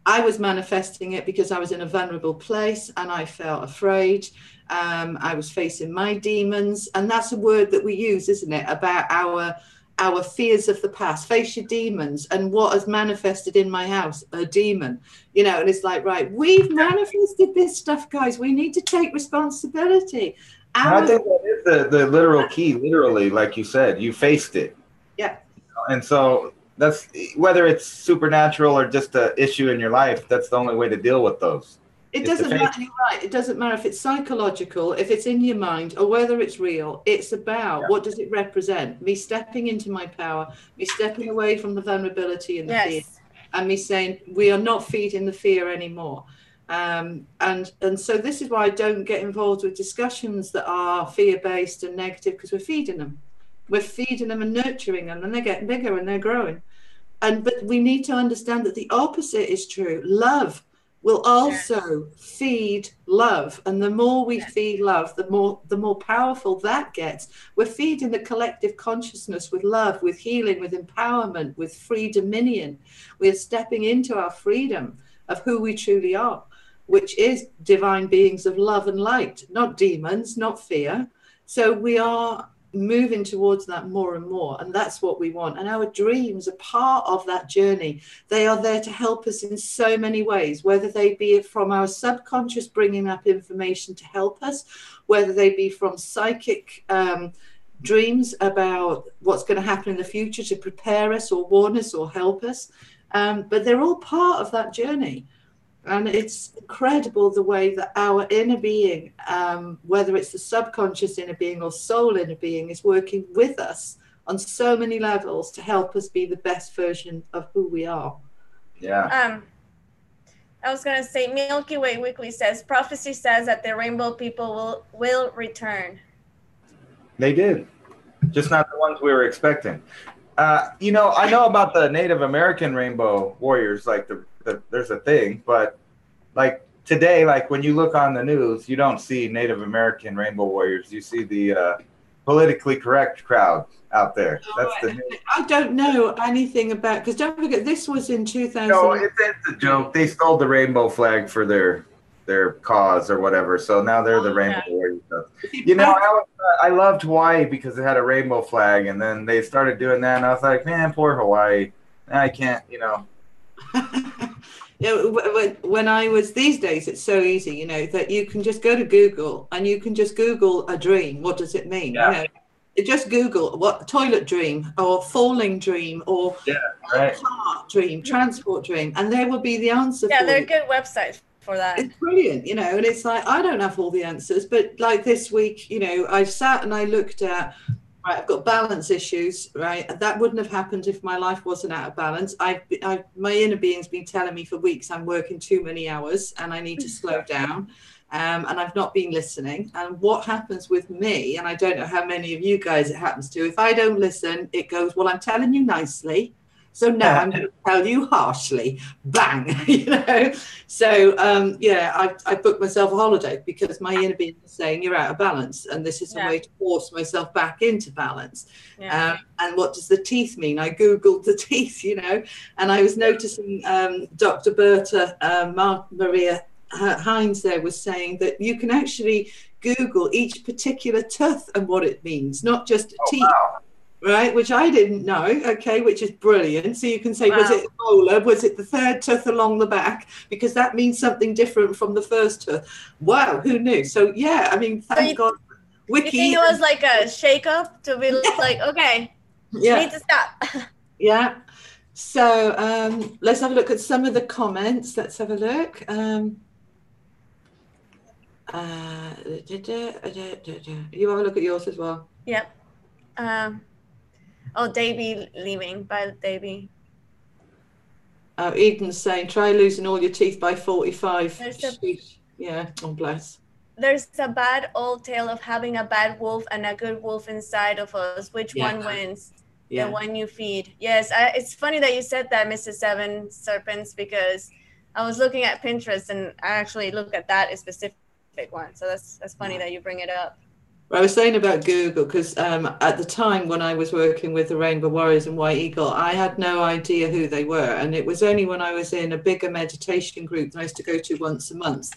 I was manifesting it because I was in a vulnerable place and I felt afraid. I was facing my demons. And that's a word that we use, isn't it? About our fears of the past. Face your demons. And what has manifested in my house? A demon. You know, and it's like, right, we've manifested this stuff, guys. We need to take responsibility. I think that is the literal key, literally, like you said, you faced it. Yeah. And so that's, whether it's supernatural or just an issue in your life, that's the only way to deal with those. It doesn't matter, you're right. It doesn't matter if it's psychological, if it's in your mind, or whether it's real. It's about what does it represent? Me stepping into my power, me stepping away from the vulnerability and the fear, and me saying we are not feeding the fear anymore. And so this is why I don't get involved with discussions that are fear-based and negative, because we're feeding them. We're feeding them and nurturing them, and they're getting bigger and they're growing. But we need to understand that the opposite is true. Love will also feed love, and the more we feed love, the more powerful that gets. We're feeding the collective consciousness with love, with healing, with empowerment, with free dominion. We're stepping into our freedom of who we truly are, which is divine beings of love and light, not demons, not fear. So we are moving towards that more and more, and that's what we want. And our dreams are part of that journey. They are there to help us in so many ways, whether they be from our subconscious bringing up information to help us, whether they be from psychic dreams about what's going to happen in the future to prepare us or warn us or help us, but they're all part of that journey. And it's incredible the way that our inner being, whether it's the subconscious inner being or soul inner being, is working with us on so many levels to help us be the best version of who we are. Yeah. I was going to say, Milky Way Weekly says, prophecy says that the rainbow people will return. They did. Just not the ones we were expecting. You know, I know about the Native American rainbow warriors, like there's a thing, but like today, like when you look on the news, you don't see Native American rainbow warriors. You see the politically correct crowd out there. That's the news. I don't know anything about, because don't forget, this was in 2000. No, it's a joke. They stole the rainbow flag for their cause or whatever. So now they're the rainbow warriors. You know, I loved Hawaii because it had a rainbow flag, and then they started doing that, and I was like, man, poor Hawaii. I can't, you know. Yeah, when I was, these days it's so easy, you know, that you can just go to Google and you can just Google a dream. What does it mean? Yeah. You know, just Google what toilet dream or falling dream or car dream, transport dream, and there will be the answer. Yeah, they're good websites for that. It's brilliant, you know, and it's like, I don't have all the answers, but like this week, you know, I sat and I looked at, right, I've got balance issues, right? That wouldn't have happened if my life wasn't out of balance. My inner being's been telling me for weeks I'm working too many hours and I need to slow down. And I've not been listening. And what happens with me, and I don't know how many of you guys it happens to, if I don't listen, it goes, well, I'm telling you nicely. So now I'm going to tell you harshly, bang, you know. So, I booked myself a holiday because my inner being is saying you're out of balance. And this is a way to force myself back into balance. Yeah. And what does the teeth mean? I Googled the teeth, you know, and I was noticing Dr. Berta Maria Hines there was saying that you can actually Google each particular tooth and what it means, not just teeth. Wow. Right, which I didn't know, okay, which is brilliant. So you can say, was it molar? Was it the third tooth along the back? Because that means something different from the first tooth. Wow, who knew? So, yeah, I mean, thank God. Wiki. You think it was like a shake-up to be like, okay, you need to stop. Yeah. So let's have a look at some of the comments. Let's have a look. You have a look at yours as well. Yep. Davey leaving. Bye, Davey. Eden's saying, try losing all your teeth by 45. Yeah, oh bless. There's a bad old tale of having a bad wolf and a good wolf inside of us. Which one wins? The one you feed. Yes, it's funny that you said that, Mrs. Seven Serpents, because I was looking at Pinterest and I actually look at that specific one. So that's funny that you bring it up. I was saying about Google because at the time when I was working with the Rainbow Warriors and White Eagle, I had no idea who they were. And it was only when I was in a bigger meditation group that I used to go to once a month.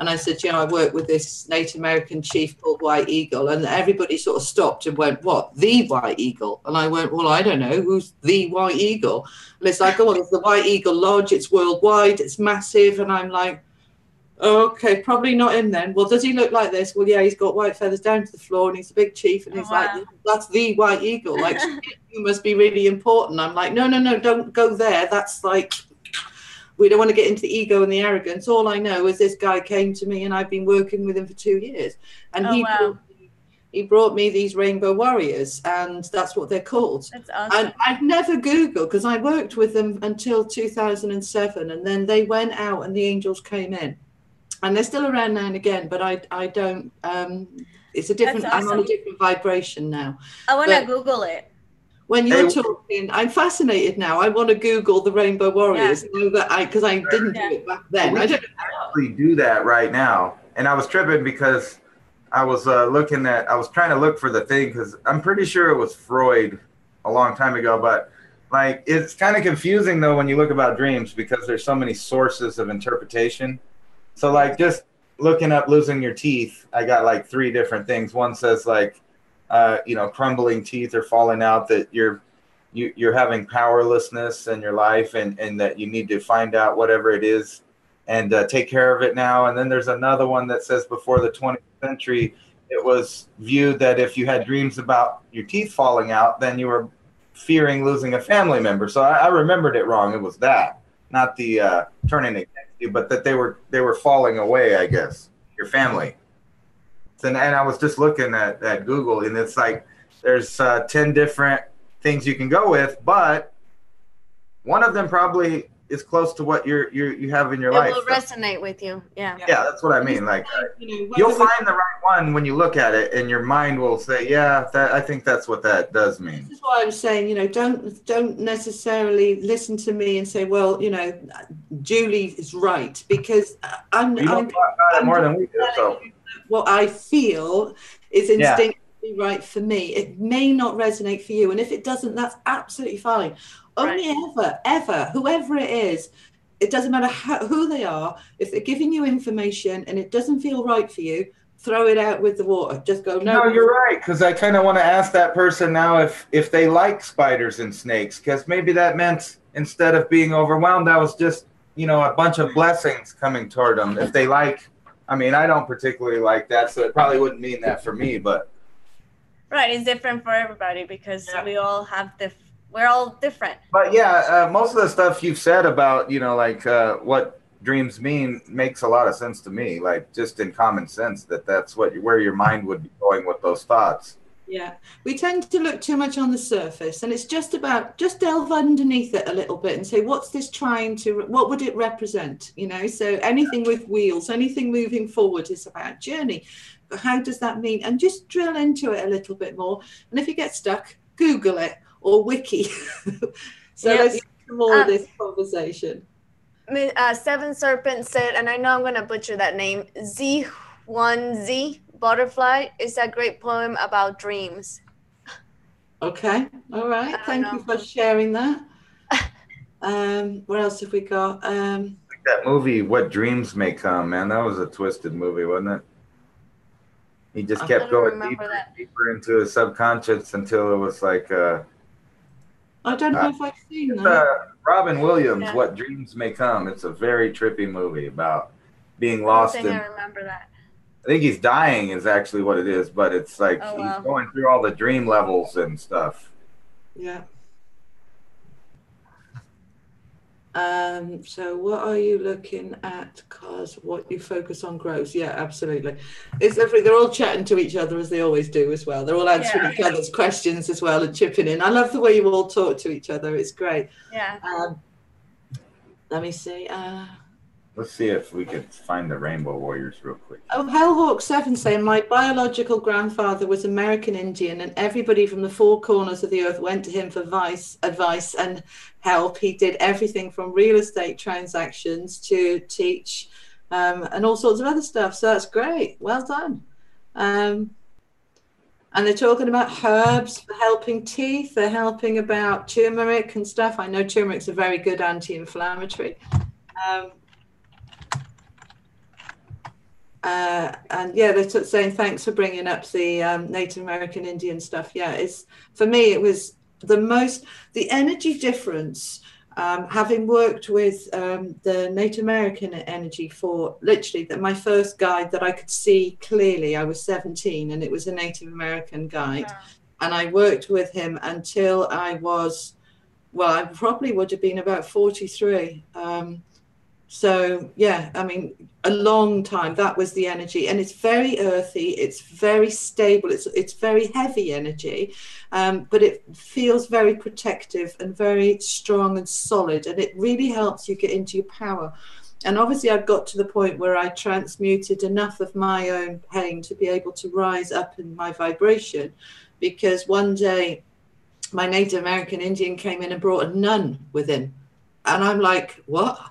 And I said, I work with this Native American chief called White Eagle. And everybody sort of stopped and went, what, the White Eagle? And I went, well, I don't know, who's the White Eagle? And it's like, oh, it's the White Eagle Lodge. It's worldwide. It's massive. And I'm like, okay, probably not him then. Well, does he look like this? Well, yeah, he's got white feathers down to the floor and he's a big chief. And he's like, that's the White Eagle. Like, you must be really important. I'm like, no, don't go there. That's like, we don't want to get into the ego and the arrogance. All I know is this guy came to me and I've been working with him for 2 years. And he brought me these Rainbow Warriors, and that's what they're called. That's awesome. And I've never Googled because I worked with them until 2007. And then they went out and the angels came in. And they're still around now and again, but I don't, it's a different, awesome. I'm on a different vibration now. I want to Google it. When you're talking, I'm fascinated now. I want to Google the Rainbow Warriors because I didn't do it back then. I don't actually do that right now. And I was tripping because I was I was trying to look for the thing because I'm pretty sure it was Freud a long time ago, but like, it's kind of confusing though when you look about dreams because there's so many sources of interpretation. So like just looking up losing your teeth, I got like 3 different things. One says like crumbling teeth or falling out, that you're having powerlessness in your life, and that you need to find out whatever it is and take care of it now. And then there's another one that says before the 20th century, it was viewed that if you had dreams about your teeth falling out, then you were fearing losing a family member. So I remembered it wrong. It was that, not the turning against you, but that they were falling away, I guess, your family. And I was just looking at Google, and it's like there's 10 different things you can go with, but one of them probably is close to what you have in your life. It will resonate with you. Yeah. Yeah, that's what I mean. Like you'll find the right one when you look at it, and your mind will say, "Yeah, I think that's what that does mean." This is why I'm saying, don't necessarily listen to me and say, "Well, Julie is right," because I'm more than we do. So what I feel is instinctively right for me. It may not resonate for you, and if it doesn't, that's absolutely fine. Only ever, whoever it is, it doesn't matter who they are, if they're giving you information and it doesn't feel right for you, throw it out with the water. Just go, no. No, you're right, because I kind of want to ask that person now if they like spiders and snakes, because maybe that meant instead of being overwhelmed, that was just, a bunch of blessings coming toward them. If they like, I don't particularly like that, so it probably wouldn't mean that for me, but. Right, it's different for everybody because we all have we're all different. But most of the stuff you've said about, what dreams mean makes a lot of sense to me, like just in common sense that's where your mind would be going with those thoughts. Yeah, we tend to look too much on the surface, and it's just delve underneath it a little bit and say, what would it represent? So anything with wheels, anything moving forward is about journey. But how does that mean? And just drill into it a little bit more. And if you get stuck, Google it or Wiki. Let's get more of this conversation. Seven Serpents said, and I know I'm going to butcher that name, Z1Z. Butterfly is a great poem about dreams. Okay, all right. Thank you for sharing that. What else have we got? That movie, What Dreams May Come, man, that was a twisted movie, wasn't it? He just kept going deeper and deeper into his subconscious until it was like I don't know if I've seen that. Robin Williams, What Dreams May Come. It's a very trippy movie about being lost. I remember that. I think he's dying is actually what it is, but it's like he's going through all the dream levels and stuff. Yeah. So what are you looking at? Because what you focus on grows. Yeah, absolutely. They're all chatting to each other as they always do as well. They're all answering each other's questions as well and chipping in. I love the way you all talk to each other. It's great. Yeah. Let me see. Let's see if we could find the Rainbow Warriors real quick. Oh, Hellhawk7 saying, my biological grandfather was American Indian and everybody from the four corners of the earth went to him for advice and help. He did everything from real estate transactions to teach and all sorts of other stuff. So that's great. Well done. And they're talking about herbs for helping teeth. They're helping about turmeric and stuff. I know turmeric's a very good anti-inflammatory. And they're saying thanks for bringing up the Native American Indian stuff. For me, it was the energy difference, having worked with the Native American energy for literally my first guide that I could see clearly. I was 17 and it was a Native American guide. Wow. And I worked with him until I probably would have been about 43. A long time. That was the energy, and it's very earthy. It's very stable. It's very heavy energy, but it feels very protective and very strong and solid, and it really helps you get into your power. And obviously, I've got to the point where I transmuted enough of my own pain to be able to rise up in my vibration, because one day my Native American Indian came in and brought a nun with him, and I'm like, what?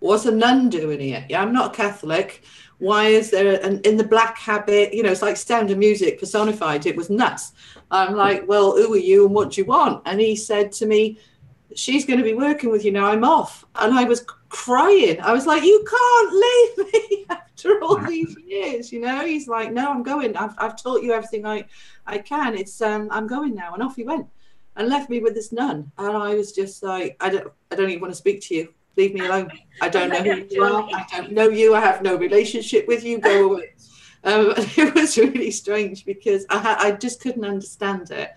What's a nun doing here? Yeah, I'm not Catholic. Why is there in the black habit? It's like Sound of Music personified. It was nuts. I'm like, well, who are you and what do you want? And he said to me, she's going to be working with you now. I'm off. And I was crying. I was like, you can't leave me after all these these years, you know. He's like, no, I'm going. I've taught you everything I can. It's I'm going now. And off he went and left me with this nun. And I was just like, I don't even want to speak to you. Leave me alone. I don't know who you are. I don't know you. I have no relationship with you. Go away. It was really strange because I just couldn't understand it.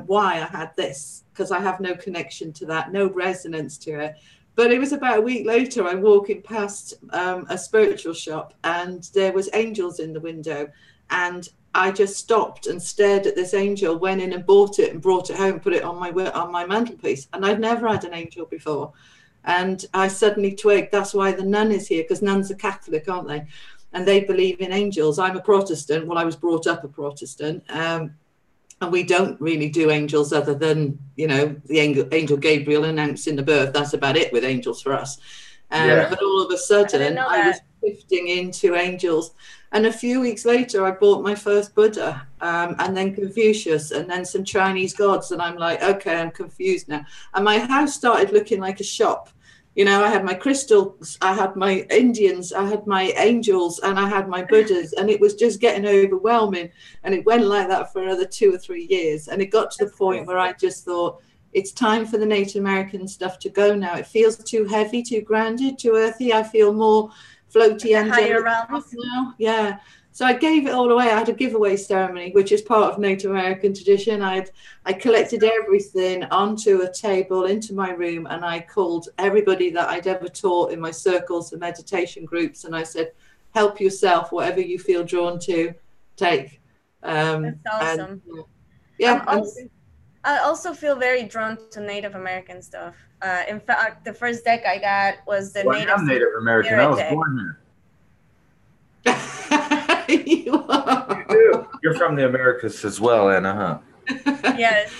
Why I had this, because I have no connection to that, no resonance to it. But it was about a week later, I walking past a spiritual shop and there was angels in the window, and I just stopped and stared at this angel, went in and bought it and brought it home, put it on my mantelpiece. And I'd never had an angel before. And I suddenly twigged, that's why the nun is here, because nuns are Catholic, aren't they? And they believe in angels. I'm a Protestant. Well, I was brought up a Protestant. And we don't really do angels other than, you know, the angel Gabriel announcing the birth. That's about it with angels for us. But all of a sudden, I was shifting into angels. And a few weeks later, I bought my first Buddha, and then Confucius, and then some Chinese gods. And I'm like, okay, I'm confused now. And my house started looking like a shop. You know, I had my crystals, I had my Indians, I had my angels, and I had my Buddhas, and it was just getting overwhelming. And it went like that for another 2 or 3 years. And it got to the point where I just thought, it's time for the Native American stuff to go now. It feels too heavy, too grounded, too earthy. I feel more floaty and now. Yeah. So I gave it all away. I had a giveaway ceremony, which is part of Native American tradition. I collected everything onto a table into my room, and I called everybody that I'd ever taught in my circles and meditation groups, and I said, help yourself, whatever you feel drawn to, take. That's awesome. And, yeah. I also feel very drawn to Native American stuff. In fact, the first deck I got was the I'm Native American. I was born here. You are. You're from the Americas as well, Anna, huh? Yes.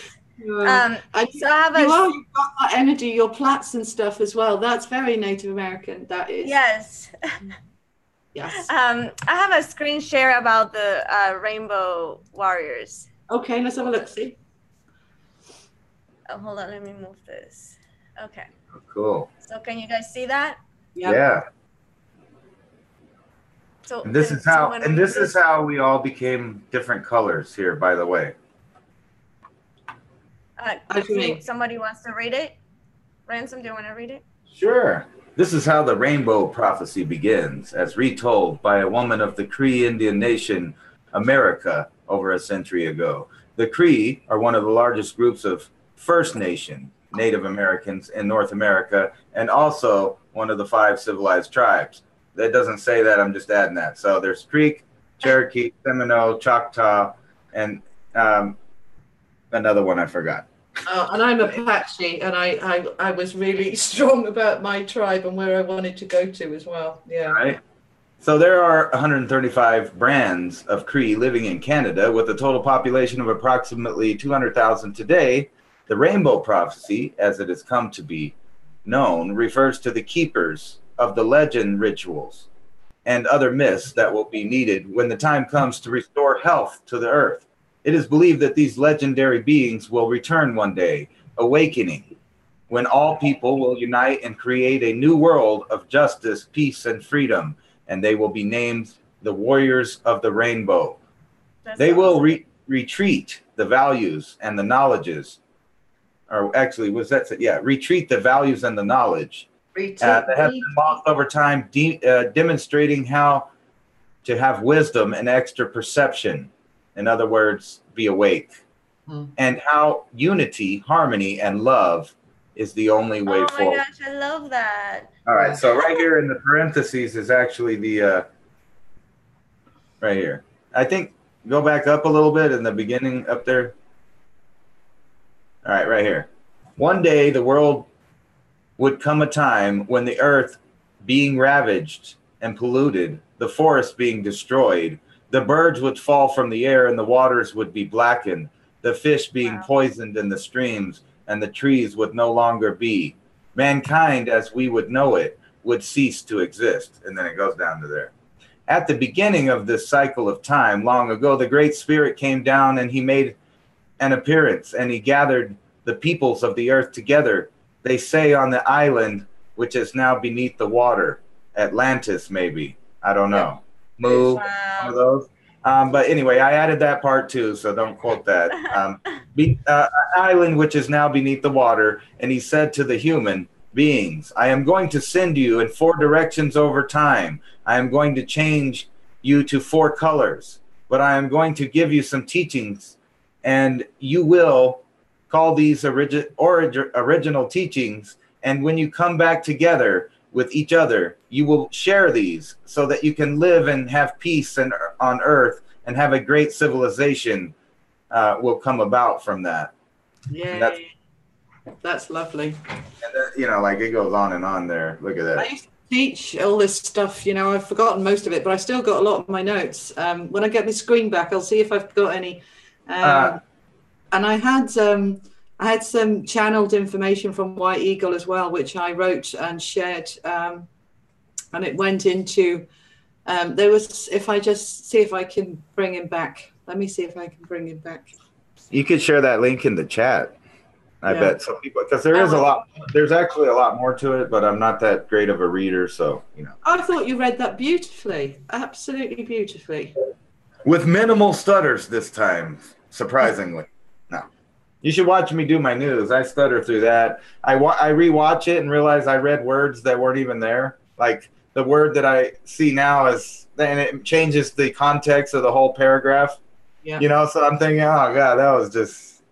So I have you've got that energy, your plaits and stuff as well. That's very Native American. That is. Yes. Yes. I have a screen share about the Rainbow Warriors. Okay, let's have a look. See. Oh, hold on, let me move this. Okay. Oh, cool. So can you guys see that? Yep. Yeah. So and this is how we all became different colors here, by the way. Somebody wants to read it? Ransom, do you want to read it? Sure. This is how the rainbow prophecy begins, as retold by a woman of the Cree Indian nation, America, over a century ago. The Cree are one of the largest groups of First Nation Native Americans in North America, and also one of the 5 civilized tribes. That doesn't say that, I'm just adding that. So there's Creek, Cherokee, Seminole, Choctaw, and another one I forgot. And I'm Apache, and I was really strong about my tribe and where I wanted to go to as well. Yeah. Right. So there are 135 brands of Cree living in Canada with a total population of approximately 200,000 today. The rainbow prophecy, as it has come to be known, refers to the keepers of the legend rituals and other myths that will be needed when the time comes to restore health to the earth. It is believed that these legendary beings will return one day, awakening, when all people will unite and create a new world of justice, peace, and freedom, and they will be named the Warriors of the Rainbow. They will retreat the values and the knowledges, or actually, was that? Yeah, retreat the values and the knowledge that have been lost over time, demonstrating how to have wisdom and extra perception. In other words, be awake. And how unity, harmony, and love is the only way forward. Oh my gosh, I love that. All right, so right here in the parentheses is actually the, right here. I think, go back up a little bit in the beginning up there. All right, right here. One day the world would come a time when the earth being ravaged and polluted, the forest being destroyed, the birds would fall from the air and the waters would be blackened, the fish being poisoned in the streams, and the trees would no longer be. Mankind, as we would know it, would cease to exist. And then it goes down to there. At the beginning of this cycle of time, long ago, the Great Spirit came down and he made an appearance, and he gathered the peoples of the earth together. They say on the island, which is now beneath the water, Atlantis maybe, I don't know. Moo, Wow. one of those. But anyway, I added that part too, so don't quote that. An island which is now beneath the water, and he said to the human beings, I am going to send you in 4 directions over time. I am going to change you to 4 colors, but I am going to give you some teachings, and you will call these original teachings, and when you come back together with each other, you will share these so that you can live and have peace and on earth and have a great civilization will come about from that. Yeah, that's lovely. And like it goes on and on there. Look at that. I used to teach all this stuff, I've forgotten most of it, but I still got a lot of my notes. When I get my screen back, I'll see if I've got any. And I had some channeled information from White Eagle as well, which I wrote and shared. And it went into, there was, if I just see if I can bring him back. Let me see if I can bring him back. You could share that link in the chat. I bet some people, because there's actually a lot more to it, but I'm not that great of a reader, so, I thought you read that beautifully. Absolutely beautifully. With minimal stutters this time, surprisingly. No. You should watch me do my news. I stutter through that. I rewatch it and realize I read words that weren't even there. Like the word that I see now and it changes the context of the whole paragraph. Yeah. So I'm thinking, oh God, that was just,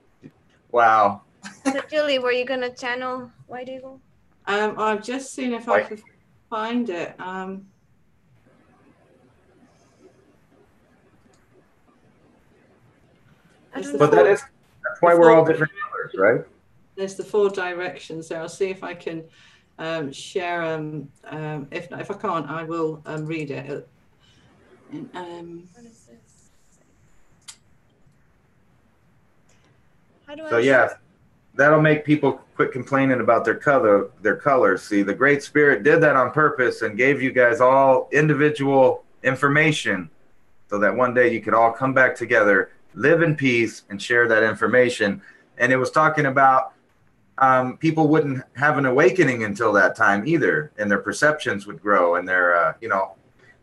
wow. So Julie, were you gonna channel White Eagle? I've just seen if I can find it. But that's why we're all different colors, right? There's the 4 directions there. I'll see if I can share. If I can't, I will read it. What is this? How do So I yeah, that'll make people quit complaining about their colors. See, the Great Spirit did that on purpose and gave you guys all individual information so that one day you could all come back together, live in peace, and share that information. And it was talking about people wouldn't have an awakening until that time either, and their perceptions would grow, and their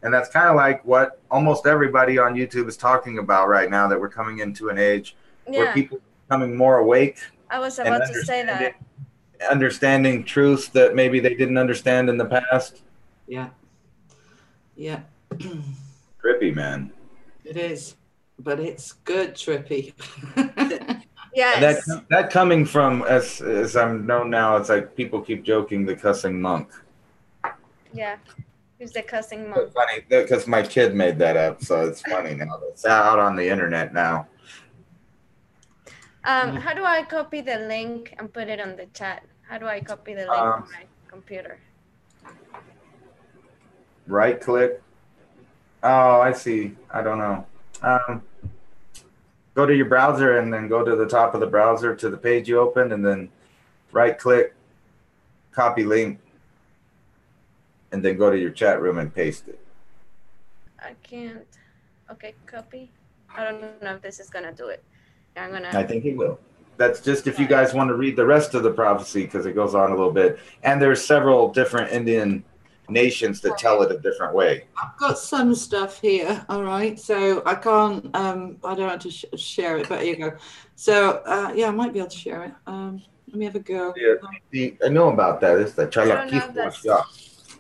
and that's kind of like what almost everybody on YouTube is talking about right now, that we're coming into an age where people are becoming more awake. I was about to say that. Understanding truths that maybe they didn't understand in the past. Yeah. Trippy, man. It is, but it's good, trippy. Yes. And that coming from, as I'm known now, it's like people keep joking, the cussing monk. Yeah. Who's the cussing monk? It's funny because my kid made that up, so it's funny now. It's out on the internet now. How do I copy the link and put it on the chat? How do I copy the link on my computer? Right click. Oh, I see. I don't know. Go to your browser and then go to the top of the browser to the page you opened, and then right click, copy link, and then go to your chat room and paste it. I can't. Okay, copy. I don't know if this is gonna do it. I think it will. That's just if you guys want to read the rest of the prophecy, because it goes on a little bit. And there's several different Indian nations that tell it a different way. I've got some stuff here. All right. So I can't, I don't want to share it, but here you go. So yeah, I might be able to share it. Let me have a go. Yeah, I know about that. It's the Chalakifwa.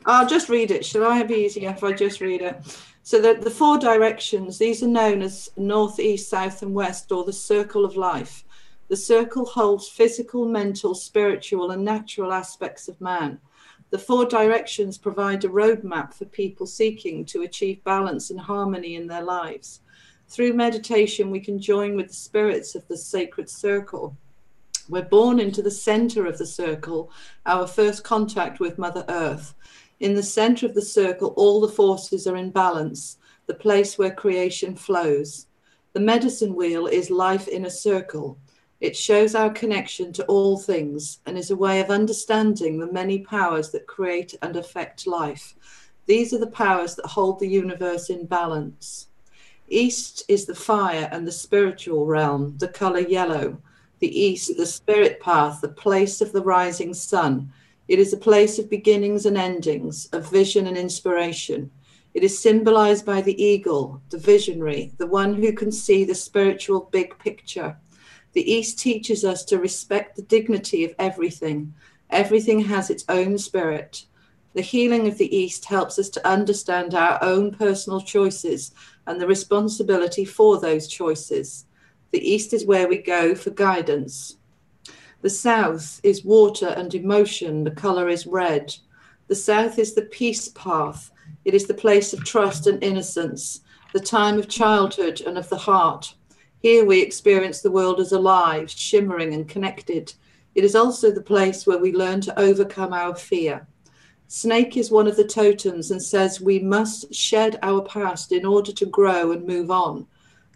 I'll just read it. Shall I be easier if I just read it? So the 4 directions, these are known as north, east, south, and west, or the circle of life. The circle holds physical, mental, spiritual, and natural aspects of man. The 4 directions provide a roadmap for people seeking to achieve balance and harmony in their lives. Through meditation, we can join with the spirits of the sacred circle. We're born into the center of the circle, our first contact with Mother Earth. In the center of the circle, all the forces are in balance, the place where creation flows. The medicine wheel is life in a circle. It shows our connection to all things and is a way of understanding the many powers that create and affect life. These are the powers that hold the universe in balance. East is the fire and the spiritual realm, the color yellow. The east, the spirit path, the place of the rising sun. It is a place of beginnings and endings, of vision and inspiration. It is symbolized by the eagle, the visionary, the one who can see the spiritual big picture. The East teaches us to respect the dignity of everything. Everything has its own spirit. The healing of the East helps us to understand our own personal choices and the responsibility for those choices. The East is where we go for guidance. The South is water and emotion. The color is red. The South is the peace path. It is the place of trust and innocence, the time of childhood and of the heart. Here we experience the world as alive, shimmering and connected. It is also the place where we learn to overcome our fear. Snake is one of the totems and says we must shed our past in order to grow and move on.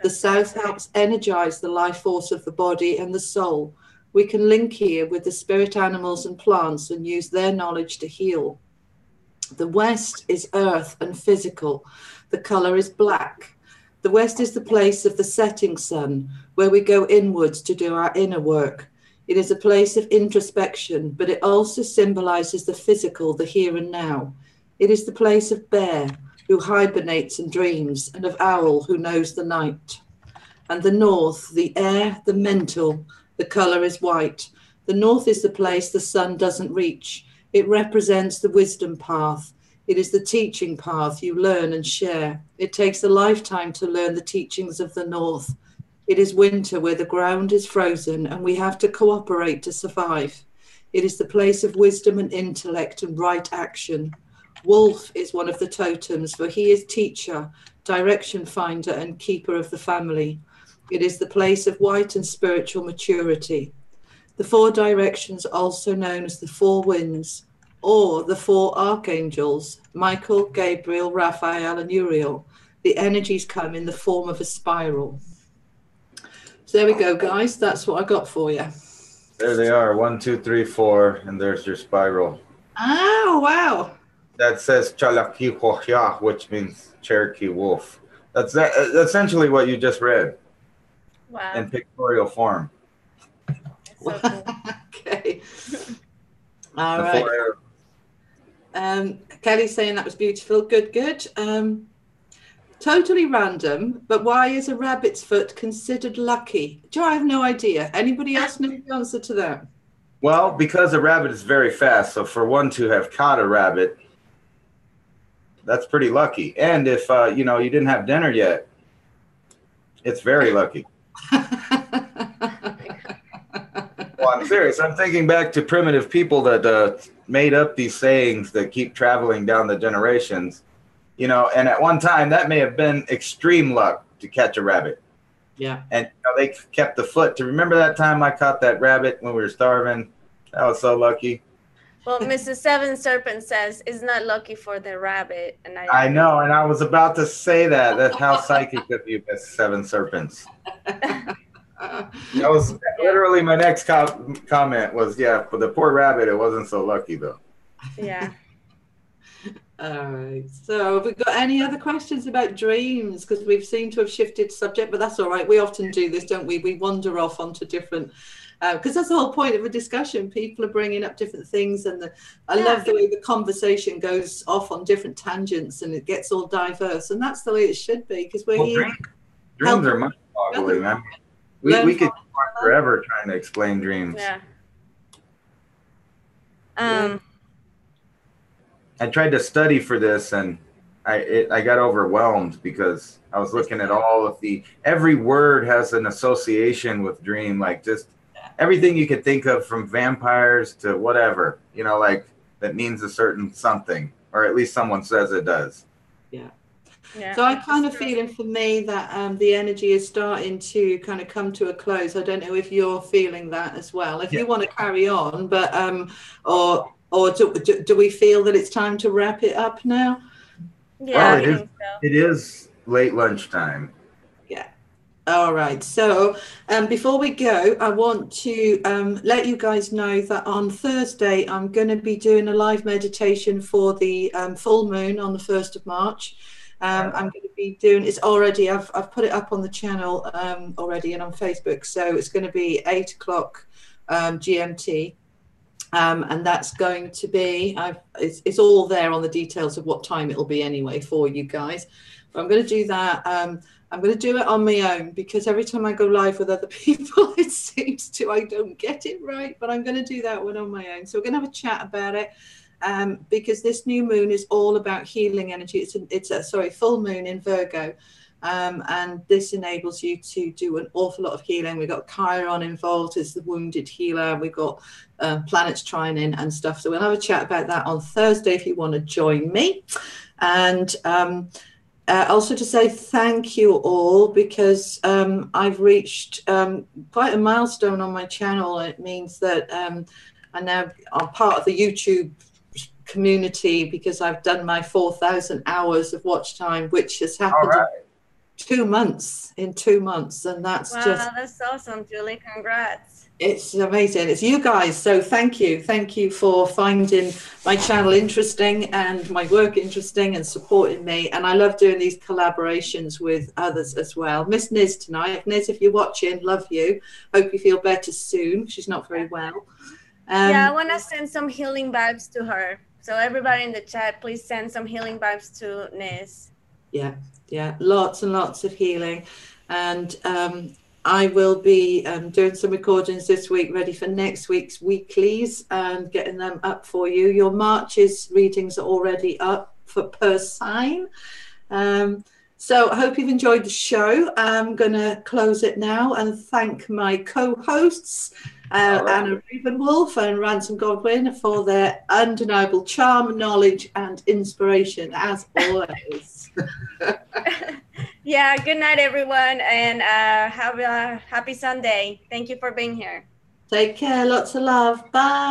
The South helps energize the life force of the body and the soul. We can link here with the spirit animals and plants and use their knowledge to heal. The West is earth and physical. The color is black. The West is the place of the setting sun, where we go inwards to do our inner work. It is a place of introspection, but it also symbolizes the physical, the here and now. It is the place of bear, who hibernates and dreams, and of owl, who knows the night. And the North, the air, the mental, the color is white. The North is the place the sun doesn't reach. It represents the wisdom path. It is the teaching path you learn and share. It takes a lifetime to learn the teachings of the North. It is winter where the ground is frozen and we have to cooperate to survive. It is the place of wisdom and intellect and right action. Wolf is one of the totems, for he is teacher, direction finder and keeper of the family. It is the place of white and spiritual maturity. The four directions, also known as the four winds, or the four archangels, Michael, Gabriel, Raphael, and Uriel. The energies come in the form of a spiral. So there we go, guys. That's what I got for you. There they are. 1, 2, 3, 4, and there's your spiral. Oh, wow. That says Chalaki Hoya, which means Cherokee wolf. That's essentially what you just read. Wow. In pictorial form. So cool. Okay. All right. Kelly's saying that was beautiful. Good. Totally random, but why is a rabbit's foot considered lucky? Joe, I have no idea. Anybody else know the answer to that? Well, because a rabbit is very fast, so for one to have caught a rabbit, that's pretty lucky. And if you didn't have dinner yet, it's very lucky. Well, I'm serious. I'm thinking back to primitive people that made up these sayings that keep traveling down the generations. And at one time that may have been extreme luck to catch a rabbit. Yeah. And they kept the foot to remember that time I caught that rabbit when we were starving. That was so lucky. Well, Mrs. Seven Serpent says it's not lucky for the rabbit. And I know, and I was about to say that. That's how psychic of you, Miss Seven Serpents. That was literally my next comment was, for the poor rabbit, it wasn't so lucky, though. Yeah. All right. So have we got any other questions about dreams? Because we've seemed to have shifted subject, but that's all right. We often do this, don't we? We wander off onto different, because that's the whole point of a discussion. People are bringing up different things, and I love the way the conversation goes off on different tangents, and it gets all diverse, and that's the way it should be, because we're here. Dreams are mind-boggling. I mean, we could talk forever trying to explain dreams. Yeah. I tried to study for this, and I got overwhelmed because I was looking at all of every word has an association with dream, like just everything you could think of, from vampires to whatever, like that means a certain something, or at least someone says it does. Yeah. So I kind of feeling for me that the energy is starting to kind of come to a close. I don't know if you're feeling that as well. If you want to carry on, but or do we feel that it's time to wrap it up now? Yeah, well, it is late lunchtime. Yeah. All right. So before we go, I want to let you guys know that on Thursday, I'm going to be doing a live meditation for the full moon on the 1st of March. I'm going to be doing, it's already, I've put it up on the channel already and on Facebook. So it's going to be 8 o'clock GMT. And that's going to be, it's all there on the details of what time it'll be anyway for you guys. But I'm going to do that. I'm going to do it on my own, because every time I go live with other people, it seems I don't get it right. But I'm going to do that one on my own. So we're going to have a chat about it, because this new moon is all about healing energy. It's a full moon in Virgo. And this enables you to do an awful lot of healing. We've got Chiron involved as the wounded healer. We've got planets trining and stuff. So we'll have a chat about that on Thursday if you want to join me. And also to say thank you all, because I've reached quite a milestone on my channel. It means that I now am part of the YouTube community, because I've done my 4,000 hours of watch time, which has happened. 2 months, and that's that's awesome, Julie. Congrats. It's amazing. It's you guys, so thank you for finding my channel interesting and my work interesting and supporting me. And I love doing these collaborations with others as well. Miss Niz tonight. Niz, if you're watching, love you. Hope you feel better soon. She's not very well. Yeah, I want to send some healing vibes to her. So everybody in the chat, please send some healing vibes to Niz. Yeah, lots and lots of healing. And I will be doing some recordings this week, ready for next week's weeklies and getting them up for you. Your March's readings are already up per sign. So I hope you've enjoyed the show. I'm going to close it now and thank my co-hosts, Anna Ravenwolf and Ransom Godwin, for their undeniable charm, knowledge, and inspiration, as always. Yeah, good night, everyone, and have a happy Sunday. Thank you for being here. Take care. Lots of love. Bye.